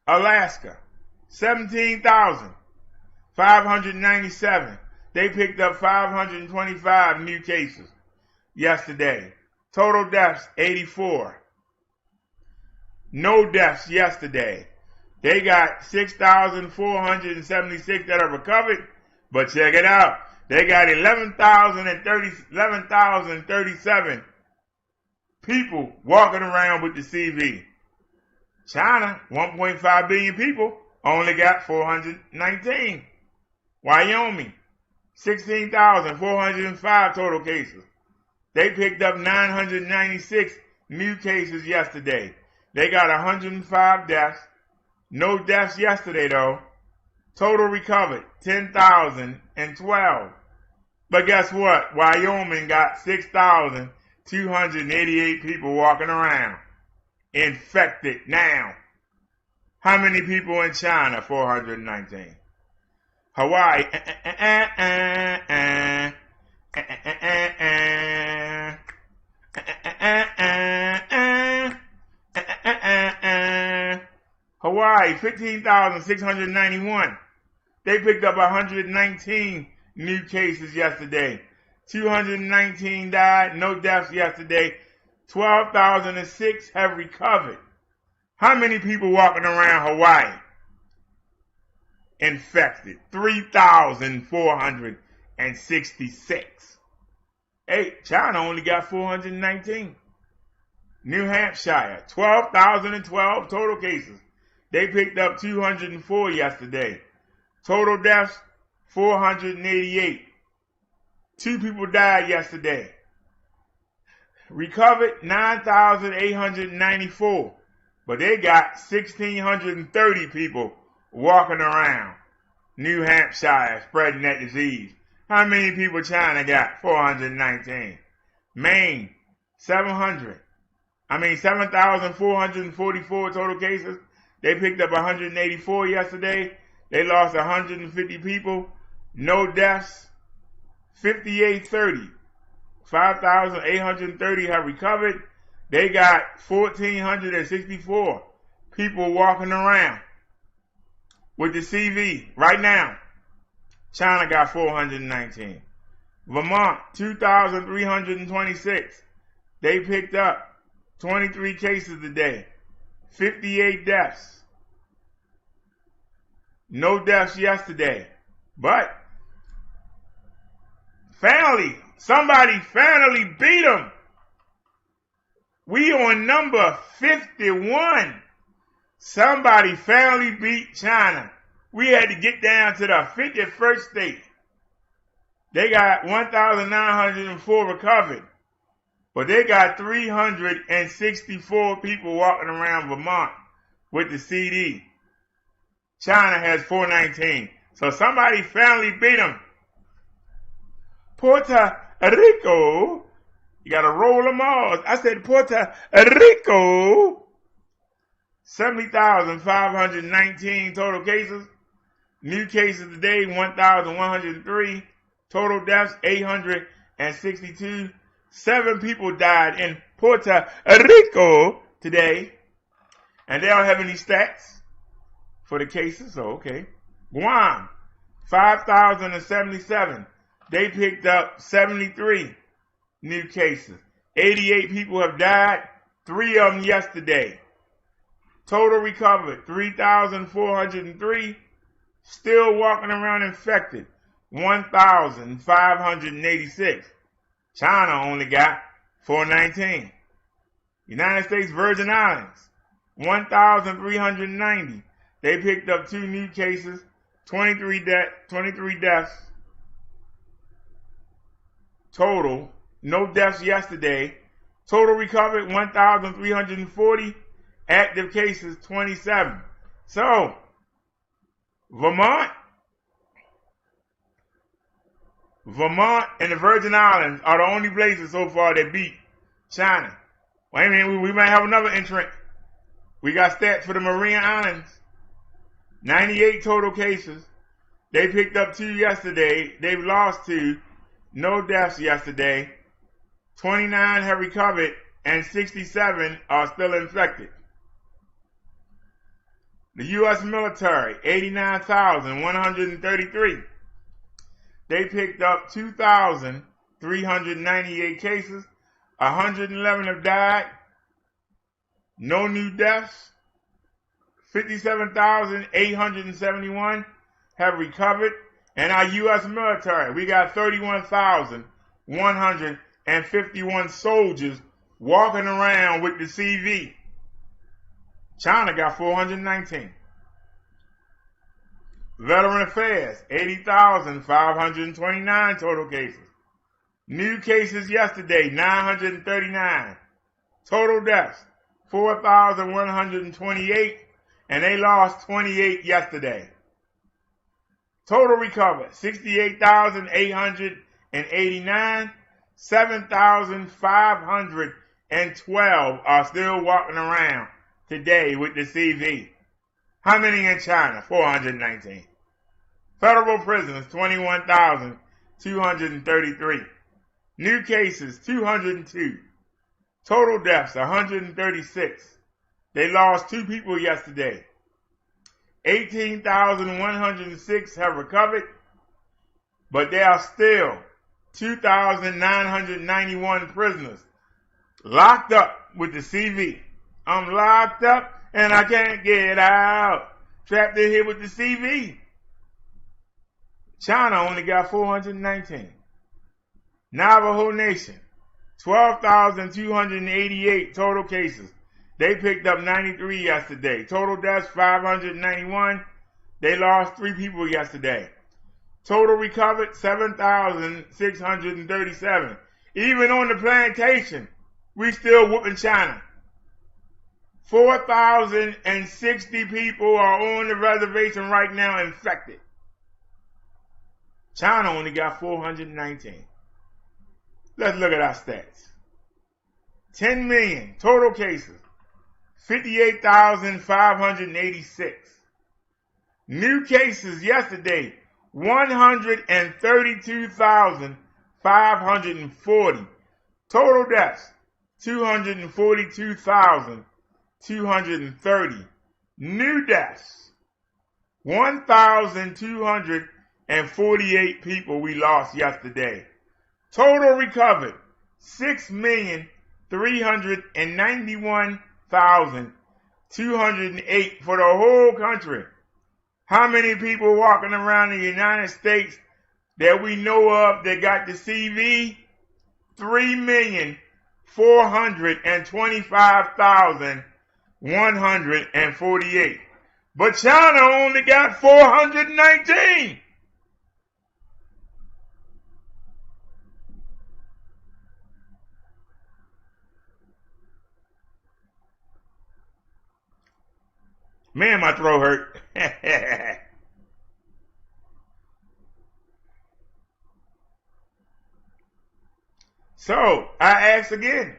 Alaska, 17,597. They picked up 525 new cases yesterday. Total deaths, 84. No deaths yesterday. They got 6,476 that are recovered, but check it out. They got 11,037 people walking around with the CV. China, 1.5 billion people, only got 419. Wyoming, 16,405 total cases. They picked up 996 new cases yesterday. They got 105 deaths. No deaths yesterday though. Total recovered, 10,012. But guess what? Wyoming got 6,288 people walking around. Infected now. How many people in China? 419. Hawaii, Hawaii, 15,691. They picked up 119 new cases yesterday. 219 died, no deaths yesterday. 12,006 have recovered. How many people walking around Hawaii? Infected. 3,466. Hey, China only got 419. New Hampshire, 12,012 total cases. They picked up 204 yesterday. Total deaths, 488. 2 people died yesterday. Recovered, 9,894. But they got 1,630 people walking around New Hampshire spreading that disease. How many people China got? 419. Maine, 7,444 total cases. They picked up 184 yesterday. They lost 150 people. No deaths. 5,830. 5,830 have recovered. They got 1,464 people walking around with the CV right now. China got 419. Vermont, 2,326. They picked up 23 cases today. 58 deaths. No deaths yesterday. But somebody finally beat them. We on number 51. Somebody finally beat China. We had to get down to the 51st state. They got 1,904 recovered. But they got 364 people walking around Vermont with the CD. China has 419. So somebody finally beat them. Puerto Rico. You got to roll them all. I said Puerto Rico. 70,519 total cases. New cases today, 1,103. Total deaths, 862. 7 people died in Puerto Rico today. And they don't have any stats for the cases, so okay. Guam, 5,077. They picked up 73 new cases. 88 people have died, 3 of them yesterday. Total recovered, 3,403. Still walking around infected, 1,586. China only got 419. United States Virgin Islands, 1,390. They picked up 2 new cases, 23 deaths. Total, no deaths yesterday. Total recovered, 1,340. Active cases, 27. So, Vermont and the Virgin Islands are the only places so far that beat China. Wait a minute, we might have another entrant. We got stats for the Mariana Islands. 98 total cases. They picked up 2 yesterday. They've lost 2. No deaths yesterday. 29 have recovered and 67 are still infected. The U.S. military, 89,133. They picked up 2,398 cases. 111 have died. No new deaths. 57,871 have recovered. And our U.S. military, we got 31,151 soldiers walking around with the CV. China got 419. Veteran Affairs, 80,529 total cases. New cases yesterday, 939. Total deaths, 4,128, and they lost 28 yesterday. Total recovered, 68,889. 7,512 are still walking around today with the CV. How many in China? 419. Federal prisoners, 21,233. New cases, 202. Total deaths, 136. They lost 2 people yesterday. 18,106 have recovered, but there are still 2,991 prisoners locked up with the CV. I'm locked up and I can't get out. Trapped in here with the CV. China only got 419. Navajo Nation, 12,288 total cases. They picked up 93 yesterday. Total deaths, 591. They lost 3 people yesterday. Total recovered, 7,637. Even on the plantation, we still whooping China. 4,060 people are on the reservation right now infected. China only got 419. Let's look at our stats. 10 million total cases. 58,586. New cases yesterday, 132,540. Total deaths, 242,230. New deaths, 1,248 people we lost yesterday. Total recovered, 6,391,208 for the whole country. How many people walking around the United States that we know of that got the CV? 3,425,148. But China only got 419. Man, my throat hurt. So I ask again.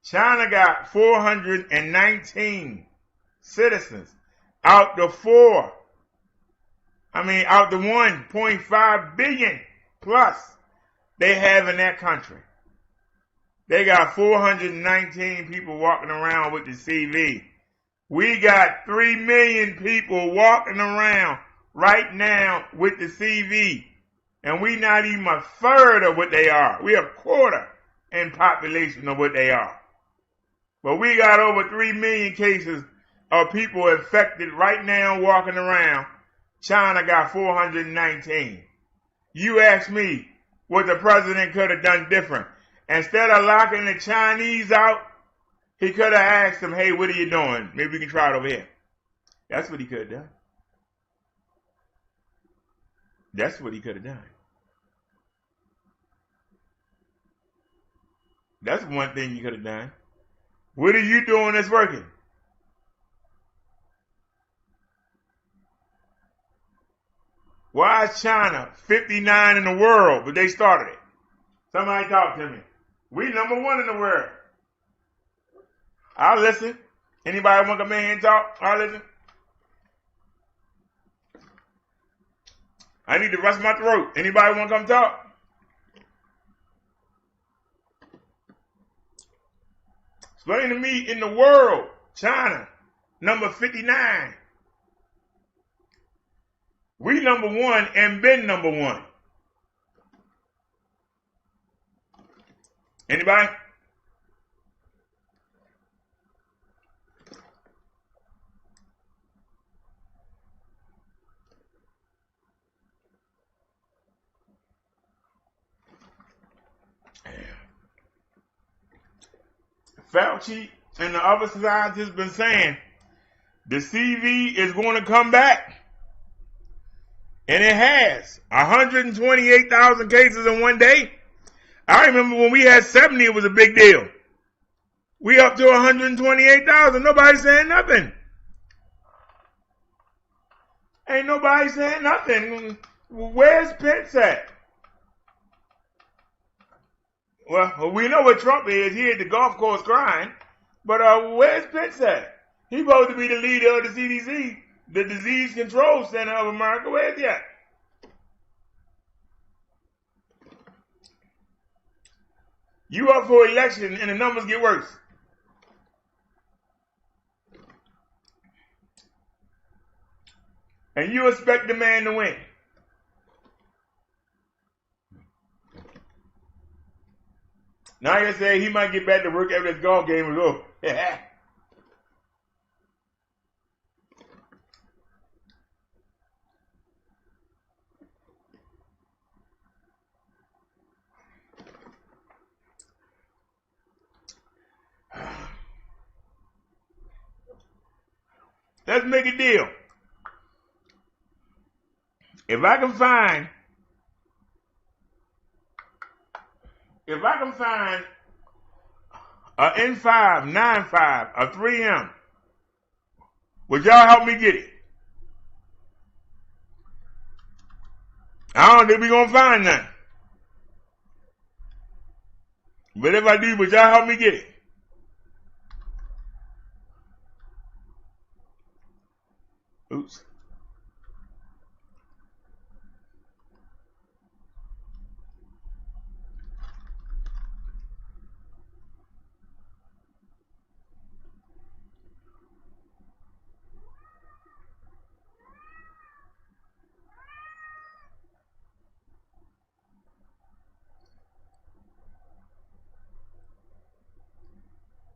China got 419 citizens out the 1.5 billion plus they have in that country. They got 419 people walking around with the CV. We got 3 million people walking around right now with the CV. And we not even a third of what they are. We a quarter in population of what they are. But we got over 3 million cases of people infected right now walking around. China got 419. You ask me what the president could have done different. Instead of locking the Chinese out, he could have asked them, hey, what are you doing? Maybe we can try it over here. That's what he could have done. That's what he could have done. That's one thing you could have done. What are you doing that's working? Why is China 59 in the world, but they started it? Somebody talk to me. We number 1 in the world. I'll listen. Anybody want to come in here and talk? I'll listen. I need to rest my throat. Anybody want to come talk? Explain to me in the world, China, number 59. We number 1 and been number 1. Anybody? Fauci and the other scientists been saying the CV is going to come back. And it has. 128,000 cases in one day. I remember when we had 70, it was a big deal. We up to 128,000. Nobody saying nothing. Ain't nobody saying nothing. Where's Pence at? Well, we know what Trump is. He at the golf course crying. But where's Pence at? He's supposed to be the leader of the CDC, the Disease Control Center of America. Where's he at? You up for election and the numbers get worse. And you expect the man to win. Now you say he might get back to work after this golf game is over. Let's make a deal. If I can find a N5, 95, a 3M, would y'all help me get it? I don't think we're going to find none. But if I do, would y'all help me get it? Oops.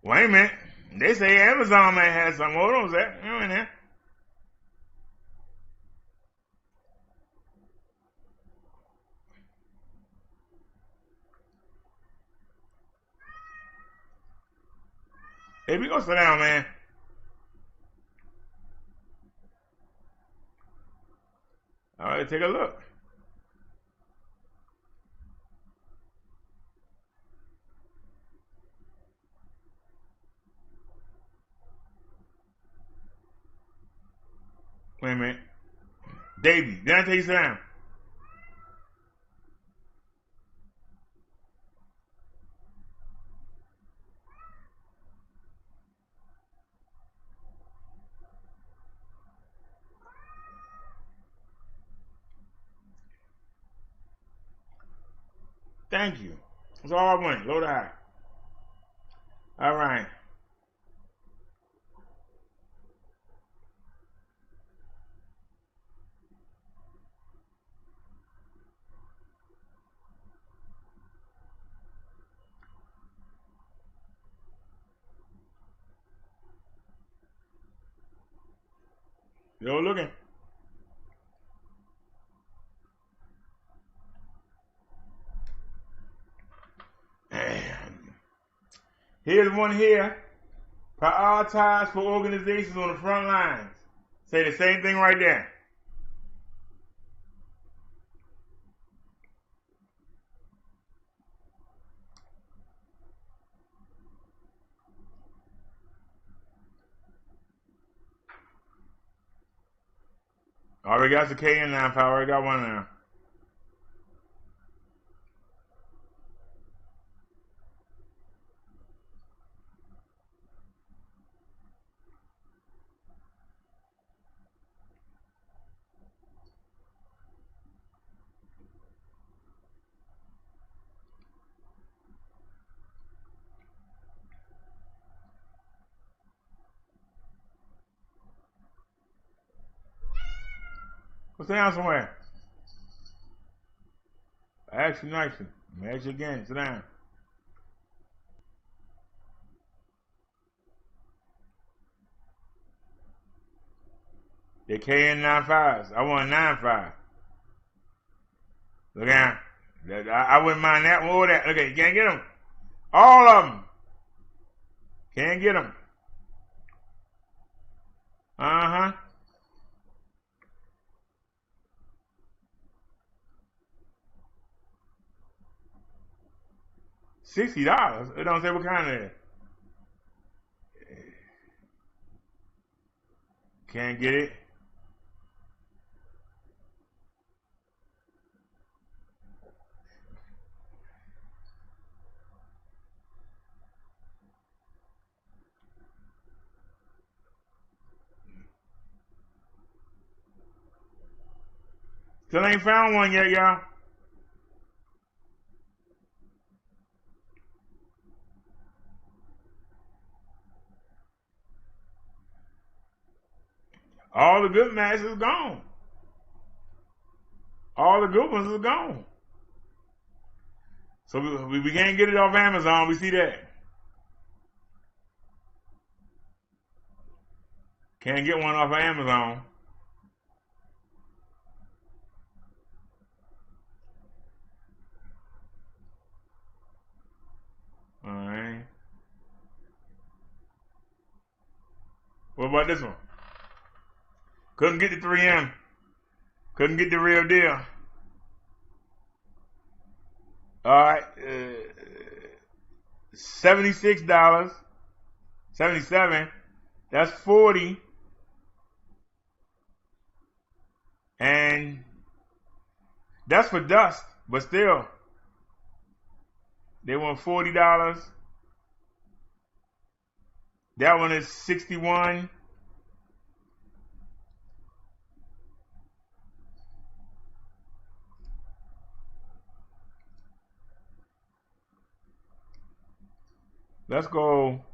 Wait a minute. They say Amazon may have some. Hold on a sec. You in there? Hey, we gonna sit down, man. All right, take a look. Wait a minute. Davey, did I tell you sit down? Thank you. That's all I wanted. Low to high. All right. Yo, looking. Here's one here. Prioritize for organizations on the front lines. Say the same thing right there. Already got the K in now, pal. Already got one now. Well, sit down somewhere. I asked you nicely. I'm gonna ask you again. Sit down. They KN 95s. I want 95. Look out. I wouldn't mind that one or that. Okay, you can't get them. All of them. Can't get them. Uh-huh. $60. It don't say what kind it is. Can't get it. Still ain't found one yet, y'all. All the good masks is gone. All the good ones are gone. So we can't get it off Amazon. We see that. Can't get one off of Amazon. Alright. What about this one? Couldn't get the 3M. Couldn't get the real deal. Alright. $76. 77. That's 40. And that's for dust, but still. They want $40. That one is 61. Let's go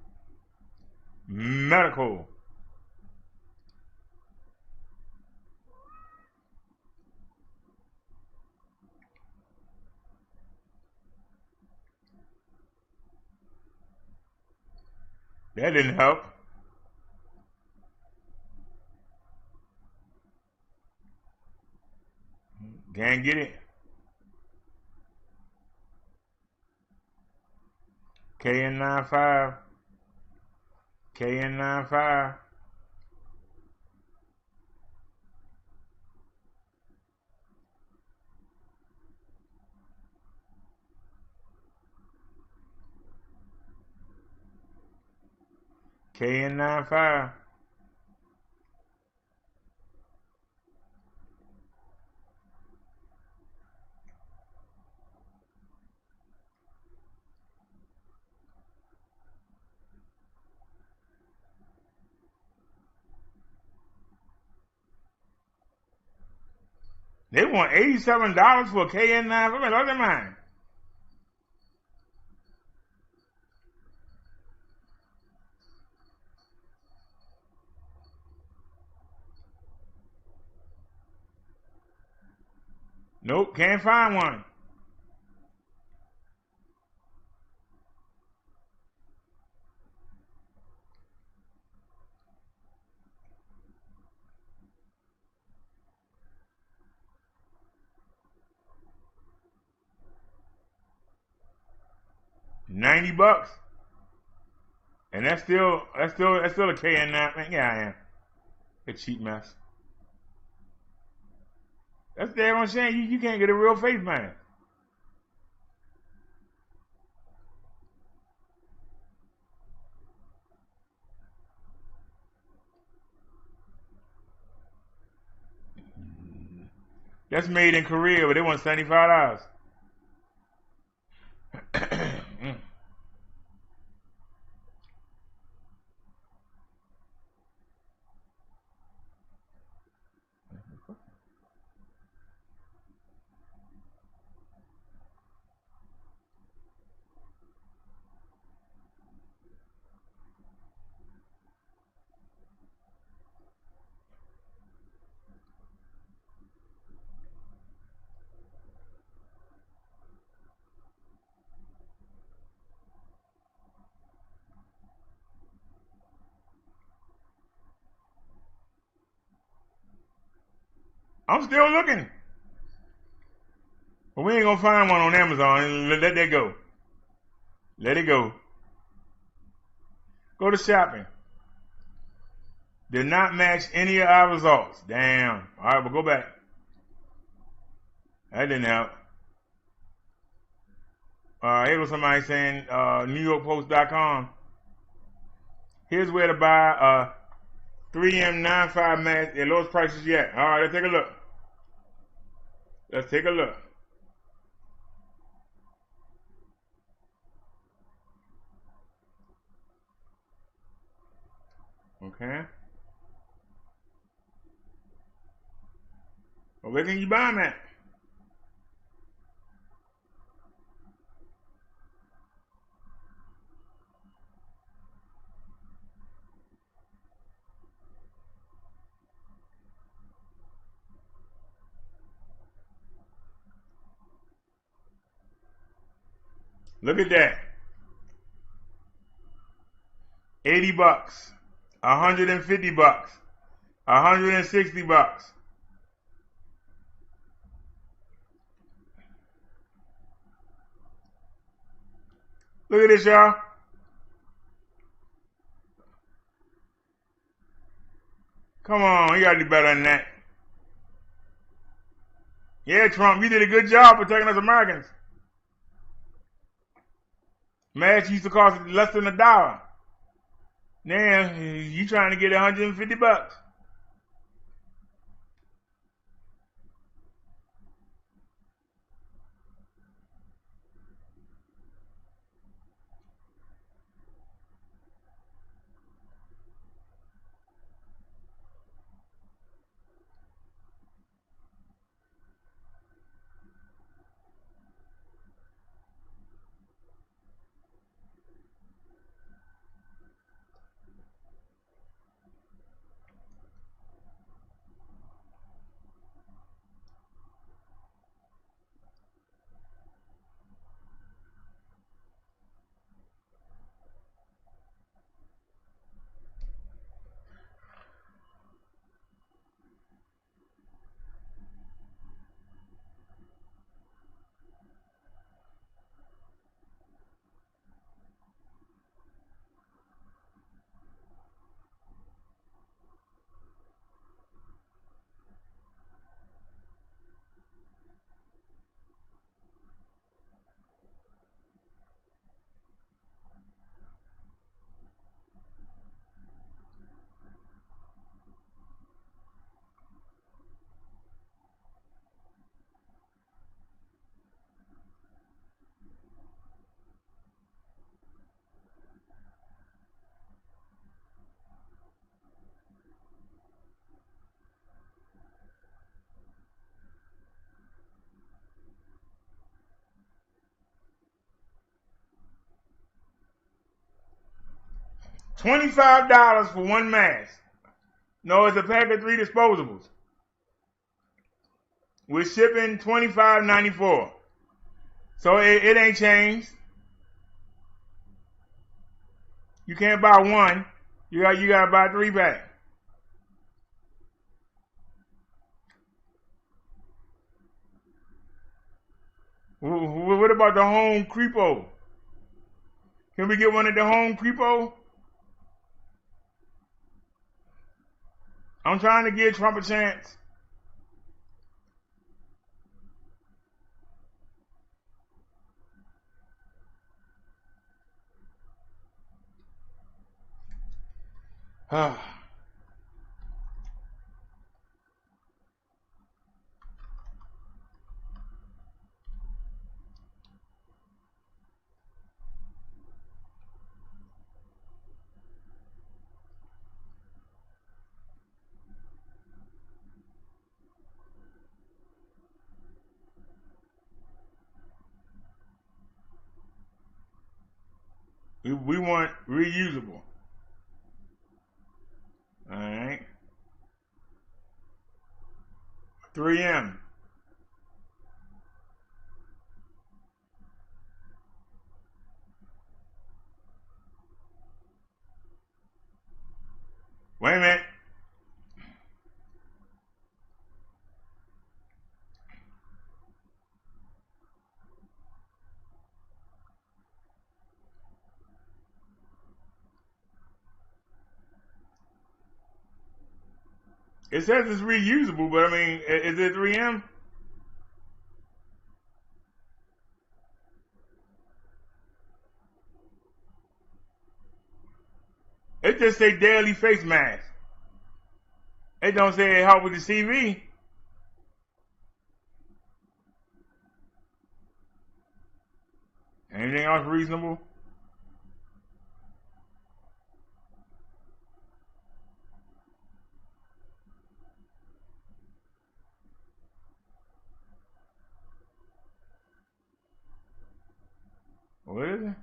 medical. That didn't help. Can't get it. KN95. KN95. KN95. They want $87 for a KN9. I mean, look at mine. Nope, can't find one. $90. And that's still a KN9. Man, yeah, I am. A cheap mess. That's damn on shame. You can't get a real face mask. That's made in Korea, but they want $75. I'm still looking. But we ain't gonna find one on Amazon. Let that go. Let it go. Go to shopping. Did not match any of our results. Damn. Alright, we'll go back. That didn't help. Here was somebody saying NewYorkPost.com. Here's where to buy 3M95 mask at lowest prices yet. Alright, let's take a look. Let's take a look. Okay. Well, where can you buy them at? Look at that. $80, $150, $160. Look at this, y'all. Come on, you gotta do better than that. Yeah, Trump, you did a good job protecting us Americans. Masks used to cost less than $1. Now, you trying to get $150. $25 for one mask. No, it's a pack of 3 disposables. We're shipping $25.94. So it ain't changed. You can't buy one. You gotta buy 3 packs. What about the Home Creepo? Can we get one at the Home Creepo? I'm trying to give Trump a chance. We want reusable. Alright. 3M. Wait a minute. It says it's reusable, but I mean, is it 3M? It just say daily face mask. It don't say it help with the CV. Anything else reasonable? What is it?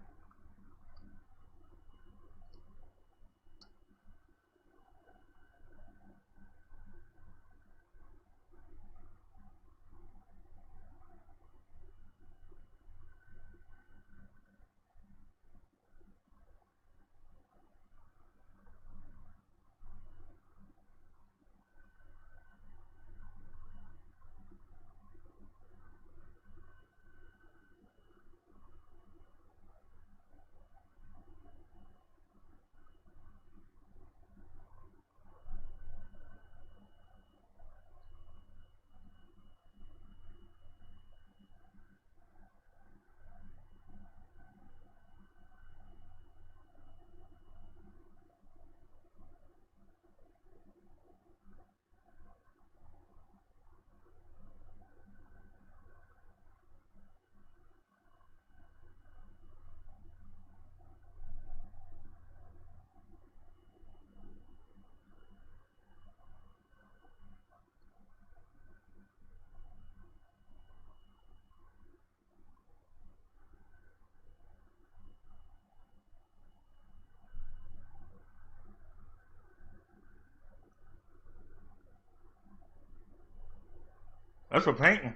That's for painting.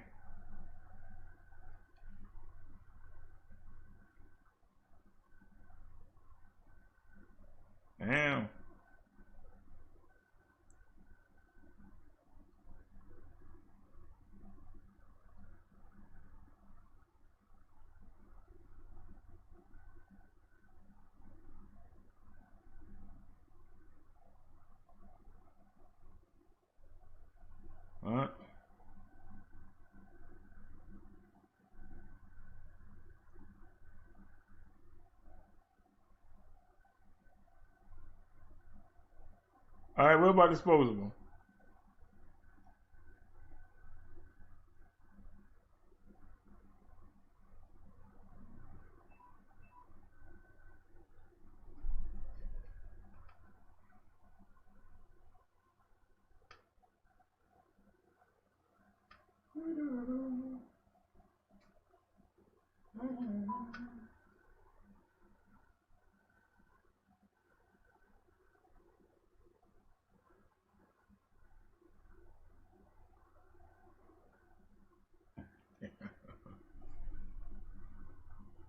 Damn. What? All right, what about disposable?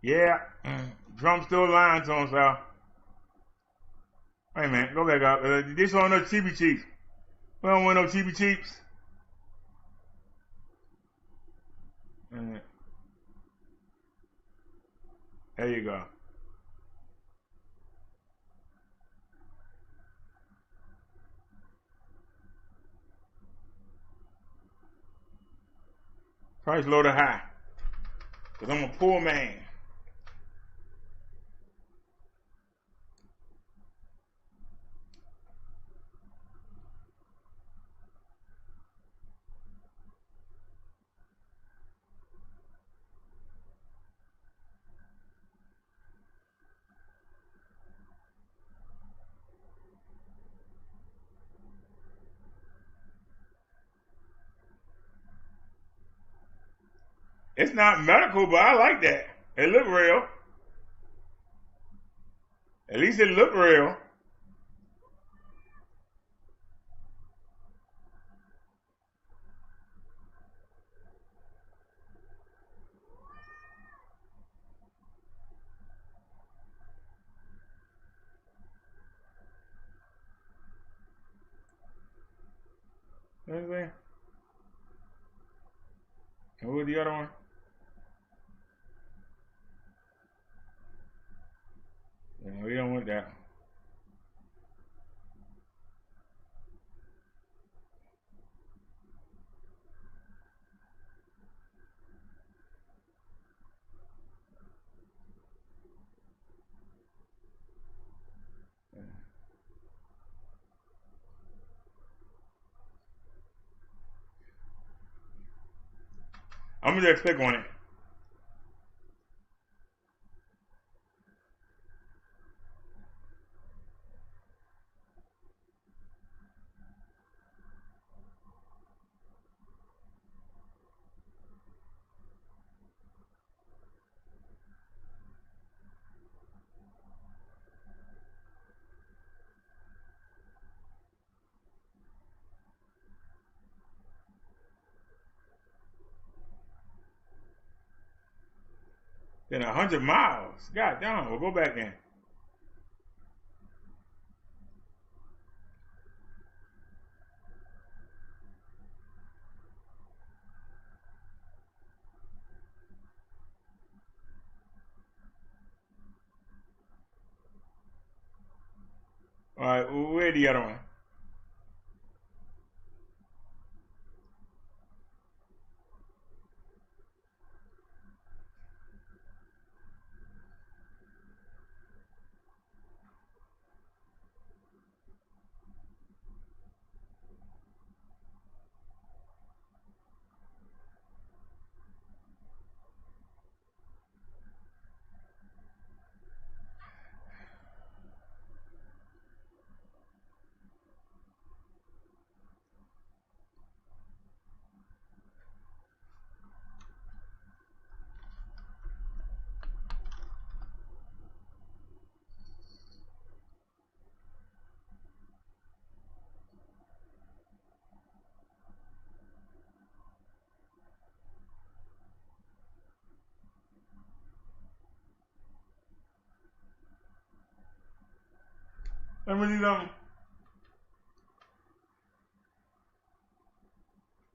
Yeah. Trump still lying to himself. Hey man, go back up. This one no cheapy cheeks. We don't want no cheapy cheeks. There you go. Price low to high. Because I'm a poor man. It's not medical, but I like that. It look real. At least it look real. Anything? And what's the other one? Yeah, we don't want that. I'm gonna just click on it. Then 100 miles. God damn, we'll go back in. All right, where's the other one? Let me do something.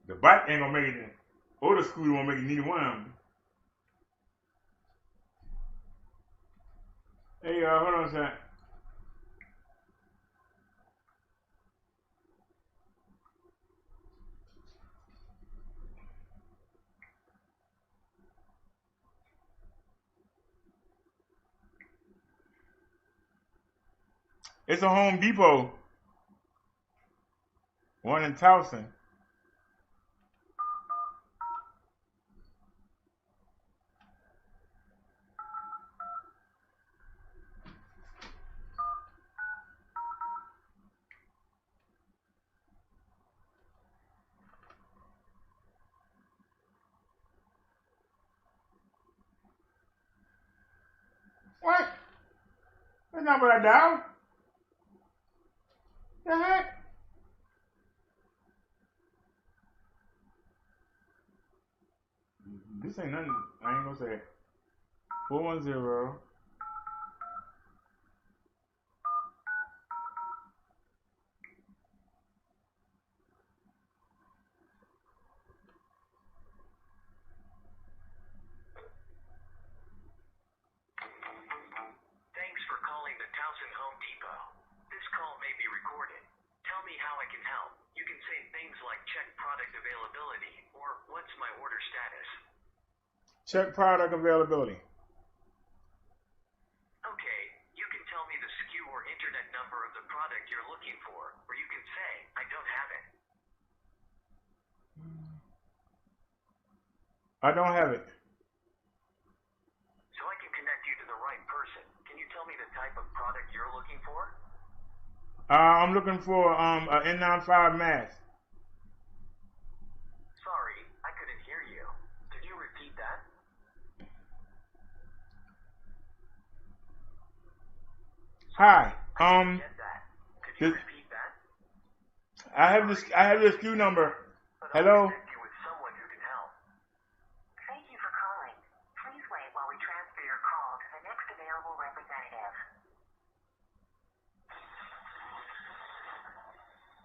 The bike ain't gonna make it, or the scooter won't make it, neither one of them. Hey, hold on a sec. It's a Home Depot. One in Towson. What? That's not what I dialed. The heck? This ain't nothing. I ain't gonna say it. 410. Thanks for calling the Towson Home Depot. This call may be recorded. Tell me how I can help. You can say things like check product availability or what's my order status. Check product availability. Okay, you can tell me the SKU or internet number of the product you're looking for, or you can say, I don't have it. I don't have it. So I can connect you to the right person. Can you tell me the type of product you're looking for? I'm looking for an N95 mask. Sorry, I couldn't hear you. Could you repeat that? Hi. Get that. Could you repeat that? I have this SKU number. Hello. Connect you with someone who can help. Thank you for calling. Please wait while we transfer your call to the next available representative.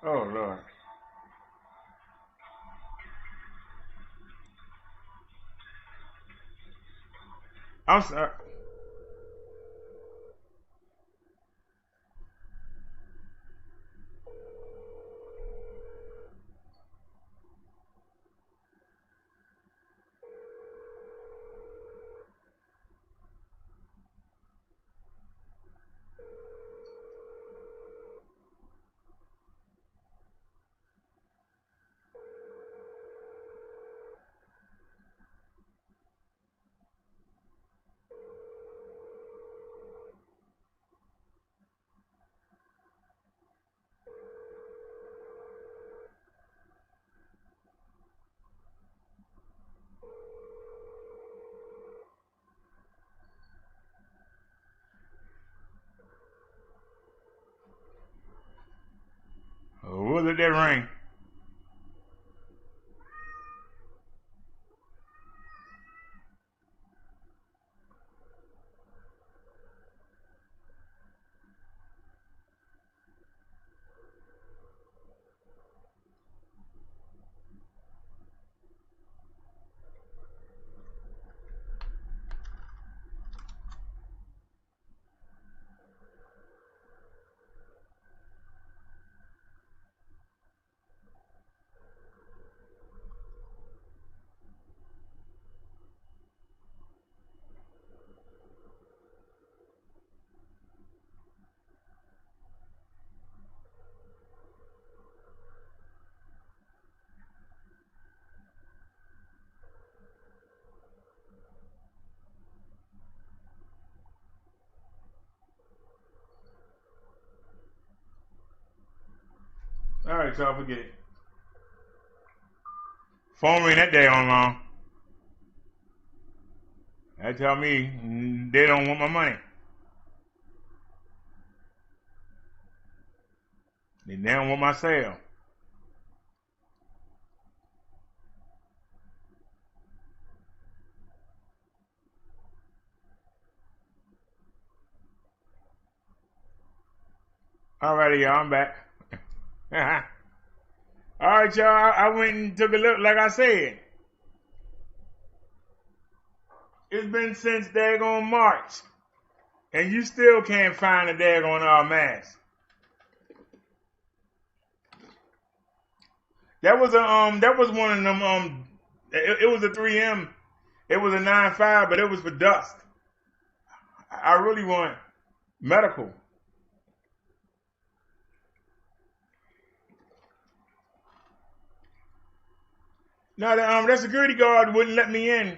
Oh Lord. I'm sorry. We'll let that ring. All right, y'all, forget it. Phone ring that day on long. They tell me they don't want my money. They don't want my sale. Alrighty, y'all, I'm back. Alright, y'all, I went and took a look, like I said. It's been since daggone March. And you still can't find a daggone mask. That was one of them, it was a 3M. It was a 9.5, but it was for dust. I really want medical. No, that security guard wouldn't let me in.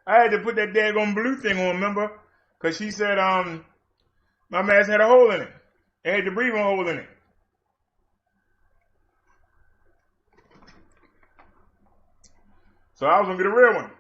I had to put that daggone blue thing on, remember? Because she said my mask had a hole in it. It had the breathing hole in it. So I was going to get a real one.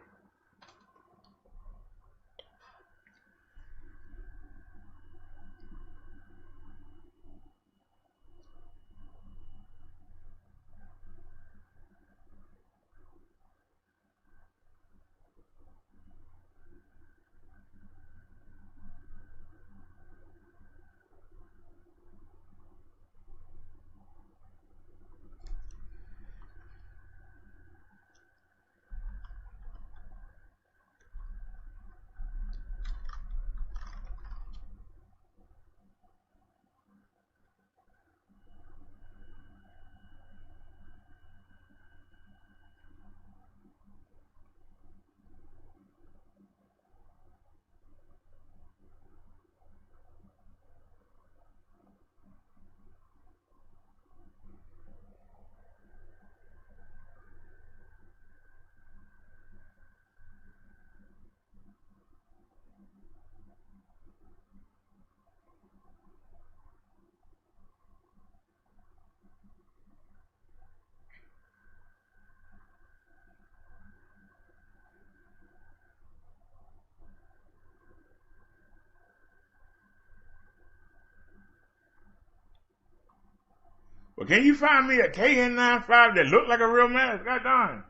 Well, can you find me a KN95 that looked like a real mask? God darn.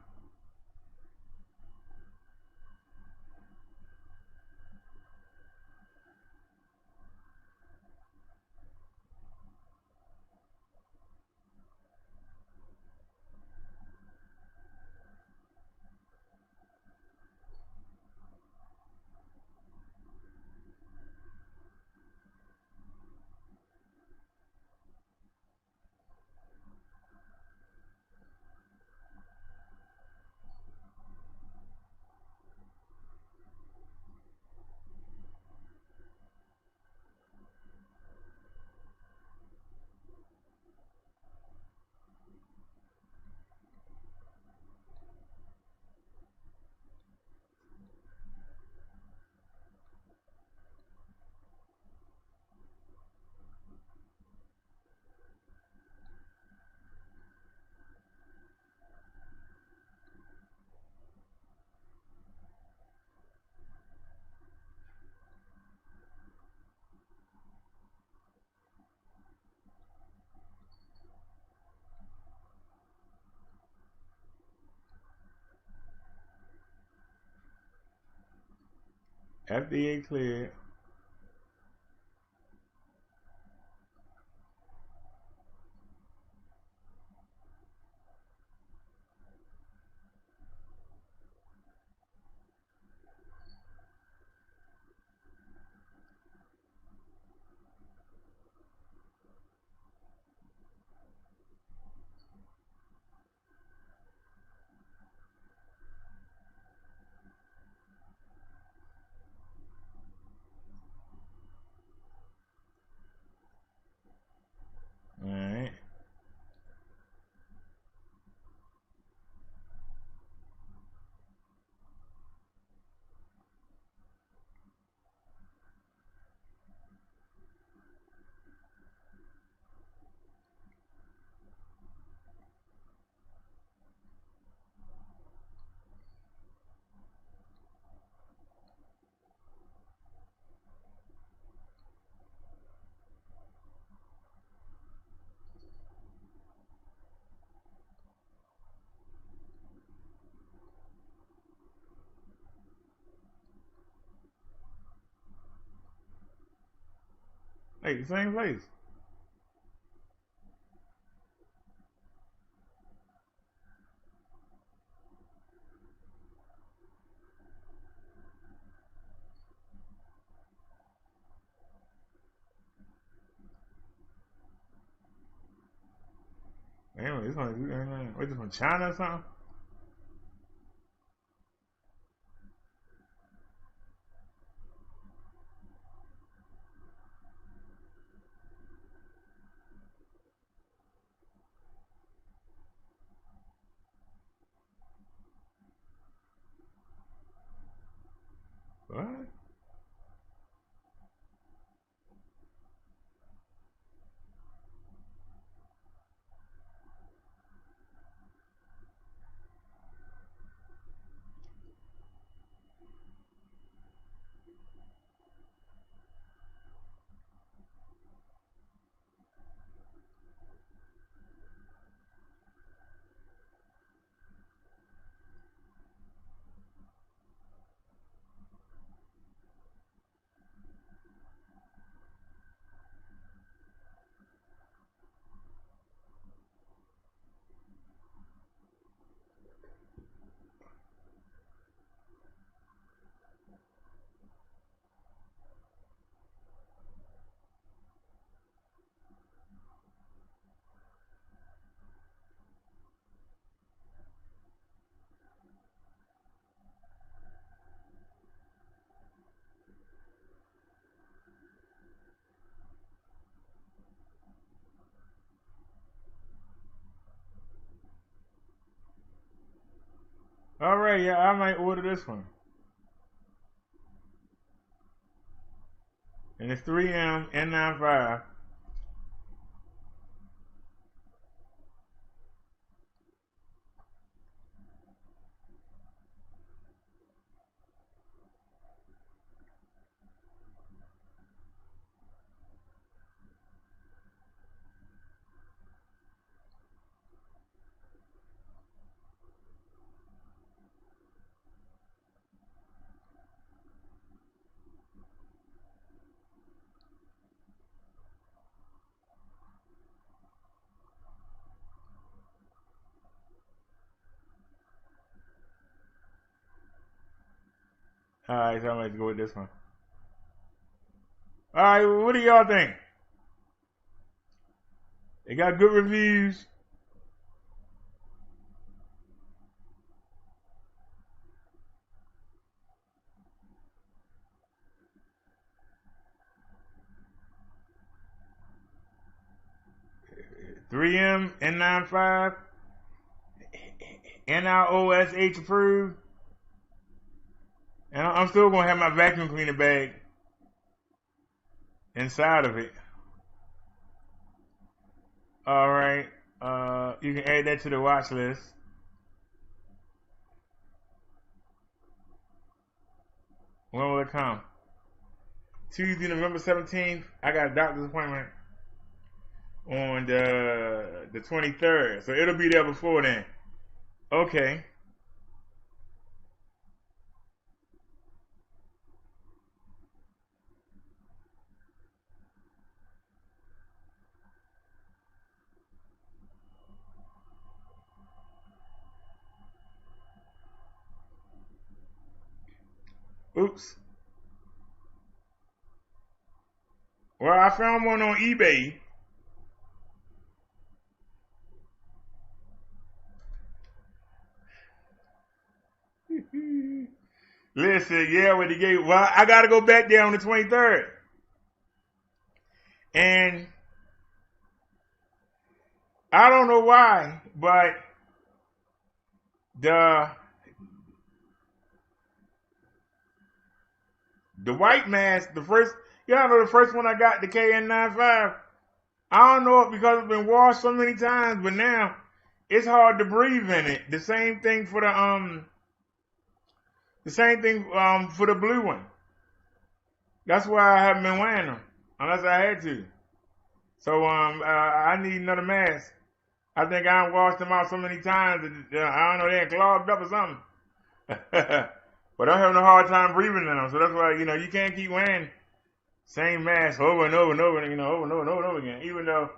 FDA cleared. All right. Hey, same place. Anyway, it's like, wait, from China or something? What? All right, yeah, I might order this one. And it's 3M N95. Alright, so I'm going to go with this one. Alright, what do y'all think? They got good reviews. $3M, N95, NIOSH approved. And I'm still going to have my vacuum cleaner bag inside of it. Alright, you can add that to the watch list. When will it come? Tuesday, November 17th. I got a doctor's appointment on the 23rd. So it'll be there before then. Okay. Oops. Well, I found one on eBay. Listen, yeah, with the gate. Well, I gotta go back there on the 23rd. And I don't know why, but the white mask, the first one I got, the KN95, I don't know if because it's been washed so many times, but now it's hard to breathe in it. The same thing for the blue one. That's why I haven't been wearing them, unless I had to. So I need another mask. I think I washed them out so many times that I don't know, they're clogged up or something. But I'm having a hard time breathing in them, so that's why, you can't keep wearing same mask over and over and over, over and over again, even though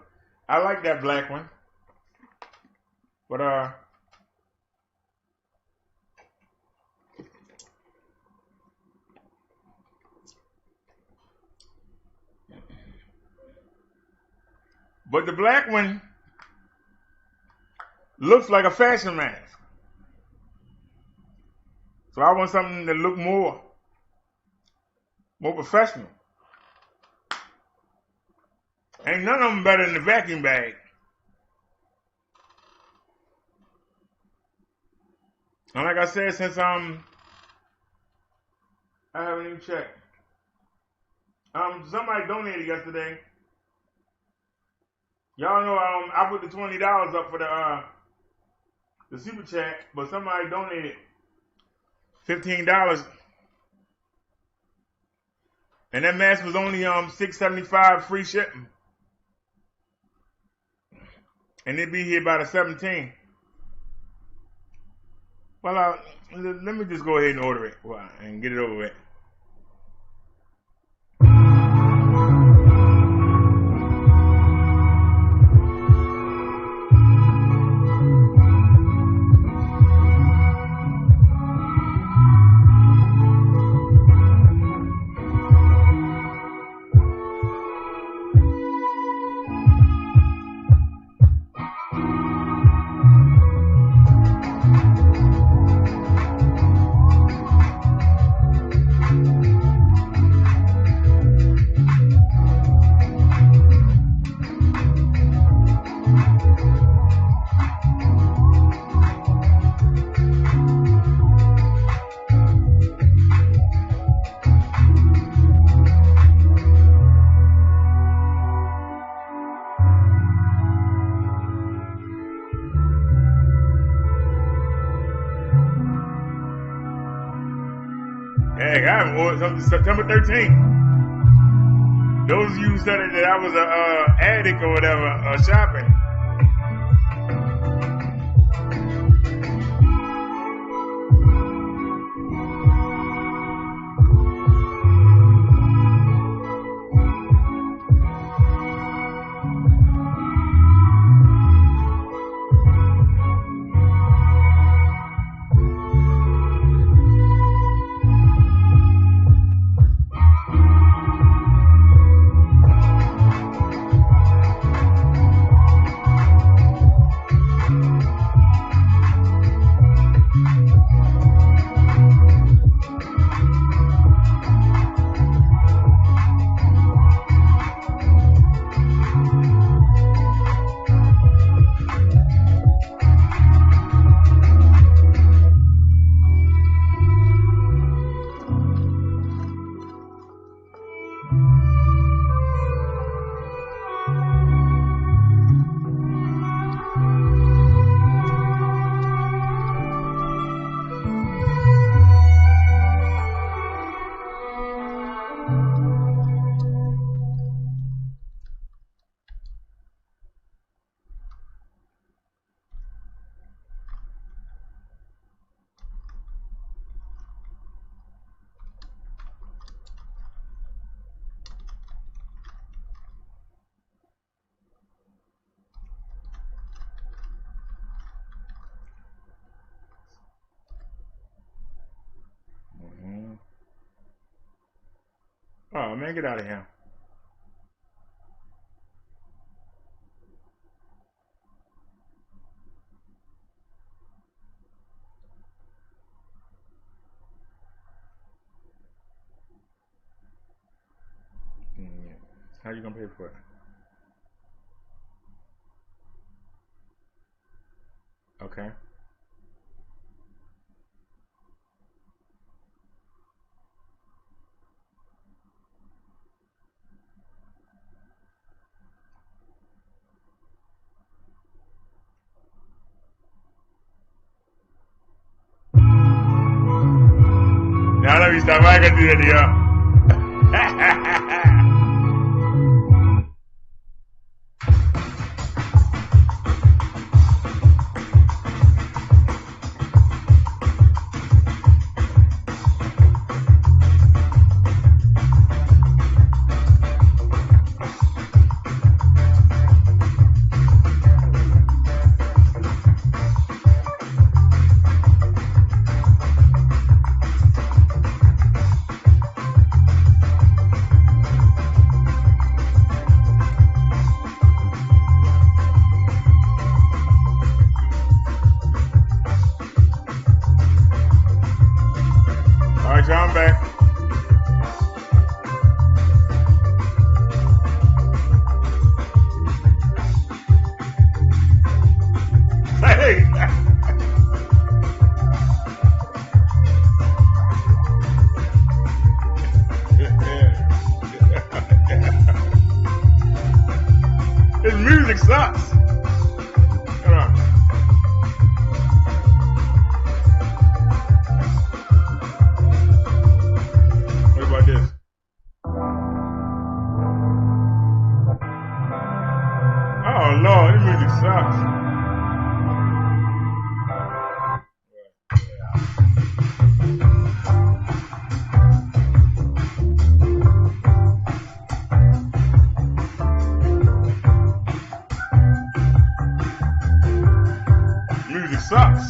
I like that black one. But, the black one looks like a fashion mask. So I want something that look more professional. Ain't none of them better than the vacuum bag. And like I said, since I haven't even checked. Somebody donated yesterday. Y'all know I put the $20 up for the super chat, but somebody donated $15, and that mask was only $6.75 free shipping, and it'd be here by the 17th. Well, let me just go ahead and order it and get it over with. September 13th. Those of you who said that I was a addict or whatever, shopping. Oh man, get out of here. Yeah. How you gonna pay for it? Okay. Now let me stop. I ain't gonna do that to y'all. I'm back. Hey! His music sucks. Hold on. About this. Oh Lord, this music sucks. Music sucks.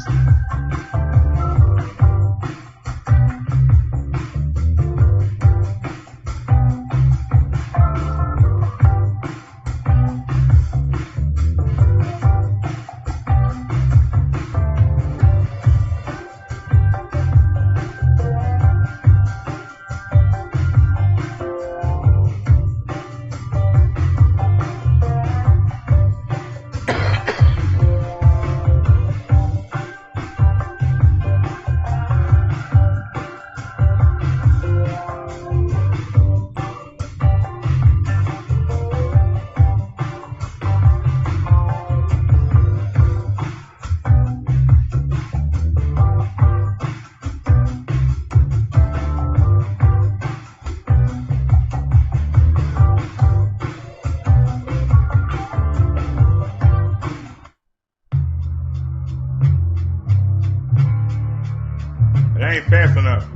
It ain't fast enough.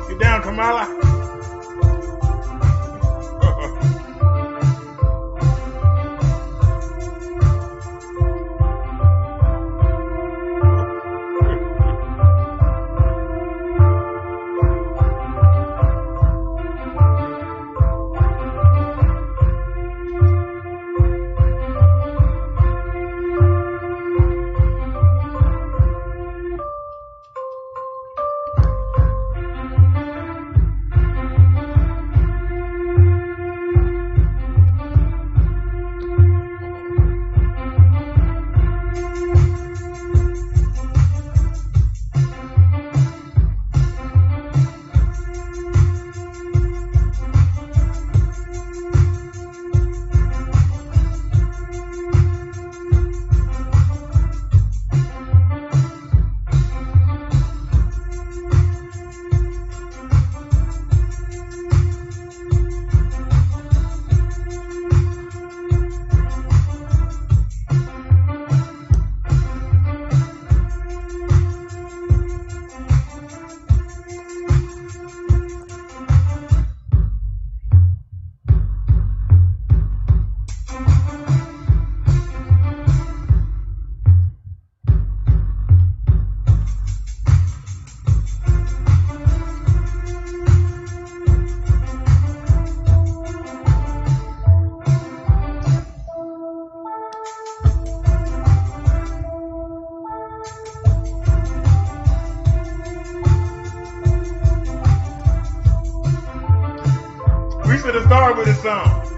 Get down, Kamala. should have started with this song.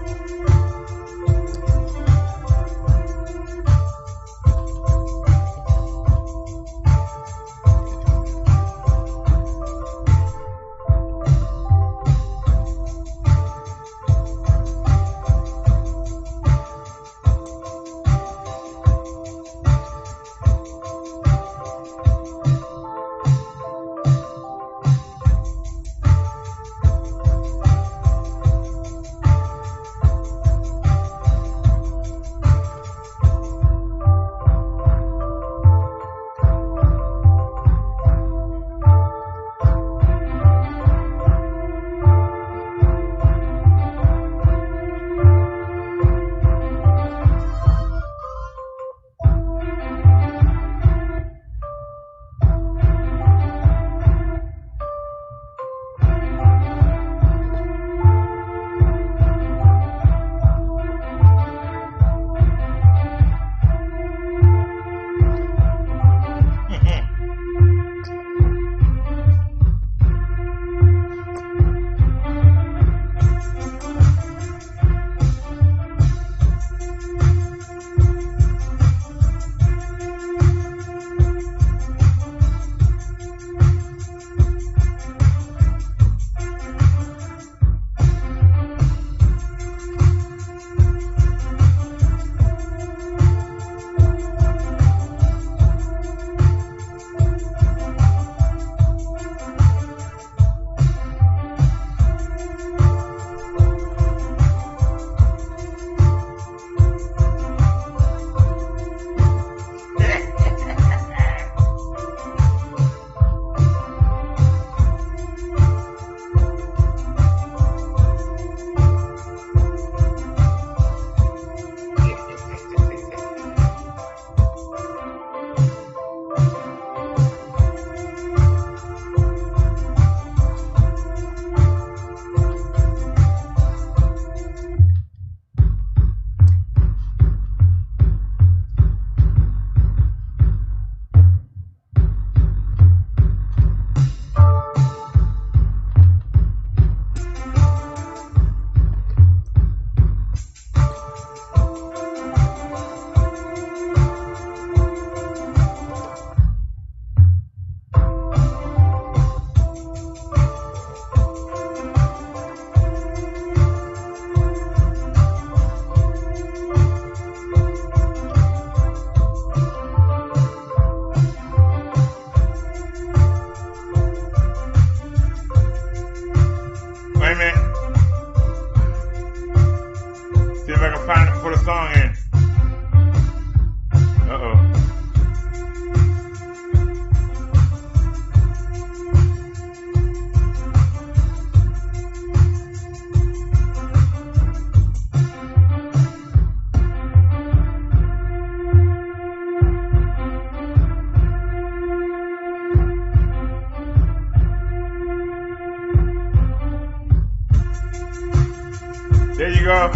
There you go.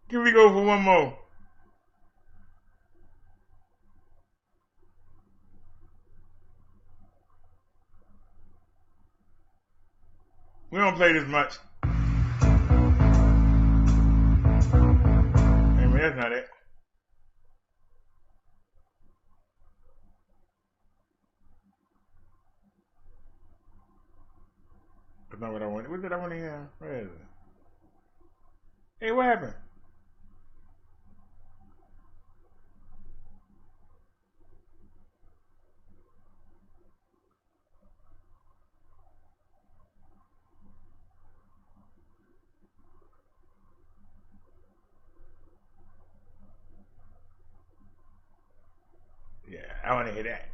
Here we go for one more. We don't play this much. Anyway, that's not it. That's not what I want. What did I want to hear? Where is it? Hey, what happened? Yeah, I want to hear that.